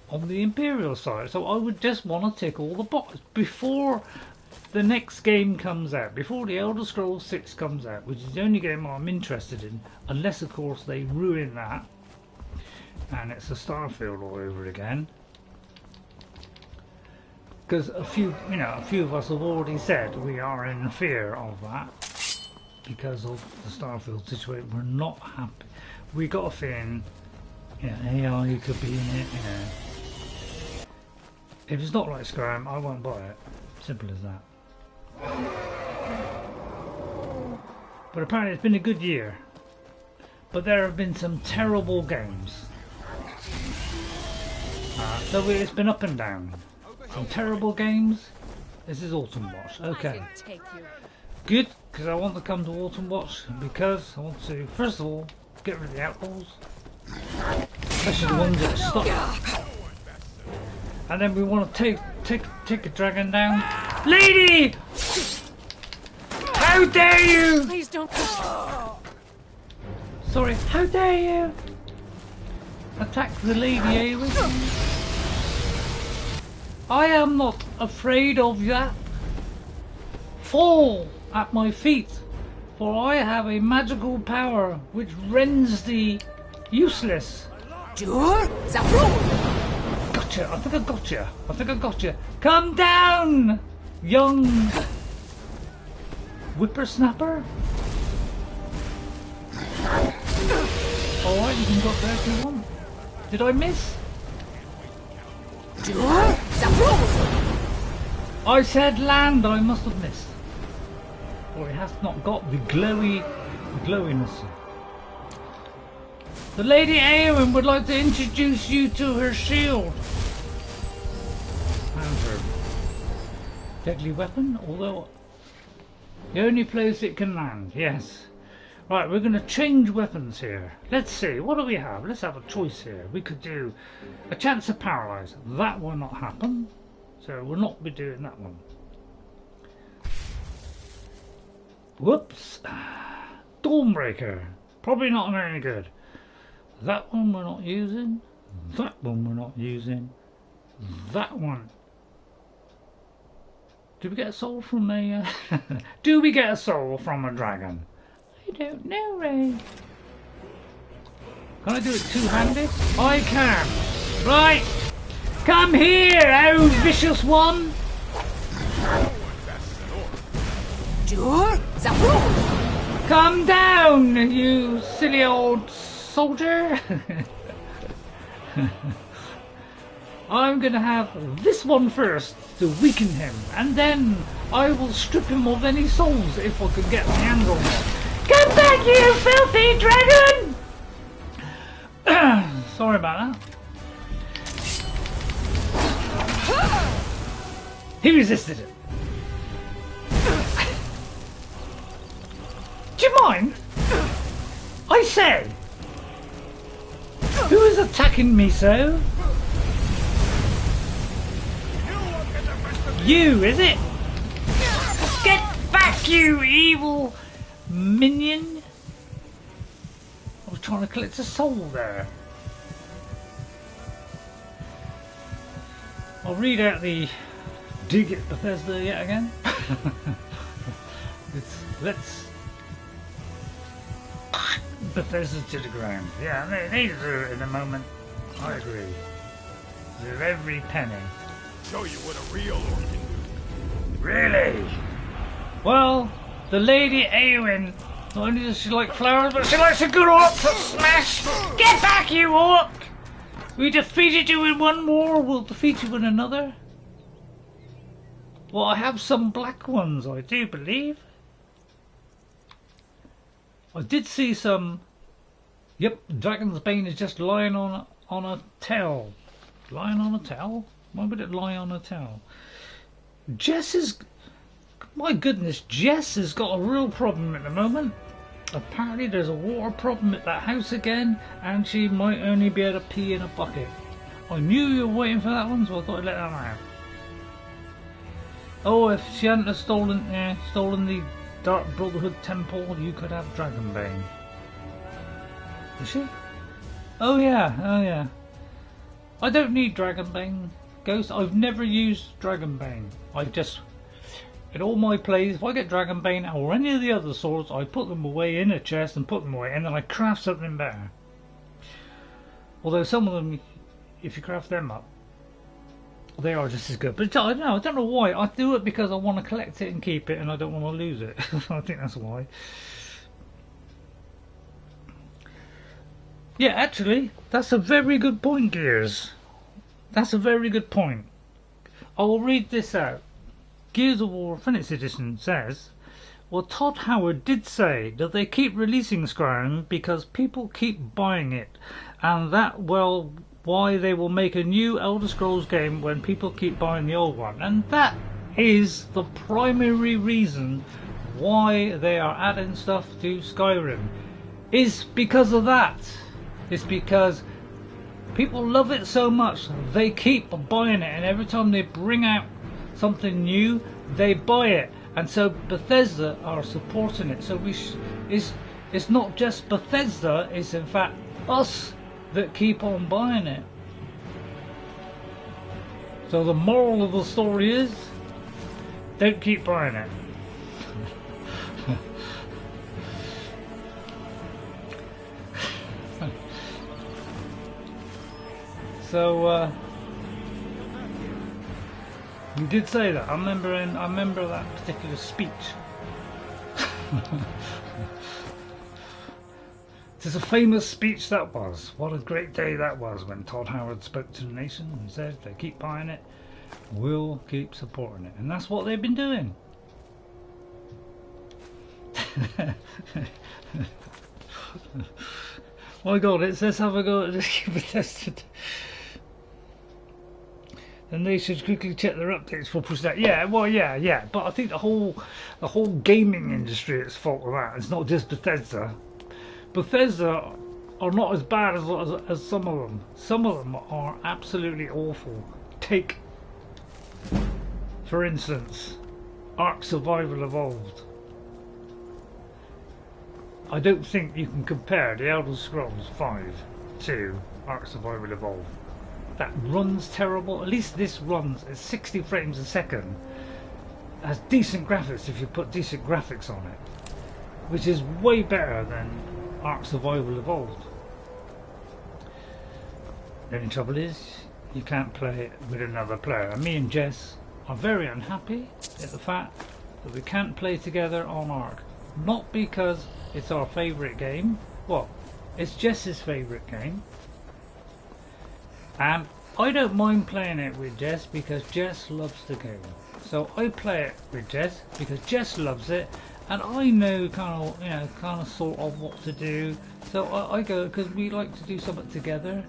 Speaker 1: on the Imperial side. So I would just want to tick all the boxes before the next game comes out, before the Elder Scrolls 6 comes out, which is the only game I'm interested in, unless of course they ruin that and it's a Starfield all over again. Because a few of us have already said we are in fear of that because of the Starfield situation. We're not happy. We got a feeling, AI could be in it. If it's not like Skyrim, I won't buy it. Simple as that. But apparently it's been a good year. But there have been some terrible games. So it's been up and down. Some terrible games. This is Autumn Watch. Okay. Good, because I want to come to Autumn Watch because I want to, first of all, get rid of the outlaws. Especially the ones that are stuck. And then we want to take a dragon down. Lady! How dare you!
Speaker 7: Please don't.
Speaker 1: Sorry, how dare you! Attack the Lady Eowyn. I am not afraid of that. Fall at my feet, for I have a magical power which rends thee useless. Gotcha, I think I gotcha. I think I gotcha. Come down, young whippersnapper. Alright, you can go up there if you want. Did I miss? I said land, I must have missed. Or it has not got the glowiness. The Lady Eowyn would like to introduce you to her shield. And her deadly weapon, although the only place it can land, yes. Right, we're going to change weapons here. Let's see, what do we have? Let's have a choice here. We could do a chance of paralyze. That will not happen. So we'll not be doing that one. Whoops. Dawnbreaker. Probably not very good. That one we're not using. That one we're not using. That one. Do we get a soul from a... do we get a soul from a dragon? I don't know, Ray. Can I do it two-handed? I can. Right. Come here, oh vicious one. Come down, you silly old soldier. I'm gonna have this one first to weaken him, and then I will strip him of any souls if I could get my hands on him. Come back, you filthy dragon! Sorry about that. He resisted it. Do you mind? I say! Who is attacking me so? You, is it? Get back, you evil minion! I was trying to collect a soul there. I'll read out the dig at Bethesda yet again. Let's Bethesda to the ground. Yeah, they deserve it in a moment. I agree. Deserve every penny.
Speaker 8: Show you what a real orc can do.
Speaker 1: Really? Well, the Lady Eowyn, not only does she like flowers, but she likes a good orc to smash. Get back, you orc! We defeated you in one war, we'll defeat you in another. Well, I have some black ones, I do believe. I did see some. Yep, Dragon's Bane is just lying on a towel. Lying on a towel? Why would it lie on a towel? Jess is... My goodness, Jess has got a real problem at the moment. Apparently there's a water problem at that house again, and she might only be able to pee in a bucket. I knew you were waiting for that one, so I thought I'd let that out. Oh, if she hadn't have stolen the Dark Brotherhood Temple, you could have Dragonbane. Is she? Oh yeah. I don't need Dragonbane, Ghost. I've never used Dragonbane. I just, in all my plays, if I get Dragonbane or any of the other swords, I put them away in a chest and put them away, and then I craft something better. Although some of them, if you craft them up, they are just as good. But I don't know why. I do it because I want to collect it and keep it, and I don't want to lose it. I think that's why. Yeah, actually, that's a very good point, Gears. That's a very good point. I will read this out. Gears of War Phoenix Edition says, well, Todd Howard did say that they keep releasing Skyrim because people keep buying it, and that, well, why they will make a new Elder Scrolls game when people keep buying the old one. And that is the primary reason why they are adding stuff to Skyrim. Is because of that. It's because people love it so much they keep buying it, and every time they bring out something new they buy it, and so Bethesda are supporting it. So it's not just Bethesda, it's in fact us that keep on buying it. So the moral of the story is, don't keep buying it. So you did say that. I remember that particular speech. It's a famous speech that was. What a great day that was when Todd Howard spoke to the nation and said, if they keep buying it, we'll keep supporting it. And that's what they've been doing. My God, it says have a go at this Bethesda. And they should quickly check their updates for push that. Yeah, well, yeah. But I think the whole gaming industry is fault of that. It's not just Bethesda. Bethesda are not as bad as some of them. Some of them are absolutely awful. Take, for instance, Ark Survival Evolved. I don't think you can compare the Elder Scrolls 5 to Ark Survival Evolved. That runs terrible. At least this runs at 60 frames a second. Has decent graphics if you put decent graphics on it, which is way better than Ark Survival Evolved. The only trouble is you can't play it with another player. And me and Jess are very unhappy at the fact that we can't play together on Ark. Not because it's our favourite game. Well, it's Jess's favourite game. And I don't mind playing it with Jess because Jess loves the game. So I play it with Jess because Jess loves it, and I know kind of sort of what to do. So I go because we like to do something together,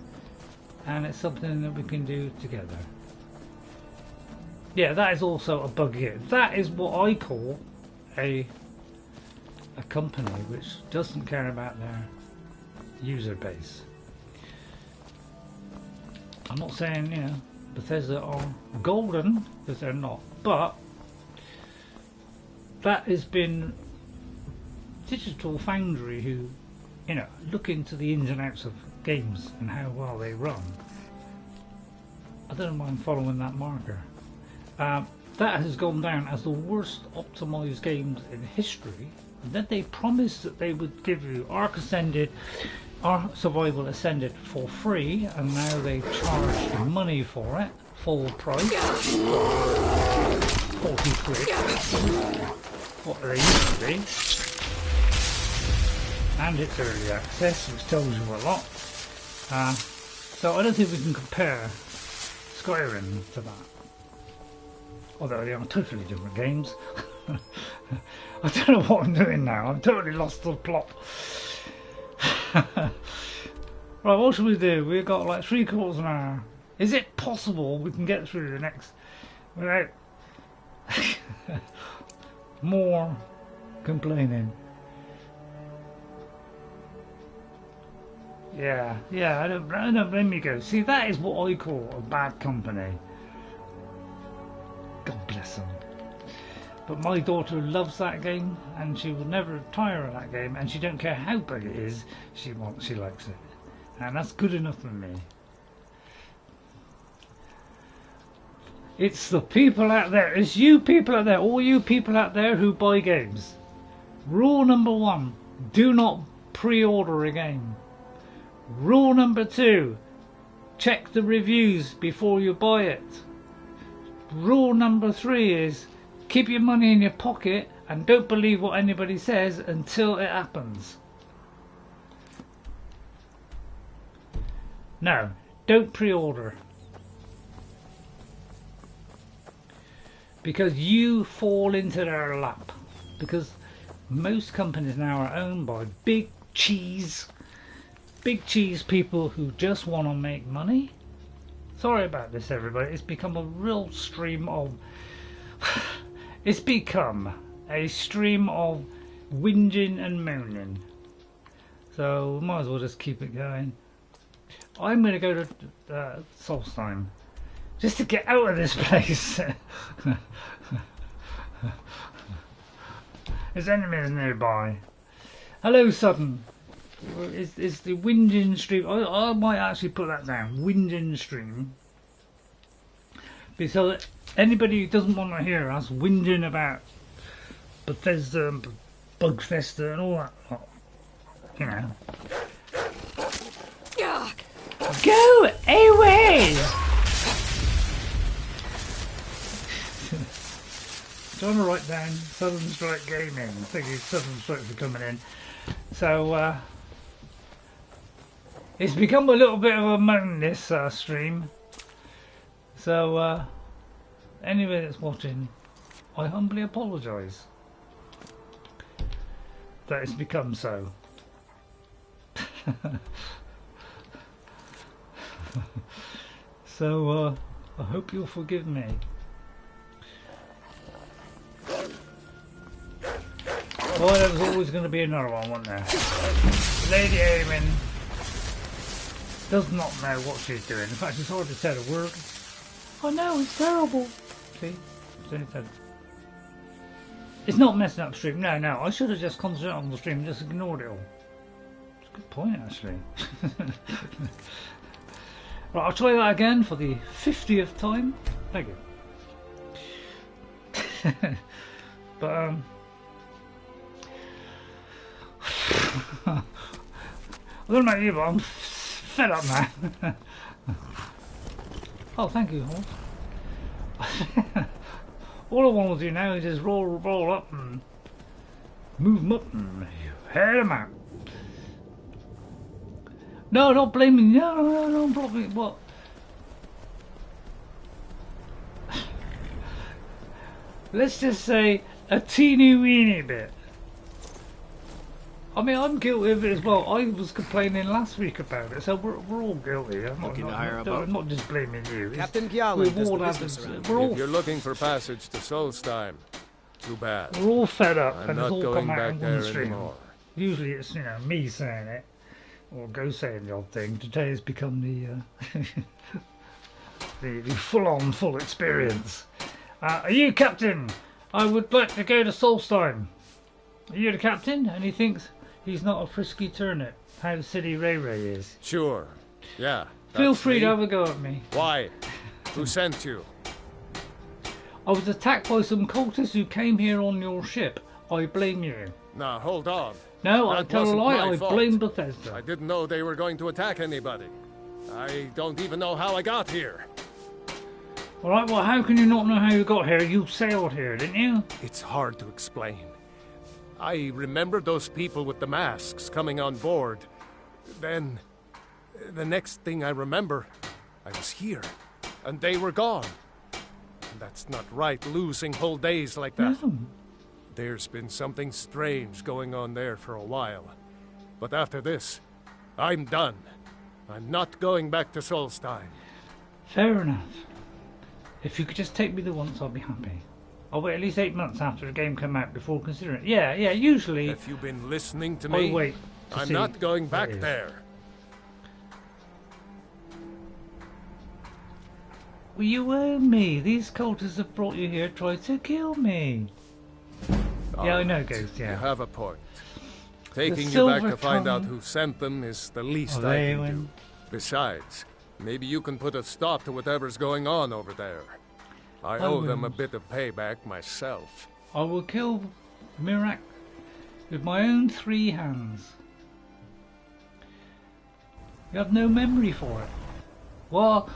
Speaker 1: and it's something that we can do together. Yeah, that is also a bug here. That is what I call a company which doesn't care about their user base. I'm not saying, Bethesda are golden, because they're not, but that has been Digital Foundry who, look into the ins and outs of games and how well they run. I don't mind following that marker. That has gone down as the worst optimized games in history. And then they promised that they would give you Ark Survival Ascended for free, and now they charge money for it, full price, 40 quid, what they used to be, and it's early access, which tells you a lot. So I don't think we can compare Skyrim to that, although they are totally different games. I don't know what I'm doing now, I'm totally lost the plot. Right, what should we do? We've got like 3/4 of an hour. Is it possible we can get through the next without more complaining? Yeah, I don't blame you guys. See, that is what I call a bad company. God bless them. But my daughter loves that game, and she will never tire of that game, and she don't care how big it is, she likes it. And that's good enough for me. It's the people out there, it's you people out there, all you people out there who buy games. Rule number 1, do not pre-order a game. Rule number 2, check the reviews before you buy it. Rule number 3 is, keep your money in your pocket and don't believe what anybody says until it happens. No, don't pre-order. Because you fall into their lap. Because most companies now are owned by big cheese big cheese people who just want to make money. Sorry about this, everybody. It's become a real stream of... it's become a stream of whinging and moaning. So, might as well just keep it going. I'm going to go to Solstheim. Just to get out of this place. There's enemies nearby. Hello, Sutton. It's the whinging stream. I might actually put that down. Whinging stream. Because anybody who doesn't want to hear us whinging about Bethesda and Bugfesta and all that lot, you know. Go away! Trying to write down Southern Strike Gaming. I think it's Southern Strikes are coming in. So it's become a little bit of a moan, this stream. So anybody that's watching, I humbly apologise that it's become so. So I hope you'll forgive me. Well, there was always going to be another one, wasn't there? Lady Eowyn does not know what she's doing. In fact, it's hard to say a word. I know, it's terrible. See? It's not messing up stream. No, I should have just concentrated on the stream and just ignored it all. It's a good point, actually. Right, I'll try that again for the 50th time. Thank you. But, I don't know about you, but I'm fed up now. Oh, thank you, horse. All I want to do now is just roll up and move them up and head them out. No, not blaming you. No, don't blame me. What? Let's just say a teeny weeny bit. I mean, I'm guilty of it as well. I was complaining last week about it, so we're all guilty. I'm not just blaming you.
Speaker 11: Captain Gialin does the business around.
Speaker 2: If you're looking for passage to Solstheim, too bad.
Speaker 1: We're all fed up,
Speaker 2: I'm
Speaker 1: and
Speaker 2: not
Speaker 1: it's all
Speaker 2: going
Speaker 1: come out
Speaker 2: back
Speaker 1: in
Speaker 2: there
Speaker 1: one stream.
Speaker 2: anymore.
Speaker 1: Usually it's, you know, me saying it, or Go saying the odd thing. Today has become the the full experience. Are you captain? I would like to go to Solstheim. Are you the captain? And he thinks he's not a frisky turnip. How silly Ray is.
Speaker 2: Sure. Yeah.
Speaker 1: Feel free to have a go at me.
Speaker 2: Why? Who sent you?
Speaker 1: I was attacked by some cultists who came here on your ship. I blame you.
Speaker 2: Now, hold on.
Speaker 1: No, I
Speaker 2: That
Speaker 1: tell a
Speaker 2: wasn't
Speaker 1: lie.
Speaker 2: my
Speaker 1: I
Speaker 2: fault.
Speaker 1: blame Bethesda.
Speaker 2: I didn't know they were going to attack anybody. I don't even know how I got here.
Speaker 1: Alright, well, how can you not know how you got here? You sailed here, didn't you?
Speaker 2: It's hard to explain. I remember those people with the masks coming on board. Then, the next thing I remember, I was here, and they were gone. And that's not right, losing whole days like that.
Speaker 1: No.
Speaker 2: There's been something strange going on there for a while. But after this, I'm done. I'm not going back to Solstheim.
Speaker 1: Fair enough. If you could just take me the once, I'll be happy. I'll wait at least 8 months after the game come out before considering it. Yeah, usually...
Speaker 2: Have you been listening to me?
Speaker 1: I wait to
Speaker 2: I'm
Speaker 1: see
Speaker 2: not going
Speaker 1: what
Speaker 2: back
Speaker 1: it is.
Speaker 2: there.
Speaker 1: Well, you owe me. These cultists have brought you here, tried to kill me. Yeah, I know, Ghost, yeah.
Speaker 2: You have a point. Taking you
Speaker 1: silver
Speaker 2: back to find out
Speaker 1: tongue
Speaker 2: who sent them is the least
Speaker 1: of
Speaker 2: I can
Speaker 1: Eowyn.
Speaker 2: do. Besides, maybe you can put a stop to whatever's going on over there. I owe them a
Speaker 1: will.
Speaker 2: bit of payback myself.
Speaker 1: I will kill Mirak with my own 3 hands. You have no memory for it. Well,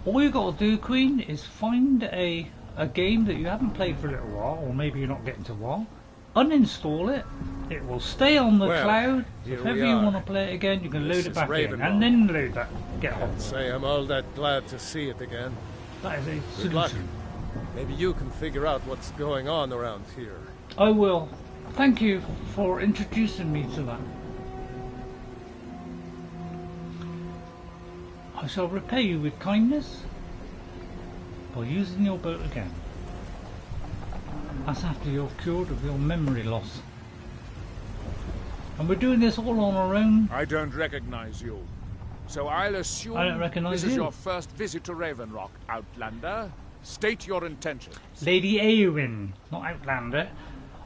Speaker 1: all you got to do, Queen, is find a game that you haven't played for a little while, or maybe you're not getting to a while. Uninstall it. It will stay on the cloud.
Speaker 2: here
Speaker 1: If ever
Speaker 2: we
Speaker 1: you
Speaker 2: are.
Speaker 1: want to play it again, you can
Speaker 2: This
Speaker 1: load it
Speaker 2: is
Speaker 1: back in,
Speaker 2: Ravenloft.
Speaker 1: and then load that. Get on.
Speaker 2: Say I'm all that glad to see it again.
Speaker 1: That is a
Speaker 2: Good luck.
Speaker 1: solution.
Speaker 2: Maybe you can figure out what's going on around here.
Speaker 1: I will. Thank you for introducing me to that. I shall repay you with kindness by using your boat again. That's after you're cured of your memory loss. And we're doing this all on our own.
Speaker 8: I don't recognize you. So I'll assume
Speaker 1: I don't recognize
Speaker 8: this is
Speaker 1: you.
Speaker 8: your first visit to Ravenrock, Outlander. State your intentions.
Speaker 1: Lady Eowyn, not Outlander.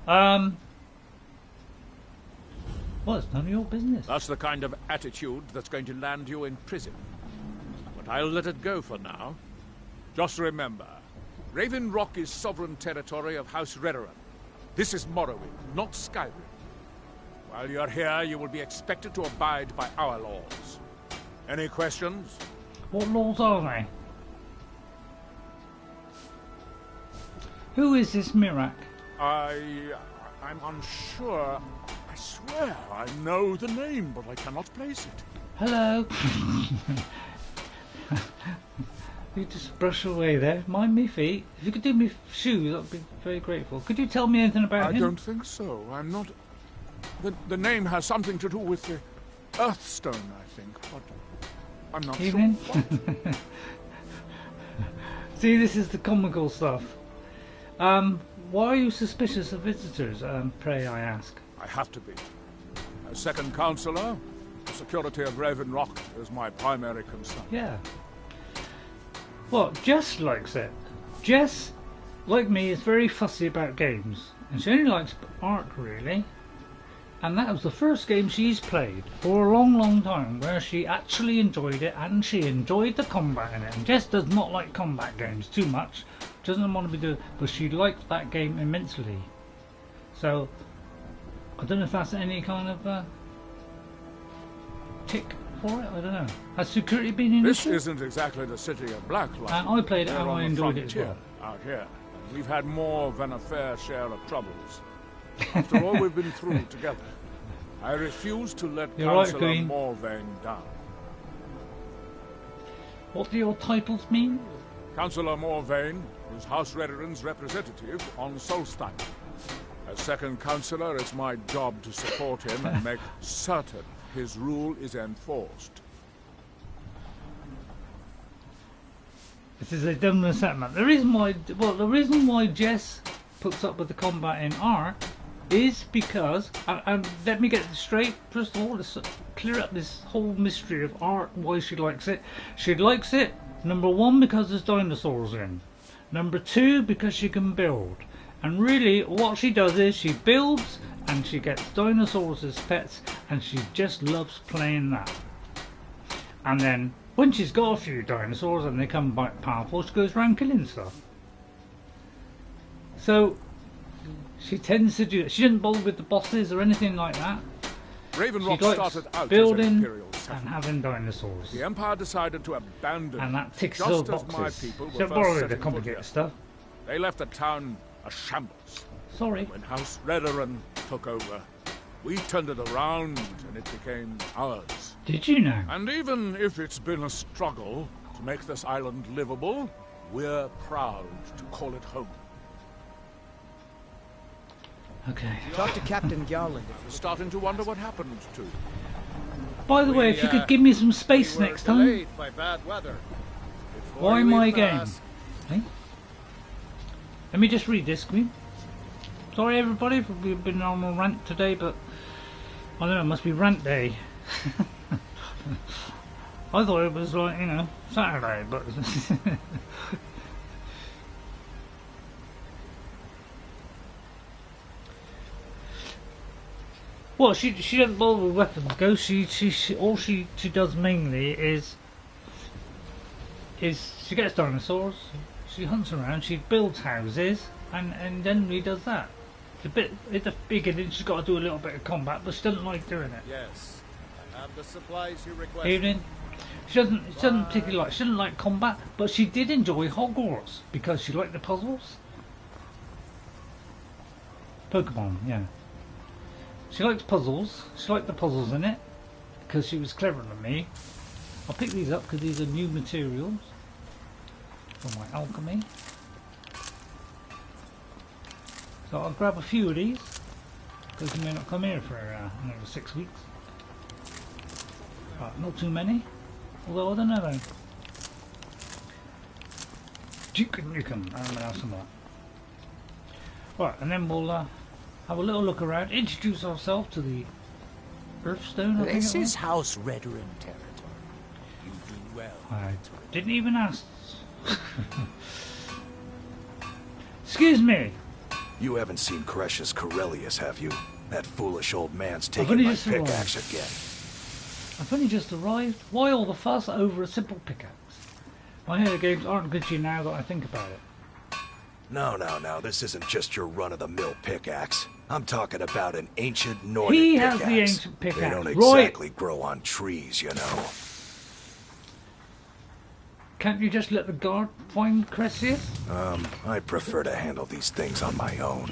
Speaker 1: Well, it's none of your business.
Speaker 8: That's the kind of attitude that's going to land you in prison. But I'll let it go for now. Just remember, Ravenrock is sovereign territory of House Redoran. This is Morrowind, not Skyrim. While you're here, you will be expected to abide by our laws. Any questions?
Speaker 1: What laws are they? Who is this Mirak?
Speaker 8: I'm unsure. I swear I know the name, but I cannot place it.
Speaker 1: Hello. You just brush away there. Mind me feet. If you could do me shoes, I'd be very grateful. Could you tell me anything about him?
Speaker 8: I don't think so. I'm not... The name has something to do with the Earthstone, I think, but I'm not
Speaker 1: Evening.
Speaker 8: sure what.
Speaker 1: See, this is the comical stuff. Why are you suspicious of visitors, pray I ask?
Speaker 8: I have to be. As second councillor, the security of Ravenrock is my primary concern.
Speaker 1: Yeah. Well, Jess likes it. Jess, like me, is very fussy about games. And she only likes art, really. And that was the first game she's played for a long, long time where she actually enjoyed it and she enjoyed the combat in it. And Jess does not like combat games too much. Doesn't want to be doing, but she liked that game immensely. So, I don't know if that's any kind of tick for it, I don't know. Has security been in
Speaker 8: this? This isn't exactly the city of Blacklight.
Speaker 1: And I played it and I enjoyed it as well.
Speaker 8: Out here, we've had more than a fair share of troubles. After all we've been through together, I refuse to let Councillor Morvain down.
Speaker 1: What do your titles mean?
Speaker 8: Councillor Morvain is House Redoran's representative on Solstheim. As second councillor, it's my job to support him and make certain his rule is enforced.
Speaker 1: This is a dumb settlement. The reason why Jess puts up with the combat in art is because, and let me get this straight, first of all, let's clear up this whole mystery of art, why she likes it. She likes it, number one, because there's dinosaurs in. Number two, because she can build. And really, what she does is she builds and she gets dinosaurs as pets and she just loves playing that. And then, when she's got a few dinosaurs and they come back powerful, she goes around killing stuff. So, she tends to do it. She doesn't bother with the bosses or anything like that.
Speaker 8: Ravenrock started out
Speaker 1: building
Speaker 8: as an Imperial
Speaker 1: and having dinosaurs.
Speaker 8: The Empire decided to abandon
Speaker 1: and that ticks
Speaker 8: just
Speaker 1: all
Speaker 8: as
Speaker 1: boxes.
Speaker 8: my people were
Speaker 1: Don't bother with the complicated stuff.
Speaker 8: They left the town a shambles.
Speaker 1: Sorry.
Speaker 8: When House Redoran took over, we turned it around and it became ours.
Speaker 1: Did you know?
Speaker 8: And even if it's been a struggle to make this island livable, we're proud to call it home.
Speaker 1: Okay.
Speaker 12: Talk to Captain Gowland.
Speaker 8: Starting to wonder what happened to.
Speaker 1: By the way, if you could give me some space next time.
Speaker 12: By bad weather.
Speaker 1: Why my game? Hey? Let me just read this, can we? Sorry everybody, we've been on a rant today, but I don't know, it must be rant day. I thought it was like, you know, Saturday, but well, she doesn't bother with weapons. Go. All she does mainly is she gets dinosaurs. She hunts around. She builds houses, and generally does that. It's a bit at the beginning. She's got to do a little bit of combat, but she doesn't like doing it.
Speaker 12: Yes, I have the supplies you request.
Speaker 1: Evening. She doesn't particularly like. She doesn't like combat, but she did enjoy Hogwarts because she liked the puzzles. Pokemon, yeah. She likes puzzles. She liked the puzzles in it because she was cleverer than me. I'll pick these up because these are new materials for my alchemy. So I'll grab a few of these because we may not come here for another 6 weeks. Right, not too many. Although I don't know though. Dukin, I'm gonna have some of that. Right, and then we'll have a little look around, introduce ourselves to the Earthstone.
Speaker 10: This is House Redoran territory. You do well.
Speaker 1: I didn't even ask. Excuse me.
Speaker 13: You haven't seen Cresh's Corellius, have you? That foolish old man's taking my pickaxe again.
Speaker 1: I've only just arrived. Why all the fuss over a simple pickaxe? My hair games aren't glitchy now that I think about it.
Speaker 13: No, this isn't just your run-of-the-mill pickaxe. I'm talking about an ancient Nordic
Speaker 1: pickaxe. He
Speaker 13: has
Speaker 1: the ancient pickaxe.
Speaker 13: They don't exactly grow on trees, you know.
Speaker 1: Can't you just let the guard find Cressius?
Speaker 13: I prefer to handle these things on my own.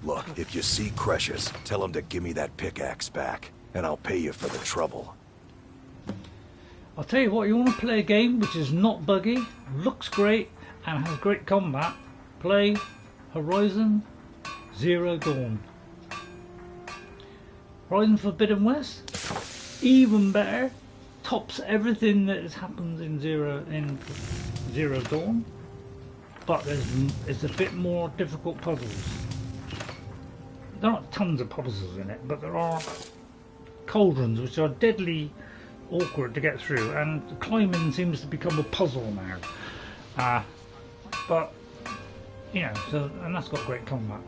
Speaker 13: Look, if you see Cressius, tell him to give me that pickaxe back, and I'll pay you for the trouble.
Speaker 1: I'll tell you what, you want to play a game which is not buggy, looks great, and has great combat, play Horizon Zero Dawn. Horizon Forbidden West, even better, tops everything that has happened in Zero Dawn, but it's a bit more difficult puzzles. There aren't tons of puzzles in it, but there are cauldrons which are deadly awkward to get through, and climbing seems to become a puzzle now. But you know, and that's got great combat.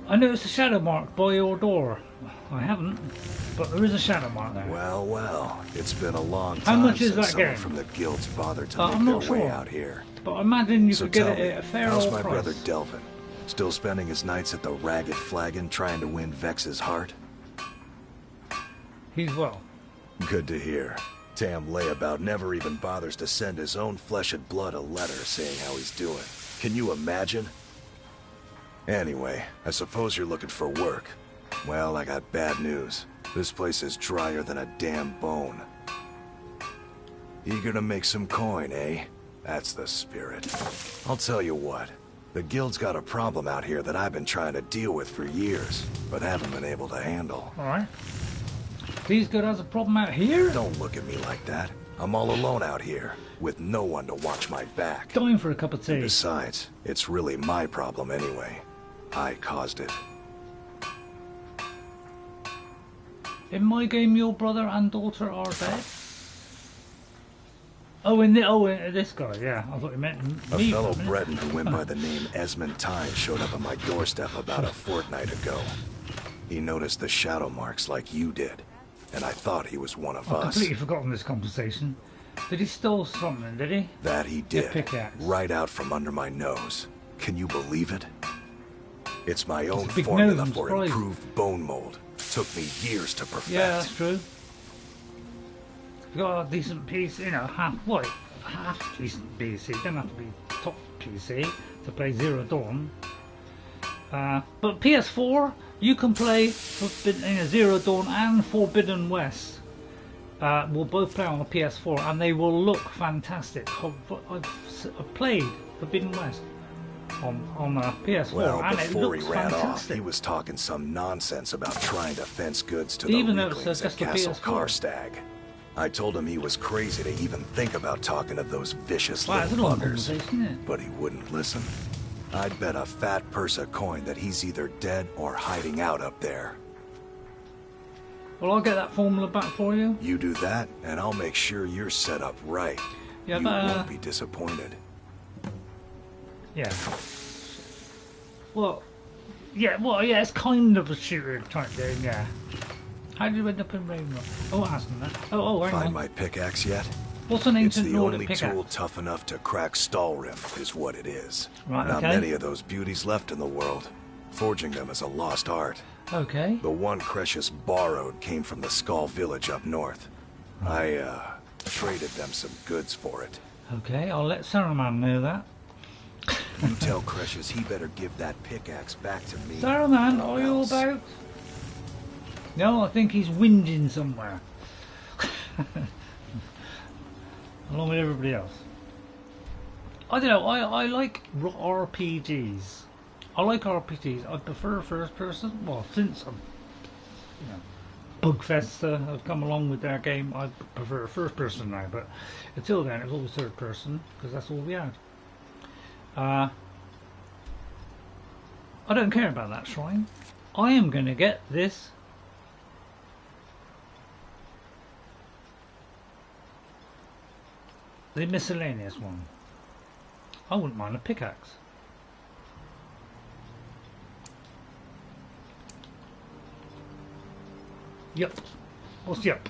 Speaker 1: I noticed a shadow mark by your door. I haven't, but there is a shadow mark there.
Speaker 13: Well, it's been a long time.
Speaker 1: How much is
Speaker 13: since
Speaker 1: that
Speaker 13: someone
Speaker 1: game?
Speaker 13: from the guilds bothered to make their way out here.
Speaker 1: But I imagine you could get
Speaker 13: tell
Speaker 1: it at a fair
Speaker 13: how's
Speaker 1: old
Speaker 13: my
Speaker 1: price.
Speaker 13: brother Delvin? Still spending his nights at the Ragged Flagon trying to win Vex's heart?
Speaker 1: He's well.
Speaker 13: Good to hear. Tam Layabout never even bothers to send his own flesh and blood a letter saying how he's doing. Can you imagine? Anyway, I suppose you're looking for work. Well, I got bad news. This place is drier than a damn bone. Eager to make some coin, eh? That's the spirit. I'll tell you what. The guild's got a problem out here that I've been trying to deal with for years, but haven't been able to handle.
Speaker 1: Alright. These good has a problem out here?
Speaker 13: Don't look at me like that. I'm all alone out here, with no one to watch my back.
Speaker 1: Going for a cup of tea.
Speaker 13: And besides, it's really my problem anyway. I caused it.
Speaker 1: In my game, your brother and daughter are dead? Oh, this guy, yeah. I thought you meant me.
Speaker 13: A fellow Breton who went by the name Esmond Tyne showed up on my doorstep about a fortnight ago. He noticed the shadow marks like you did, and I thought he was one of
Speaker 1: I've
Speaker 13: us.
Speaker 1: completely forgotten this conversation. Did he steal something, did he?
Speaker 13: That he did,
Speaker 1: pickaxe.
Speaker 13: right out from under my nose. Can you believe it? It's my own
Speaker 1: big
Speaker 13: formula
Speaker 1: nose,
Speaker 13: for
Speaker 1: surprised.
Speaker 13: improved bone mold. Took me years to perfect.
Speaker 1: Yeah, that's true. You got a decent piece, you know, half decent PC. Don't have to be top PC to play Zero Dawn. But PS4, you can play Zero Dawn and Forbidden West. Will both play on the PS4, and they will look fantastic. I've played Forbidden West on PS4,
Speaker 13: well,
Speaker 1: and it
Speaker 13: before he
Speaker 1: looks
Speaker 13: ran
Speaker 1: fantastic.
Speaker 13: off, he was talking some nonsense about trying to fence goods to
Speaker 1: Even
Speaker 13: the
Speaker 1: though it's
Speaker 13: weaklings
Speaker 1: just
Speaker 13: at
Speaker 1: a
Speaker 13: Castle
Speaker 1: PS4.
Speaker 13: Karstag. I told him he was crazy to even think about talking to those vicious
Speaker 1: Wow, it's a
Speaker 13: little
Speaker 1: long
Speaker 13: buggers,
Speaker 1: conversation, isn't it?
Speaker 13: but he wouldn't listen. I'd bet a fat purse of coin that he's either dead or hiding out up there.
Speaker 1: Well, I'll get that formula back for you.
Speaker 13: You do that, and I'll make sure you're set up right.
Speaker 1: Yeah,
Speaker 13: you
Speaker 1: but,
Speaker 13: won't be disappointed.
Speaker 1: Yeah. Well, yeah, it's kind of a shooter type thing, yeah. How did you end up in Ravenloft? Oh, ask them that. Oh, hang
Speaker 13: Find
Speaker 1: on.
Speaker 13: my pickaxe yet?
Speaker 1: What's an ancient
Speaker 13: It's the
Speaker 1: Nordic
Speaker 13: only
Speaker 1: pickaxe?
Speaker 13: tool tough enough to crack Stalrim, is what it is.
Speaker 1: Right,
Speaker 13: Not
Speaker 1: okay.
Speaker 13: many of those beauties left in the world. Forging them is a lost art.
Speaker 1: Okay.
Speaker 13: The one Cressius borrowed came from the Skull village up north. I, traded them some goods for it.
Speaker 1: Okay, I'll let Saruman know that.
Speaker 13: You tell Cressius he better give that pickaxe back to me.
Speaker 1: Saruman,
Speaker 13: or
Speaker 1: are you
Speaker 13: else.
Speaker 1: about? No, I think he's whinging somewhere. Along with everybody else. I don't know, I like RPGs. I like RPGs. I prefer first person. Well, since I'm, Bugfest have come along with their game. I prefer first person now, but until then it was always third person because that's all we had. I don't care about that shrine. I am going to get this the miscellaneous one. I wouldn't mind a pickaxe. Yup. What's yup?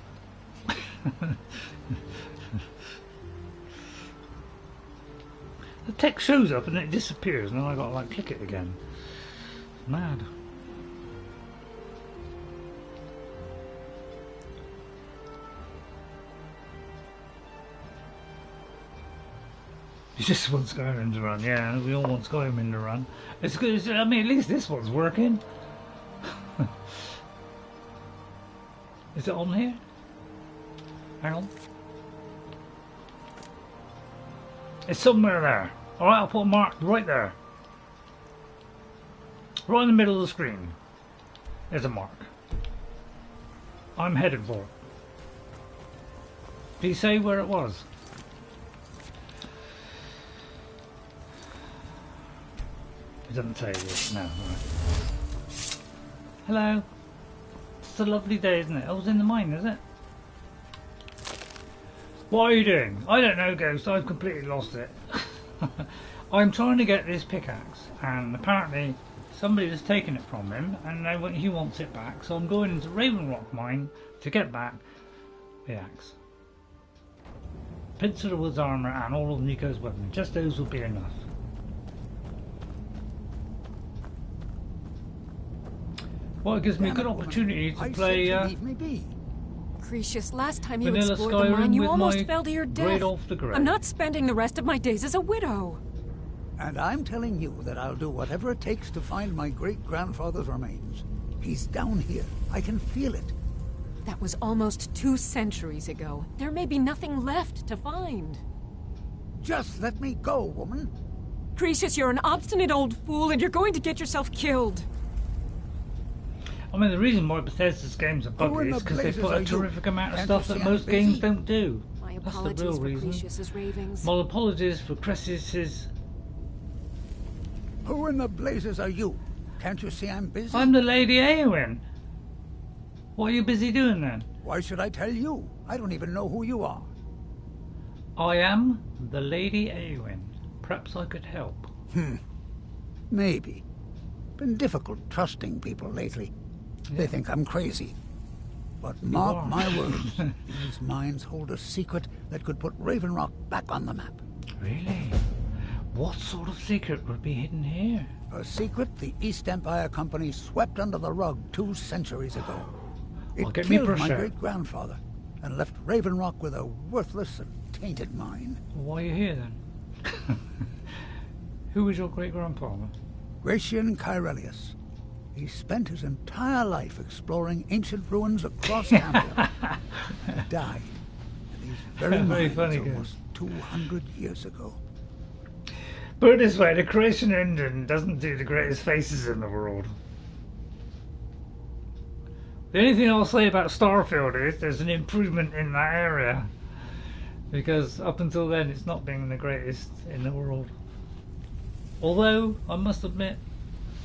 Speaker 1: The text shows up and it disappears and then I gotta like click it again. Mad. You just want Skyrim to run, yeah, we all want Skyrim to run. It's good, I mean at least this one's working. Is it on here? Hang on. It's somewhere there. Alright, I'll put a mark right there. Right in the middle of the screen. There's a mark. I'm headed for it. Did he say where it was? It doesn't say it. No. Right. Hello. It's a lovely day, isn't it? I was in the mine, is it? What are you doing? I don't know, Ghost. I've completely lost it. I'm trying to get this pickaxe, and apparently somebody has taken it from him, and he wants it back. So I'm going into Raven Rock Mine to get back the axe. Pincel of Wood's armour and all of Nico's weapons. Just those will be enough. Well, it gives me a good opportunity to play
Speaker 14: Gracious, last time you
Speaker 1: vanilla
Speaker 14: explored the
Speaker 1: Skyrim
Speaker 14: mine, you
Speaker 1: with
Speaker 14: almost
Speaker 1: my
Speaker 14: fell to your
Speaker 1: Great
Speaker 14: death.
Speaker 1: off the grave.
Speaker 14: I'm not spending the rest of my days as a widow.
Speaker 15: And I'm telling you that I'll do whatever it takes to find my great-grandfather's remains. He's down here. I can feel it.
Speaker 14: That was almost 2 centuries ago. There may be nothing left to find.
Speaker 15: Just let me go, woman.
Speaker 14: Gracious, you're an obstinate old fool, and you're going to get yourself killed.
Speaker 1: I mean, the reason why Bethesda's games are buggy is because they put a terrific amount of stuff that most games don't do.
Speaker 14: My
Speaker 1: That's the
Speaker 14: apologies
Speaker 1: real
Speaker 14: for
Speaker 1: reason.
Speaker 14: Crucius's ravings.
Speaker 1: My apologies for Cressus's...
Speaker 15: Who in the blazes are you? Can't you see I'm busy?
Speaker 1: I'm the Lady Eowyn. What are you busy doing then?
Speaker 15: Why should I tell you? I don't even know who you are.
Speaker 1: I am the Lady Eowyn. Perhaps I could help.
Speaker 15: Maybe. Been difficult trusting people lately. Yeah. They think I'm crazy. But mark my words, these mines hold a secret that could put Raven Rock back on the map.
Speaker 1: Really? What sort of secret would be hidden here?
Speaker 15: A secret the East Empire Company swept under the rug 2 centuries ago. It killed my great-grandfather and left Raven Rock with a worthless and tainted mine.
Speaker 1: Well, why are you here then? Who was your great-grandfather?
Speaker 15: Gracian Kyrelius. He spent his entire life exploring ancient ruins across Cambria. He died in these very mines almost 200 years ago.
Speaker 1: Put it this way, the creation engine doesn't do the greatest faces in the world. The only thing I'll say about Starfield is there's an improvement in that area. Because up until then it's not been the greatest in the world. Although, I must admit,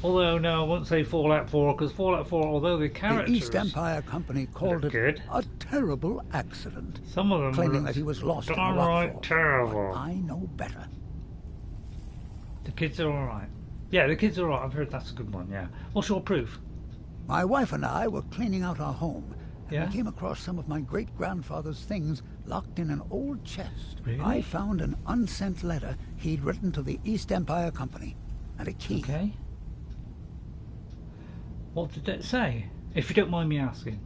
Speaker 1: no, I won't say Fallout 4, because Fallout 4, although the characters...
Speaker 15: The East Empire Company called it a terrible accident.
Speaker 1: Some of them
Speaker 15: claiming that he was lost in the rockfall.
Speaker 1: Terrible.
Speaker 15: But I know better.
Speaker 1: The kids are alright. Yeah, the kids are alright. I've heard that's a good one, yeah. What's your proof?
Speaker 15: My wife and I were cleaning out our home, and we came across some of my great-grandfather's things locked in an old chest.
Speaker 1: Really?
Speaker 15: I found an unsent letter he'd written to the East Empire Company, and a key.
Speaker 1: Okay. What did it say, if you don't mind me asking?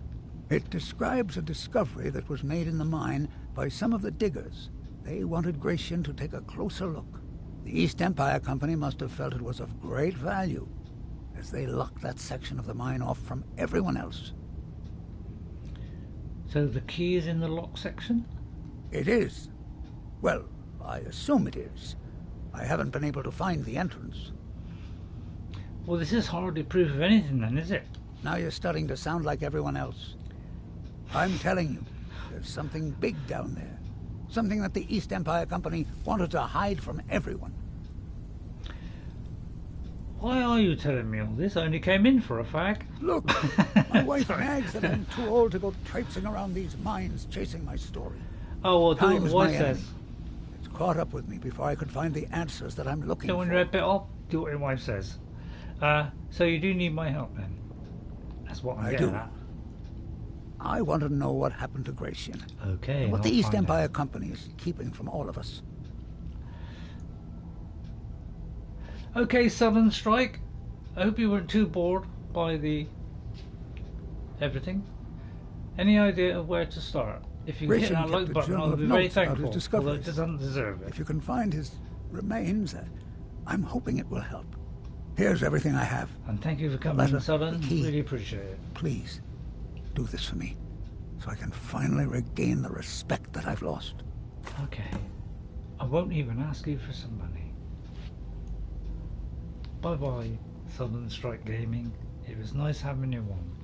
Speaker 15: It describes a discovery that was made in the mine by some of the diggers. They wanted Gracian to take a closer look. The East Empire Company must have felt it was of great value, as they locked that section of the mine off from everyone else.
Speaker 1: So the key is in the lock section?
Speaker 15: It is. Well, I assume it is. I haven't been able to find the entrance.
Speaker 1: Well, this is hardly proof of anything then, is it?
Speaker 15: Now you're starting to sound like everyone else. I'm telling you, there's something big down there. Something that the East Empire Company wanted to hide from everyone.
Speaker 1: Why are you telling me all this? I only came in for a fag.
Speaker 15: Look, my wife nags that I'm too old to go traipsing around these mines chasing my story.
Speaker 1: Oh, well, do what the wife says.
Speaker 15: It's caught up with me before I could find the answers that I'm looking for.
Speaker 1: When you're a bit off, do what your wife says. So you do need my help then? That's what I'm getting at.
Speaker 15: I want to know what happened to Gratian.
Speaker 1: Okay.
Speaker 15: And what the East Empire Company is keeping from all of us.
Speaker 1: Okay, Southern Strike. I hope you weren't too bored by the everything. Any idea of where to start? If you hit that like button, I'll be very thankful. Although it doesn't deserve it.
Speaker 15: If you can find his remains, I'm hoping it will help. Here's everything I have.
Speaker 1: And thank you for coming, Southern. Really appreciate it.
Speaker 15: Please, do this for me, so I can finally regain the respect that I've lost.
Speaker 1: Okay. I won't even ask you for some money. Bye-bye, Southern Strike Gaming. It was nice having you on.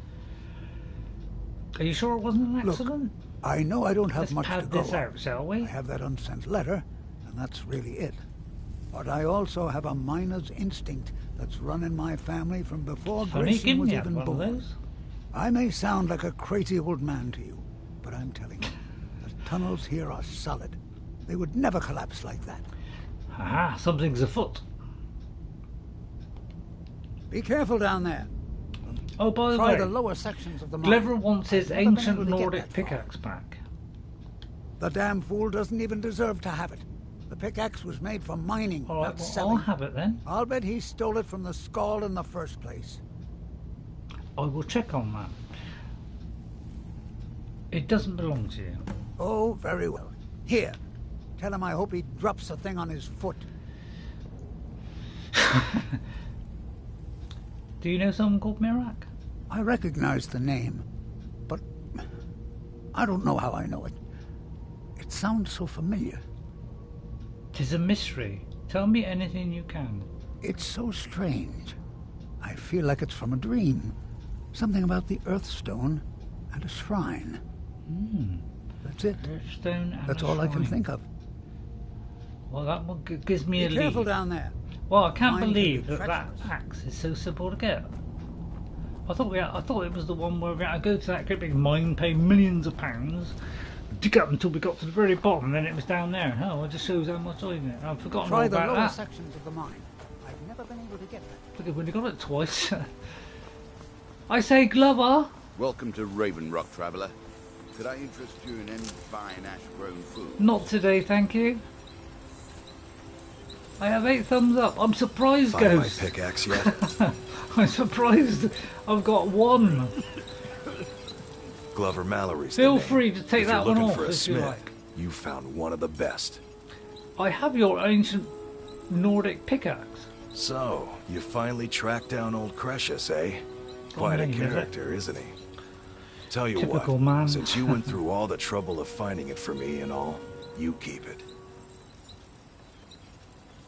Speaker 1: Are you sure it wasn't an accident?
Speaker 15: Look, I know I don't have much to go
Speaker 1: this out, shall we?
Speaker 15: I have that unsent letter, and that's really it. But I also have a miner's instinct that's run in my family from before Grayson was even born. I may sound like a crazy old man to you, but I'm telling you, the tunnels here are solid. They would never collapse like that.
Speaker 1: Aha, something's afoot.
Speaker 15: Be careful down there.
Speaker 1: Oh, by the
Speaker 15: Try
Speaker 1: way,
Speaker 15: the lower sections of the mine.
Speaker 1: Glover wants his ancient Nordic pickaxe back.
Speaker 15: The damn fool doesn't even deserve to have it. The pickaxe was made for mining, not selling.
Speaker 1: I'll have it then.
Speaker 15: I'll bet he stole it from the Skald in the first place.
Speaker 1: I will check on that. It doesn't belong to you.
Speaker 15: Oh, very well. Here, tell him I hope he drops the thing on his foot.
Speaker 1: Do you know someone called Mirak?
Speaker 15: I recognize the name, but I don't know how I know it. It sounds so familiar.
Speaker 1: 'Tis a mystery. Tell me anything you can.
Speaker 15: It's so strange. I feel like it's from a dream. Something about the Earthstone and a shrine. That's it.
Speaker 1: Earthstone and
Speaker 15: That's
Speaker 1: a
Speaker 15: all
Speaker 1: shrine.
Speaker 15: I can think of.
Speaker 1: Well, that one gives me a lead.
Speaker 15: Be careful down there.
Speaker 1: Well, I can't
Speaker 15: Mine
Speaker 1: believe
Speaker 15: can be
Speaker 1: that axe is so simple to get. I thought it was the one where we had to go to that great big mine, pay millions of pounds, dig up until we got to the very bottom, and then it was down there. Oh, it just shows how much I know. I've forgotten all about that.
Speaker 15: Try the lower sections of the mine. I've never been able to get that.
Speaker 1: Look, I've only got it twice. I say, Glover.
Speaker 16: Welcome to Raven Rock, traveller. Could I interest you in any fine ash-grown food?
Speaker 1: Not today, thank you. I have 8 thumbs up. I'm surprised,
Speaker 13: Find
Speaker 1: Ghost.
Speaker 13: my pickaxe yet?
Speaker 1: I'm surprised. I've got 1.
Speaker 13: Glover Mallory's
Speaker 1: Feel
Speaker 13: the name.
Speaker 1: free to take
Speaker 13: If
Speaker 1: that
Speaker 13: you're
Speaker 1: one
Speaker 13: looking
Speaker 1: off
Speaker 13: for a
Speaker 1: if
Speaker 13: smith,
Speaker 1: you like.
Speaker 13: You found one of the best.
Speaker 1: I have your ancient Nordic pickaxe.
Speaker 13: So, you finally tracked down old Cretius, eh? Quite a character, isn't he? Tell you
Speaker 1: Typical
Speaker 13: what,
Speaker 1: man.
Speaker 13: since you went through all the trouble of finding it for me and all, you keep it.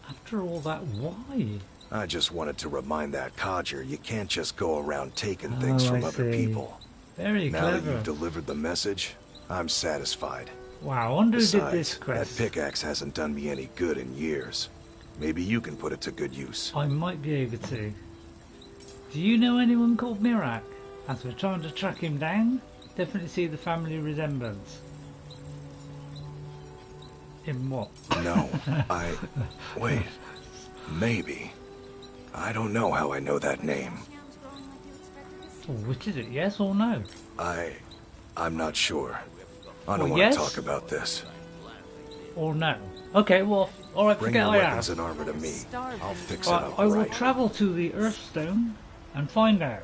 Speaker 1: After all that, why?
Speaker 13: I just wanted to remind that codger you can't just go around taking things from
Speaker 1: I
Speaker 13: other
Speaker 1: see.
Speaker 13: people.
Speaker 1: Very
Speaker 13: Now that
Speaker 1: clever.
Speaker 13: you've delivered the message, I'm satisfied.
Speaker 1: Wow, I wonder who did
Speaker 13: Besides,
Speaker 1: this quest.
Speaker 13: that pickaxe hasn't done me any good in years. Maybe you can put it to good use.
Speaker 1: I might be able to. Do you know anyone called Mirak? As we're trying to track him down, definitely see the family resemblance. In what?
Speaker 13: No, wait. Maybe. I don't know how I know that name.
Speaker 1: Oh, which is it, yes or no?
Speaker 13: I'm not sure. I don't
Speaker 1: Well,
Speaker 13: want
Speaker 1: yes?
Speaker 13: to talk about this.
Speaker 1: Or no? Okay, well, alright,
Speaker 13: Bring
Speaker 1: forget
Speaker 13: your
Speaker 1: I
Speaker 13: weapons
Speaker 1: asked.
Speaker 13: and armor to me. I'll fix it
Speaker 1: Right,
Speaker 13: up
Speaker 1: I will
Speaker 13: right.
Speaker 1: travel to the Earthstone and find out.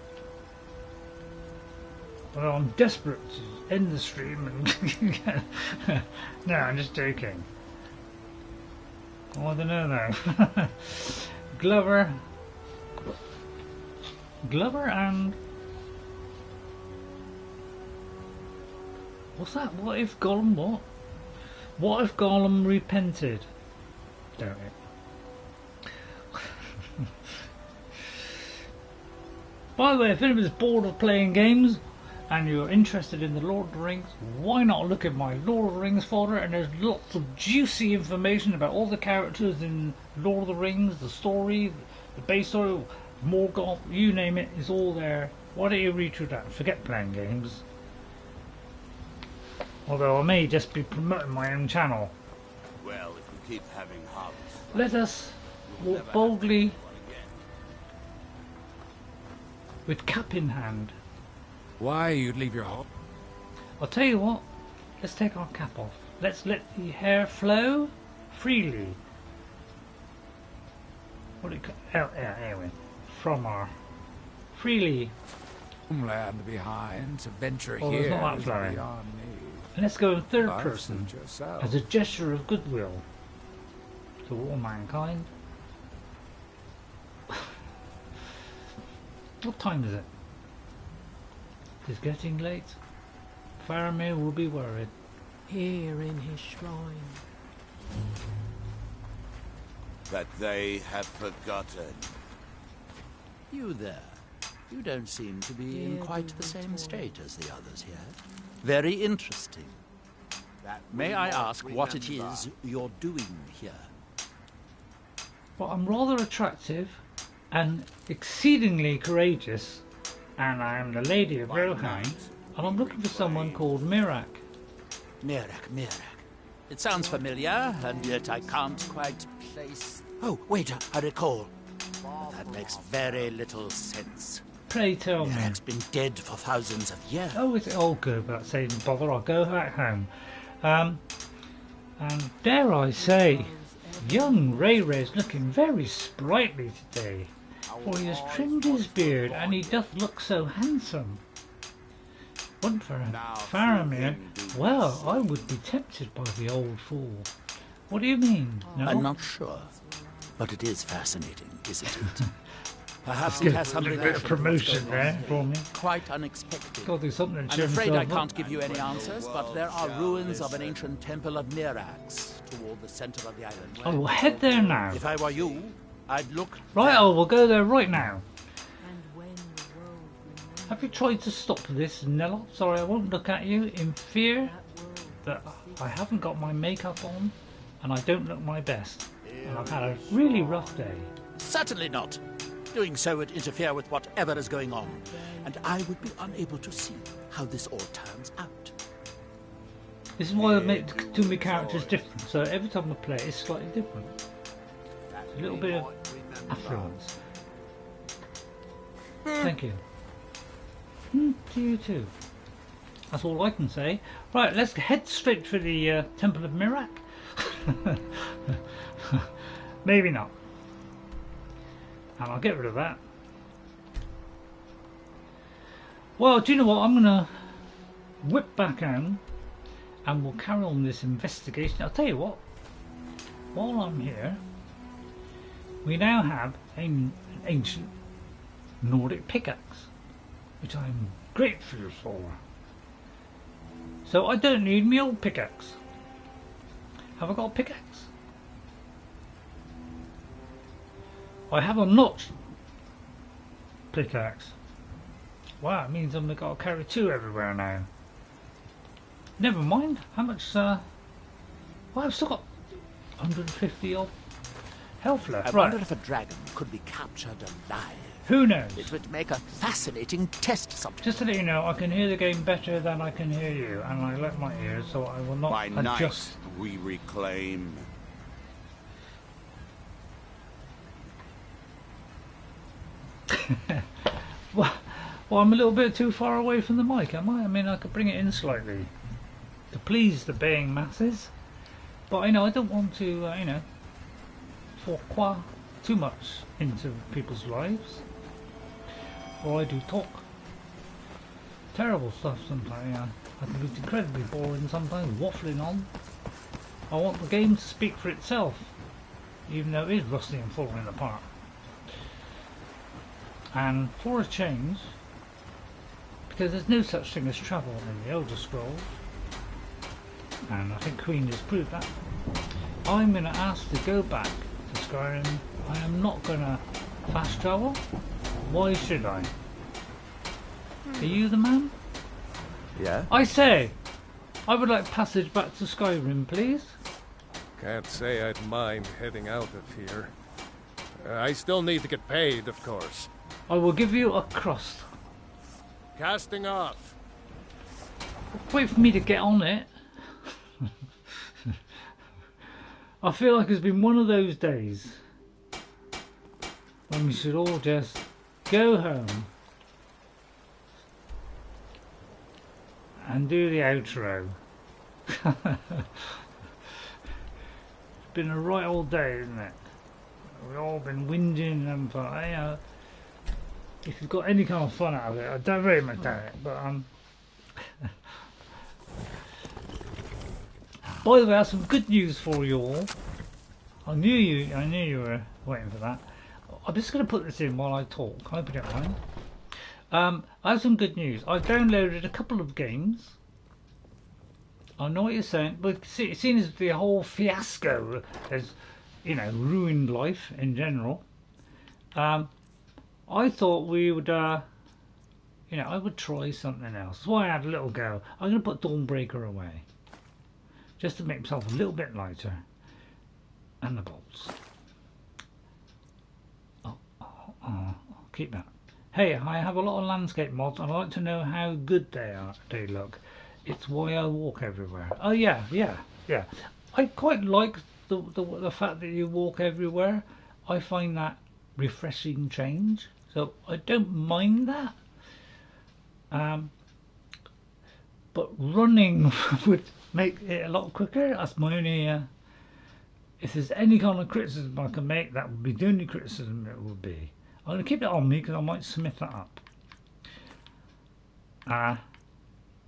Speaker 1: Well, I'm desperate to end the stream and... No, I'm just joking. Oh, I don't know now. Glover and... What's that? What if Gollum what? What if Gollum repented? Don't it? By the way, if anyone's bored of playing games, and you're interested in the Lord of the Rings, why not look at my Lord of the Rings folder? And there's lots of juicy information about all the characters in Lord of the Rings, the story, the base story, Morgoth, you name it, is all there. Why don't you read through that? Forget playing games. Although I may just be promoting my own channel.
Speaker 16: Well, if we keep having harvests,
Speaker 1: Let us walk boldly with cap in hand.
Speaker 8: Why you'd leave your home?
Speaker 1: I'll tell you what, let's take our cap off. Let's let the hair flow freely. What do you call Eowyn? From our freely.
Speaker 8: Homeland behind, to venture
Speaker 1: Oh,
Speaker 8: here
Speaker 1: there's not that
Speaker 8: is
Speaker 1: flowing.
Speaker 8: beyond me.
Speaker 1: And let's go in third
Speaker 8: I'll
Speaker 1: person
Speaker 8: suit yourself.
Speaker 1: as a gesture of goodwill to all mankind. What time is it? It's getting late. Faramir will be worried.
Speaker 14: Here in his shrine.
Speaker 16: that they have forgotten.
Speaker 10: You there. You don't seem to be in quite the same state as the others here. Very interesting. May I ask what it is you're doing here?
Speaker 1: Well, I'm rather attractive and exceedingly courageous, and I am the Lady of Rohan, and I'm looking for someone called Mirak.
Speaker 10: Mirak. It sounds familiar, and yet I can't quite place... Oh, wait, I recall. But that makes very little sense.
Speaker 1: Pray tell me.
Speaker 10: Mirak's been dead for thousands of years.
Speaker 1: Oh, is it all good without saying bother? I'll go back home. And dare I say, young Ray-Ray's looking very sprightly today, for he has trimmed his beard and he doth look so handsome. One for Faramir, well, I would be tempted by the old fool. What do you mean? No?
Speaker 10: I'm not sure, but it is fascinating, isn't it? Perhaps
Speaker 1: Good.
Speaker 10: it has something
Speaker 1: A bit of promotion there for me.
Speaker 10: Quite unexpected.
Speaker 1: Got to do something to
Speaker 10: I'm
Speaker 1: cheer
Speaker 10: afraid I
Speaker 1: myself up.
Speaker 10: can't give you any answers, but there are ruins of an ancient temple of Mirax toward the center of the island.
Speaker 1: I will head there now.
Speaker 10: If I were you, I'd look...
Speaker 1: Right, I will go there right now. Have you tried to stop this, Neloth? Sorry, I won't look at you in fear that I haven't got my makeup on and I don't look my best. And I've had a really rough day.
Speaker 10: Certainly not. Doing so would interfere with whatever is going on, and I would be unable to see how this all turns out.
Speaker 1: This is why I make do my characters different, so every time I play it's slightly different. It's a little bit of affluence. Thank you. To you too. That's all I can say. Right, let's head straight for the Temple of Mirak. Maybe not. And I'll get rid of that. Well, do you know what? I'm going to whip back home and we'll carry on this investigation. I'll tell you what, while I'm here, we now have an ancient Nordic pickaxe, which I'm grateful for. So I don't need my old pickaxe. Have I got a pickaxe? I have a notched pickaxe. Wow, it means I've got to carry two everywhere now. Never mind. How much? Well, I've still got 150 odd health left.
Speaker 10: I wonder if a dragon could be captured alive.
Speaker 1: Who knows?
Speaker 10: It would make a fascinating test subject.
Speaker 1: Just to let you know, I can hear the game better than I can hear you, and I let my ears, so I will not
Speaker 16: By
Speaker 1: adjust.
Speaker 16: night we reclaim.
Speaker 1: Well, I'm a little bit too far away from the mic, am I? I mean, I could bring it in slightly to please the baying masses, but I don't want to, fourquois too much into people's lives. Or I do talk terrible stuff sometimes. I can be incredibly boring sometimes, waffling on. I want the game to speak for itself, even though it is rusty and falling apart. And for a change, because there's no such thing as travel in the Elder Scrolls, and I think Queen has proved that, I'm going to ask to go back to Skyrim. I am not going to fast travel. Why should I? Are you the man?
Speaker 17: Yeah?
Speaker 1: I say, I would like passage back to Skyrim, please.
Speaker 2: Can't say I'd mind heading out of here. I still need to get paid, of course.
Speaker 1: I will give you a crust.
Speaker 2: Casting off.
Speaker 1: Wait for me to get on it. I feel like it's been one of those days when we should all just go home and do the outro. It's been a right old day, isn't it? We've all been whinging and if you've got any kind of fun out of it, I don't very much doubt it, but by the way, I have some good news for you all. I knew you were waiting for that. I'm just going to put this in while I talk. I hope you don't mind. I have some good news. I've downloaded a couple of games. I know what you're saying, but seeing as the whole fiasco has, ruined life in general, I thought we would, I would try something else. That's why I had a little go. I'm going to put Dawnbreaker away, just to make myself a little bit lighter. And the bolts. I'll keep that. Hey, I have a lot of landscape mods, and I'd like to know how good they look. It's why I walk everywhere. Oh yeah. I quite like the fact that you walk everywhere. I find that refreshing change, so I don't mind that. But running would make it a lot quicker. That's my only. If there's any kind of criticism I can make, that would be the only criticism it would be. I'm going to keep it on me because I might smith that up.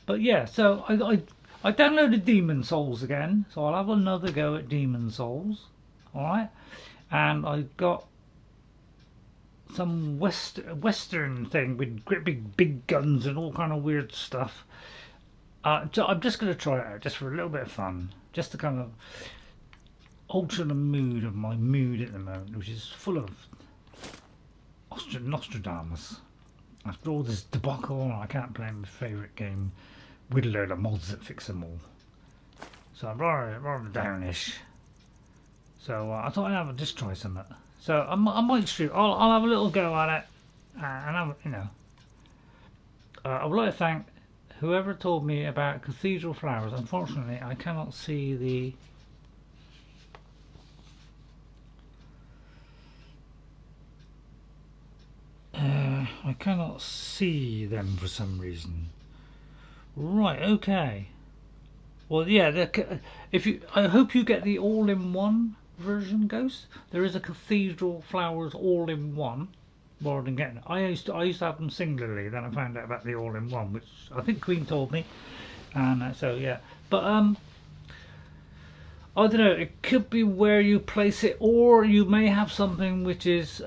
Speaker 1: But yeah, so I downloaded Demon Souls again, so I'll have another go at Demon Souls. Alright? And I got some western thing with great big guns and all kind of weird stuff. So I'm just going to try it out just for a little bit of fun, just to kind of alter the mood of my mood at the moment, which is full of Nostradamus. After all this debacle, I can't play my favourite game with a load of mods that fix them all. So I'm rather downish. So I thought I'd just try something. So I might shoot. I'll have a little go at it, and I would like to thank whoever told me about cathedral flowers. Unfortunately, I cannot see the. I cannot see them for some reason. Right, okay. Well, yeah. I hope you get the all-in-one version, Ghost. There is a cathedral flowers all-in-one, rather than getting. I used to have them singularly. Then I found out about the all-in-one, which I think Queen told me, and so yeah. But I don't know. It could be where you place it, or you may have something which is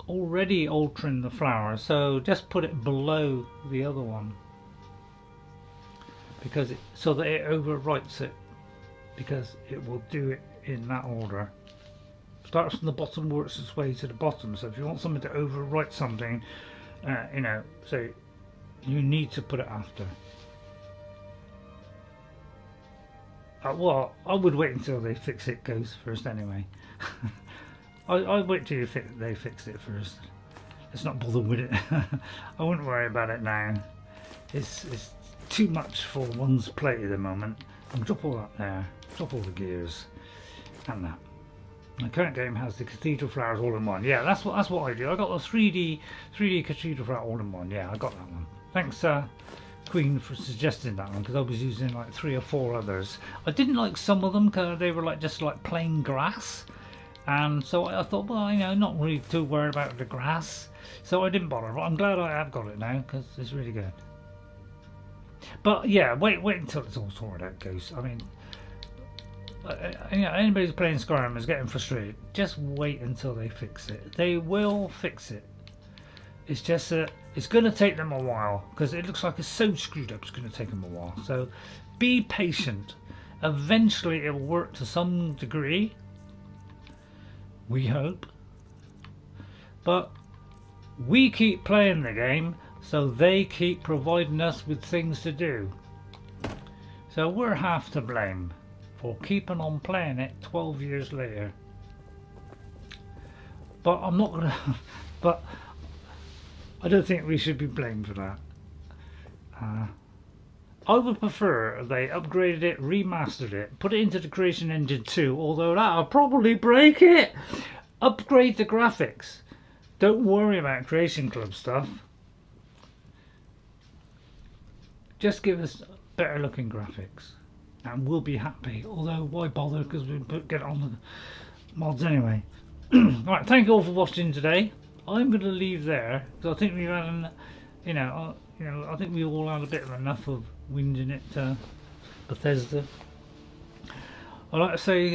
Speaker 1: already altering the flower, so just put it below the other one, because so that it overwrites it, because it will do it in that order. Starts from the bottom, works its way to the bottom. So if you want something to overwrite something, so you need to put it after. Well, I would wait until they fix it goes first anyway. I'll wait till they fix it first. Let's not bother with it. I wouldn't worry about it now. It's too much for one's plate at the moment. And drop all that there. Drop all the gears and that. The current game has the cathedral flowers all in one. Yeah, that's what I do. I got the 3D cathedral flower all in one. Yeah, I got that one. Thanks, Queen, for suggesting that one, because I was using like 3 or 4 others. I didn't like some of them because they were just plain grass. And so I thought, well, not really too worried about the grass, so I didn't bother. But I'm glad I have got it now, because it's really good. But yeah, wait until it's all sorted out, Ghost. I mean, anybody who's playing Skyrim is getting frustrated. Just wait until they fix it. They will fix it. It's just that it's going to take them a while, because it looks like it's so screwed up. It's going to take them a while. So be patient. Eventually, it will work to some degree. We hope. But we keep playing the game, so they keep providing us with things to do. So we're half to blame for keeping on playing it 12 years later. But I'm not gonna. But I don't think we should be blamed for that. I would prefer if they upgraded it, remastered it, put it into the Creation Engine 2, although that'll probably break it. Upgrade the graphics. Don't worry about Creation Club stuff. Just give us better looking graphics and we'll be happy. Although why bother, because we get on with the mods anyway. Right, thank you all for watching today. I'm going to leave there because I think we've had an, I think we all had a bit of enough of whinging it to Bethesda. I'd like to say,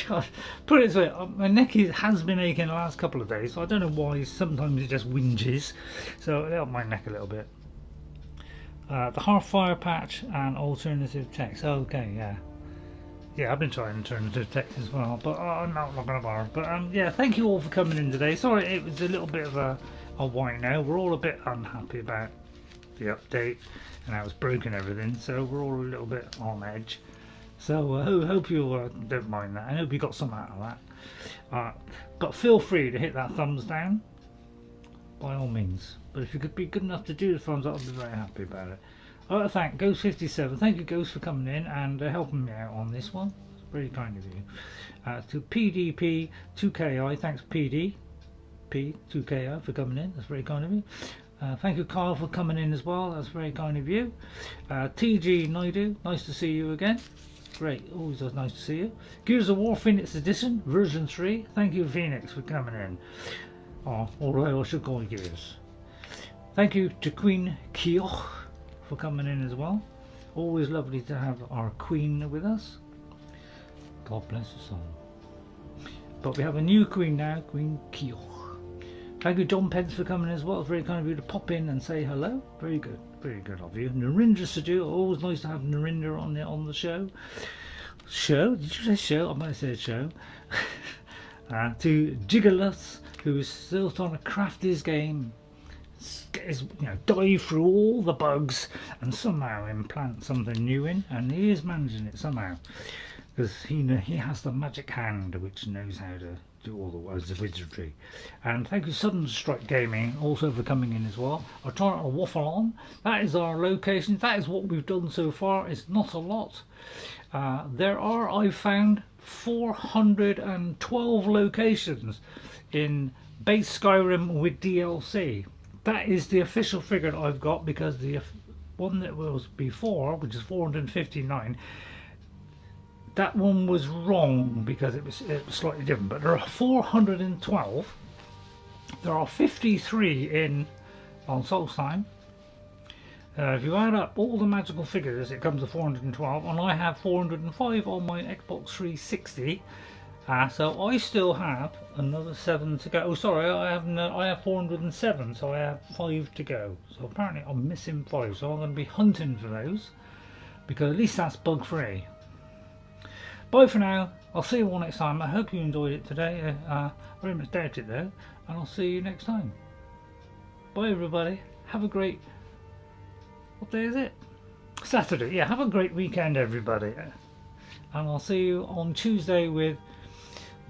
Speaker 1: God, put it this way, my neck has been aching the last couple of days, so I don't know why. Sometimes it just whinges, so it helped my neck a little bit. The Hearthfire patch and alternative text. Okay, yeah, I've been trying alternative text as well, but I'm not going to bother. But yeah, thank you all for coming in today. Sorry, it was a little bit of a whine now. We're all a bit unhappy about the update and how it's broken everything, so we're all a little bit on edge. So hope you don't mind that. I hope you got some out of that. But feel free to hit that thumbs down by all means. But if you could be good enough to do the thumbs up, I'd be very happy about it. I want to thank Ghost57. Thank you, Ghost, for coming in and helping me out on this one. It's very kind of you. To PDP2KI, thanks PDP2KI for coming in. That's very kind of you. Thank you, Kyle, for coming in as well. That's very kind of you. TG Naidu, nice to see you again. Great, always nice to see you. Gears of War Phoenix Edition, version 3. Thank you, Phoenix, for coming in. Although I should call you Gears. Thank you to Queen Kioch for coming in as well. Always lovely to have our Queen with us. God bless us all. But we have a new Queen now, Queen Kioch. Thank you, John Pence, for coming as well. It's very kind of you to pop in and say hello. Very good of you. Narinder Sadu, always nice to have Narinder on the show. Show? Did you say show? I might have said show. To Jigglerus, who is still trying to craft his game, dive through all the bugs and somehow implant something new in, and he is managing it somehow because he has the magic hand which knows how to do all the wizardry. And thank you, Sudden Strike Gaming, also for coming in as well. I'll try not to waffle on. That is our location. That is what we've done so far. It's not a lot. There are, I've found, 412 locations in base Skyrim with DLC. That is the official figure that I've got, because the one that was before, which is 459, that one was wrong because it was slightly different. But there are 412. There are 53 on Solstheim. If you add up all the magical figures, it comes to 412, and I have 405 on my Xbox 360. So I still have another 7 to go. Oh, sorry, I have 407, so I have 5 to go. So apparently I'm missing 5, so I'm going to be hunting for those, because at least that's bug free. Bye for now. I'll see you all next time. I hope you enjoyed it today. Very much doubt it though, and I'll see you next time. Bye everybody. Have a great, what day is it? Saturday. Yeah, have a great weekend everybody. And I'll see you on Tuesday with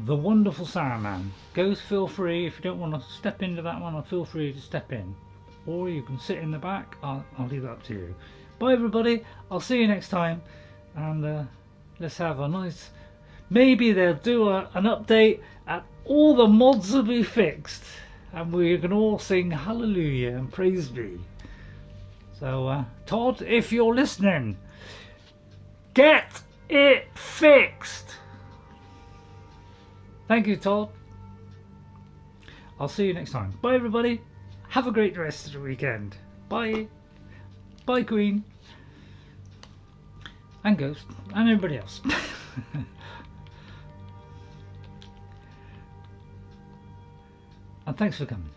Speaker 1: the wonderful Saruman. Ghost, feel free, if you don't want to step into that one, feel free to step in. Or you can sit in the back. I'll leave it up to you. Bye everybody. I'll see you next time. And let's have a nice... Maybe they'll do an update and all the mods will be fixed. And we can all sing hallelujah and praise be. So, Todd, if you're listening, get it fixed. Thank you, Todd. I'll see you next time. Bye everybody. Have a great rest of the weekend. Bye. Bye Queen. And Ghost. And everybody else. And thanks for coming.